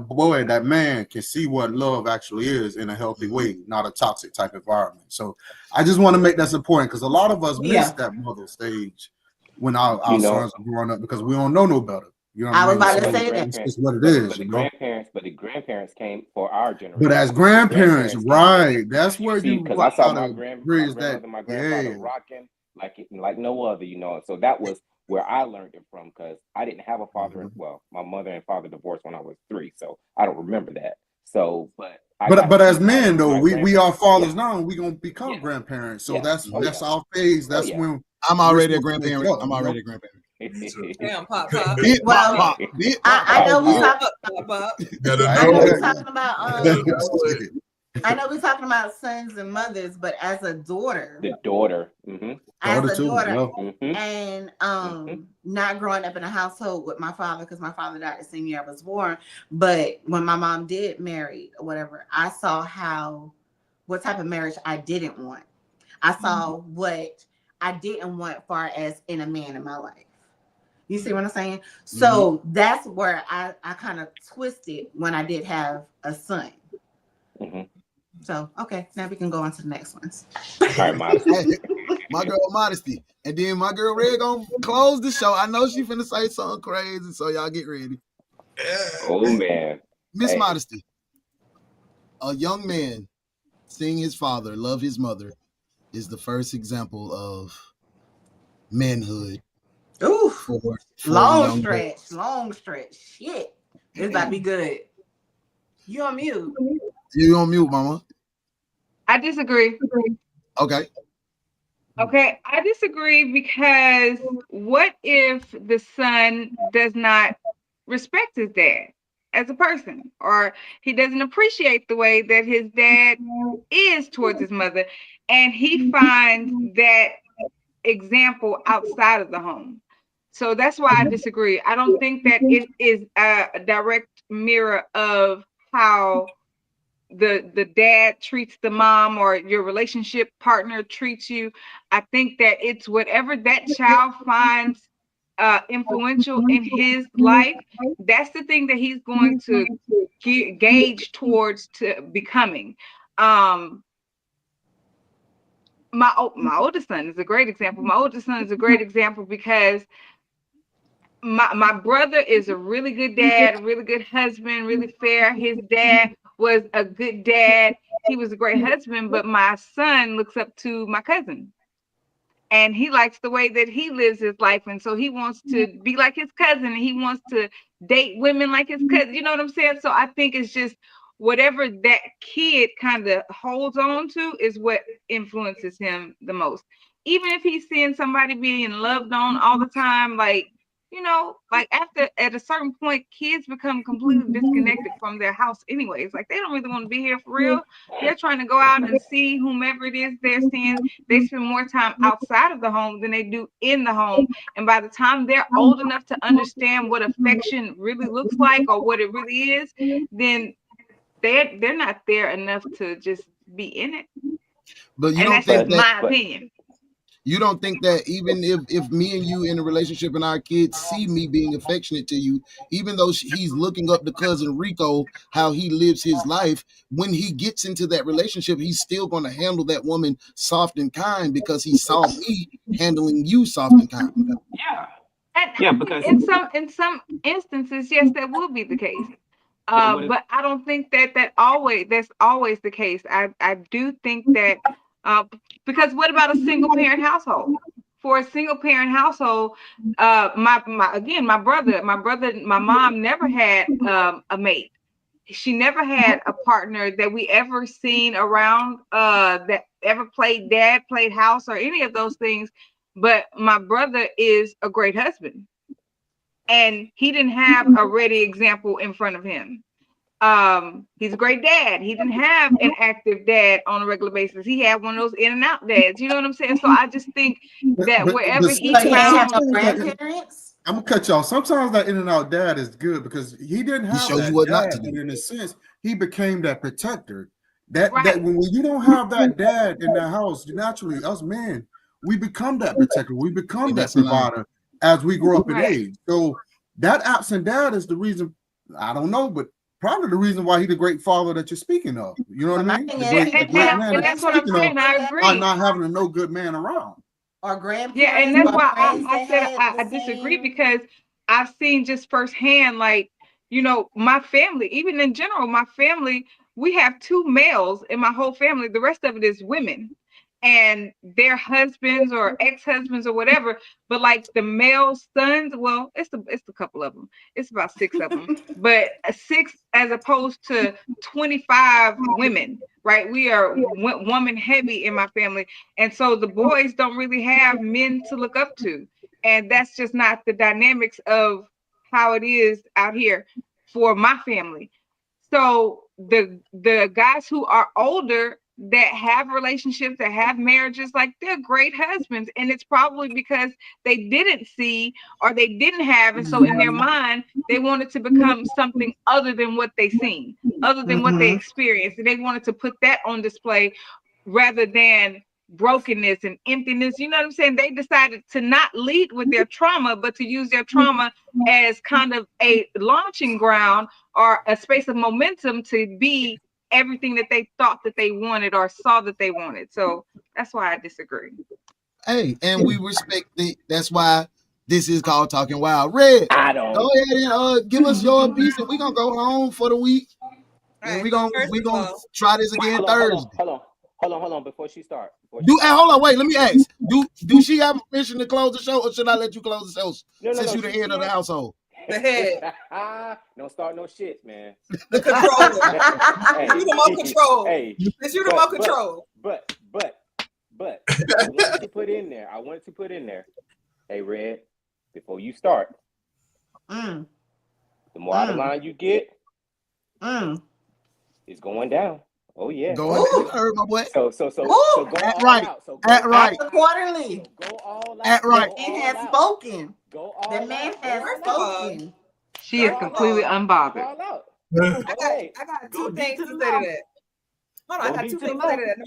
boy, that man can see what love actually is in a healthy way, not a toxic type environment. So I just want to make that important because a lot of us miss that mother stage when our sons are growing up because we don't know no better. You know what I mean? About to say that. It's what it is. But the grandparents came for our generation. But as grandparents, right? That's where you. Because I saw my grandmother, my grandfather rocking like no other, So that was where I learned it from because I didn't have a father. Well, my mother and father divorced when I was 3, so I don't remember that. So, but as men though, we are fathers now, and we gonna become grandparents. So that's our phase. That's when I'm already a grandparent. Damn, pop. Well, I know we're talking about. I know we're talking about sons and mothers, but as a daughter, the daughter, and not growing up in a household with my father because my father died the same year I was born. But when my mom did marry or whatever, I saw what type of marriage I didn't want. I saw what I didn't want, far as in a man in my life. You see what I'm saying? So that's where I kind of twisted when I did have a son. So, okay, now we can go on to the next ones. All right, Modesty. My girl Modesty. And then my girl Red gonna close the show. I know she finna say something crazy, so y'all get ready. Oh, man. Miss Modesty. A young man seeing his father love his mother is the first example of manhood. Ooh, for long stretch. Shit. This about to be good. You on mute. You on mute, mama. I disagree. Okay. Okay, I disagree because what if the son does not respect his dad as a person, or he doesn't appreciate the way that his dad is towards his mother, and he finds that example outside of the home? So that's why I disagree. I don't think that it is a direct mirror of how the dad treats the mom or your relationship partner treats you. I think that it's whatever that child finds influential in his life. That's the thing that he's going to gauge towards to becoming. My oldest son is a great example. My oldest son is a great example because my brother is a really good dad, really good husband, really fair. His dad was a good dad. He was a great husband, but my son looks up to my cousin. And he likes the way that he lives his life. And so he wants to be like his cousin. And he wants to date women like his cousin. You know what I'm saying? So I think it's just whatever that kid kind of holds on to is what influences him the most. Even if he's seeing somebody being loved on all the time, like, you know, like at a certain point, kids become completely disconnected from their house anyways. Like they don't really want to be here for real. They're trying to go out and see whomever it is they're seeing. They spend more time outside of the home than they do in the home. And by the time they're old enough to understand what affection really looks like or what it really is, then they're not there enough to just be in it. But you and don't that's think just that my opinion. You don't think that even if me and you in a relationship and our kids see me being affectionate to you, even though he's looking up to cousin Rico, how he lives his life, when he gets into that relationship, he's still going to handle that woman soft and kind because he saw me handling you soft and kind. Yeah. And Yeah, because in some instances, yes, that will be the case. But I don't think that's always the case. I do think that because what about a single parent household? For a single parent household, my brother, my mom never had a mate. She never had a partner that we ever seen around that ever played dad, played house, or any of those things. But my brother is a great husband, and he didn't have a ready example in front of him. He's a great dad. He didn't have an active dad on a regular basis. He had one of those in and out dads. You know what I'm saying? So I just think that wherever he found grandparents. I'm gonna cut y'all. Sometimes that in and out dad is good because he didn't have shows that you what not dad, to do. but in a sense, he became that protector. That when you don't have that dad in the house, naturally, us men, we become that protector. We become that provider as we grow up in age. So that absent dad is the reason. I don't know, but probably the reason why he's the great father that you're speaking of. You know what I mean? The great man and that's what I'm saying. I agree. By not having a no good man around. Or grandparents. Yeah, and that's why I said I disagree, because I've seen just firsthand, like, you know, my family, even in general, my family, we have 2 males in my whole family. The rest of it is women and their husbands or ex-husbands or whatever. But like the male sons, well, it's a couple of them. It's about 6 of them, but 6 as opposed to 25 women. Right, we are woman heavy in my family, and so the boys don't really have men to look up to, and that's just not the dynamics of how it is out here for my family. So the guys who are older that have relationships, that have marriages, like they're great husbands, and it's probably because they didn't see or they didn't have, and so in their mind they wanted to become something other than what they seen, other than what they experienced, and they wanted to put that on display rather than brokenness and emptiness. You know what I'm saying? They decided to not lead with their trauma, but to use their trauma as kind of a launching ground or a space of momentum to be everything that they thought that they wanted or saw that they wanted. So that's why I disagree. Hey, and we respect it. That's why this is called Talking Wild. Red, I don't. Go ahead and give us your piece, and we're gonna go home for the week. And we're gonna try this again Thursday. Hold on. Before she starts. Hold on, wait. Let me ask. Do she have permission to close the show, or should I let you close the show since you're the head of the household? The head. Don't start no shit, man. The controller. Hey, you the more control. Hey, it's you the more control. But I wanted to put in there. Hey, Red, before you start, the more out of line you get, it's going down. Oh yeah. Go ahead. You heard my boy. So go Act all right. out. So Act right. Accordingly. Go all out. Act right. Man has spoken. Go all the man out. has spoken. She is completely unbothered. All out. I got 2 things to say to that. Hold on, I got 2 things to say to that.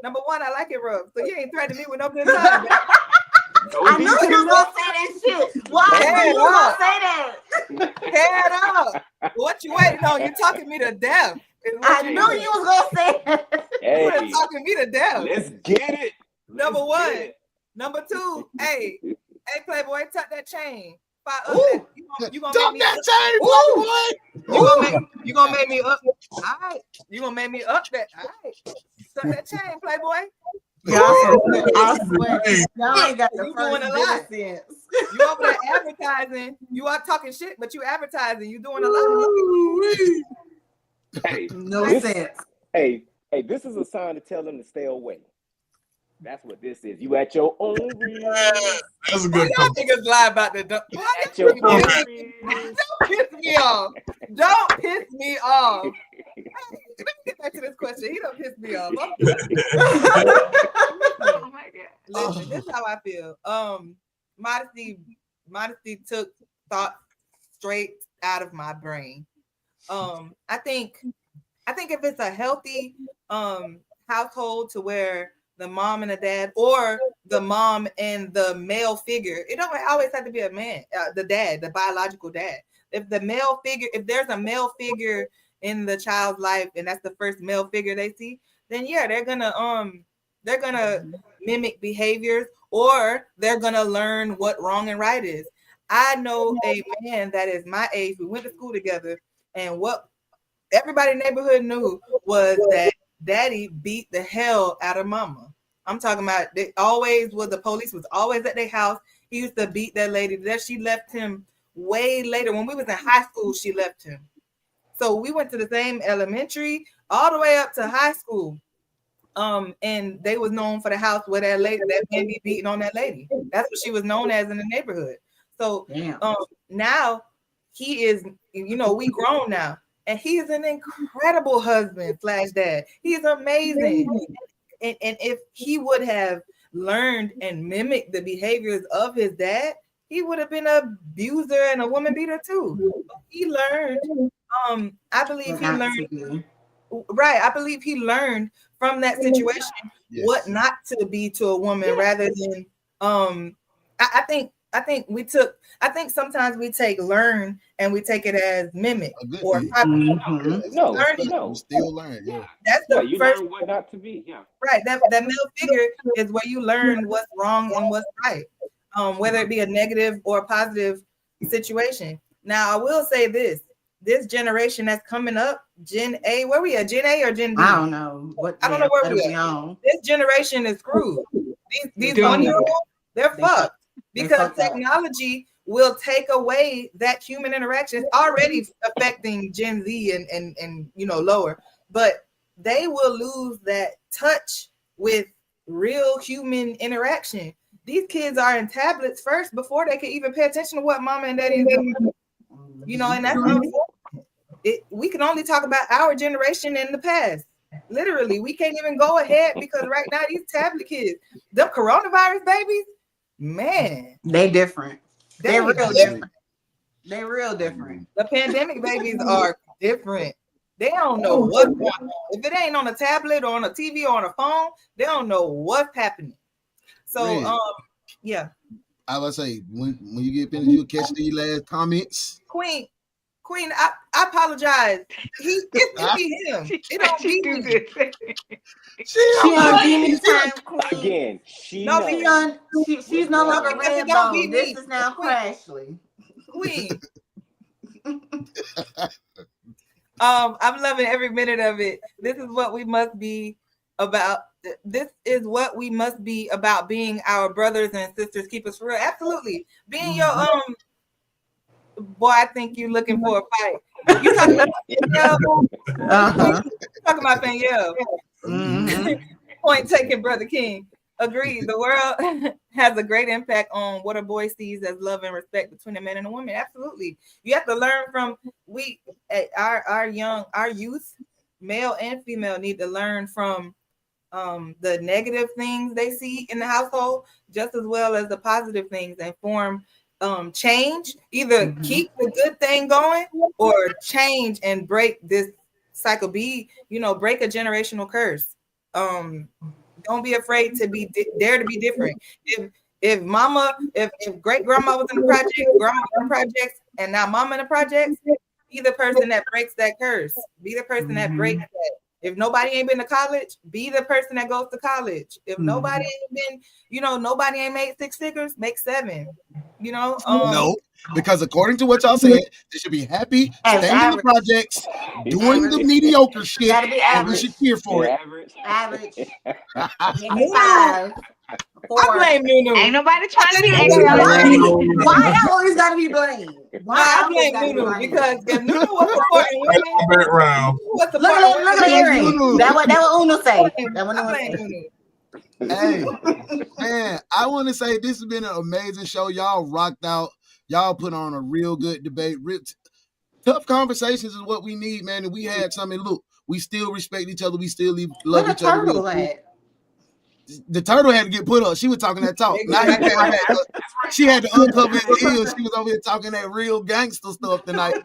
Number one, I like it rough. So you ain't threatening me with no good time. I knew you was gonna say that shit. Why are you gonna say that? Head up. What you waiting on? You talking me to death. I knew you was gonna say that. Hey, you talking me to death. Let's get it. Number one. Number two, hey, Playboy, tuck that chain. You gonna Dump make me that chain, boy. You gonna make me up? All right. You gonna make me up that? All right. Suck that chain, Playboy. I swear, y'all ain't got the You first doing a bit lot. of sense. You over there advertising. You are talking shit, but you advertising. You doing a lot. Hey, No sense. Hey, this is a sign to tell them to stay away. That's what this is. You at your own risk. That's a good Y'all niggas lie about the dump. At your own risk. Don't piss me off. Don't piss me off. Let me get back to this question. He don't piss me off. Oh my god. Listen, this is how I feel. Modesty took thought straight out of my brain. I think if it's a healthy household to where the mom and the dad, or the mom and the male figure, it don't always have to be a man, the dad, the biological dad. If there's a male figure in the child's life, and that's the first male figure they see, then yeah, they're gonna mimic behaviors, or they're gonna learn what wrong and right is. I know a man that is my age. We went to school together, and what everybody in the neighborhood knew was that daddy beat the hell out of mama. I'm talking about the police was always at their house. He used to beat that lady. That she left him way later. When we was in high school, she left him. So we went to the same elementary all the way up to high school. And they was known for the house where that man be beating on that lady. That's what she was known as in the neighborhood. So now he is, we grown now. And he is an incredible husband / dad. He's amazing. And if he would have learned and mimicked the behaviors of his dad, he would have been an abuser and a woman beater too. He learned. I believe he learned. Right. I believe he learned from that situation what not to be to a woman, rather than. I think sometimes we take learn and we take it as mimic or copy. No, you still learn. Yeah, that's the you first learn what not to be. Yeah, right. That male figure is where you learn what's wrong and what's right, whether it be a negative or a positive situation. Now, I will say this generation that's coming up, Gen A, where we at? Gen A or Gen B? I don't know. I don't know where we at. This generation is screwed. These 1-year-olds, they're fucked. Because technology will take away that human interaction. It's already affecting Gen Z and lower, but they will lose that touch with real human interaction. These kids are in tablets first before they can even pay attention to what mama and daddy is doing. And that's we can only talk about our generation in the past. Literally, we can't even go ahead because right now these tablet kids, them coronavirus babies, man, they different. They real different. They real different. The pandemic babies are different. They don't know what's going on. If it ain't on a tablet or on a TV or on a phone, they don't know what's happening. So, yeah. I would say when you get finished, you'll catch these last comments. Queen, I apologize. It's be him. It don't be me. She on demon time, Queen. Again, she's no longer red bone. This is now Crashly. Queen. I'm loving every minute of it. This is what we must be about. This is what we must be about, being our brothers and sisters. Keep us real. Absolutely. Being your boy, I think you're looking for a fight. You talking about Danielle? Talking about Danielle. Point taken, Brother King. Agreed. The world has a great impact on what a boy sees as love and respect between a man and a woman. Absolutely. You have to learn from our youth, male and female, need to learn from the negative things they see in the household, just as well as the positive things, and form change. Either keep the good thing going or change and break this cycle. Break a generational curse. Don't be afraid to dare to be different. If great grandma was in the project, grandma was in the projects, and now mama in the projects, be the person that breaks that curse. Be the person that breaks that. If nobody ain't been to college, be the person that goes to college. If nobody ain't been, nobody ain't made 6 figures, make 7. You know, no, because according to what y'all said, they should be happy, staying in the projects, doing the mediocre shit, and we should cheer for it. Average. I blame Nunu. Ain't nobody trying to be Why I always gotta be blamed? I blame Nunu because if Nunu was supporting women, background. Look at the earring. That what Uno say. That what Uno say. Hey, man, I want to say this has been an amazing show. Y'all rocked out. Y'all put on a real good debate. Tough conversations is what we need, man. And we had something. Look, we still respect each other. We still love each other. The turtle had to get put up. She was talking that talk. Now she had to uncover his ears. She was over here talking that real gangster stuff tonight.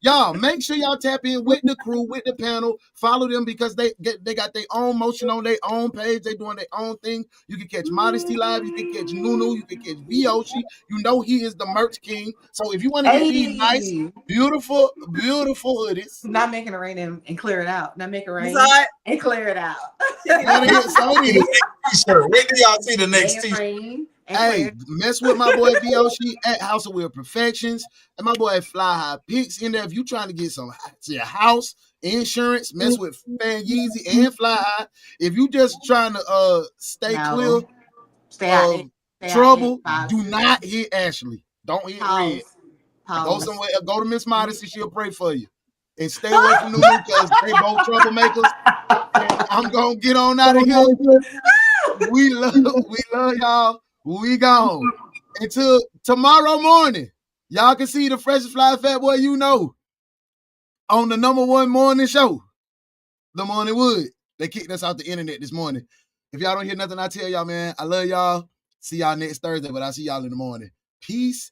Y'all, make sure y'all tap in with the crew, with the panel. Follow them because they got their own motion on their own page. They doing their own thing. You can catch Modesty Live. You can catch Nunu. You can catch Vyoshi. You know he is the merch king. So if you want to get these nice, beautiful hoodies. Not making it rain and clear it out. Not make it rain and clear it out. Gotta get some of these. T-shirt. Wait till y'all see the next T-shirt. Hey, mess with my boy Vyoshi at House of Weird Perfections and my boy Fly High Picks in there. If you trying to get some to your house insurance, mess with Fan Yeezy and Fly High. If you just trying to stay clear of trouble, do not hit Ashley. Don't hit Red. Go somewhere. Go to Miss Modesty. She'll pray for you. And stay away from Nunu because they both troublemakers. I'm gonna get on out of here. We love y'all. We gone. Until tomorrow morning, y'all can see the Freshest Fly Fat Boy you know on the #1 morning show, The Morning Wood. They kicked us off the internet this morning. If y'all don't hear nothing I tell y'all, man, I love y'all. See y'all next Thursday, but I'll see y'all in the morning. Peace.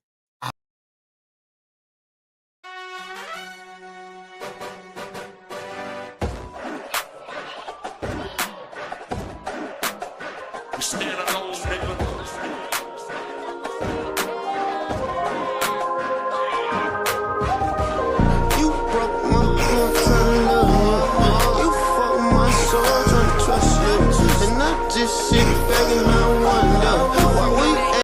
Stand alone, nigga. You broke my heart, trying to love you. You fucked my soul, trying to trust you. And I just sit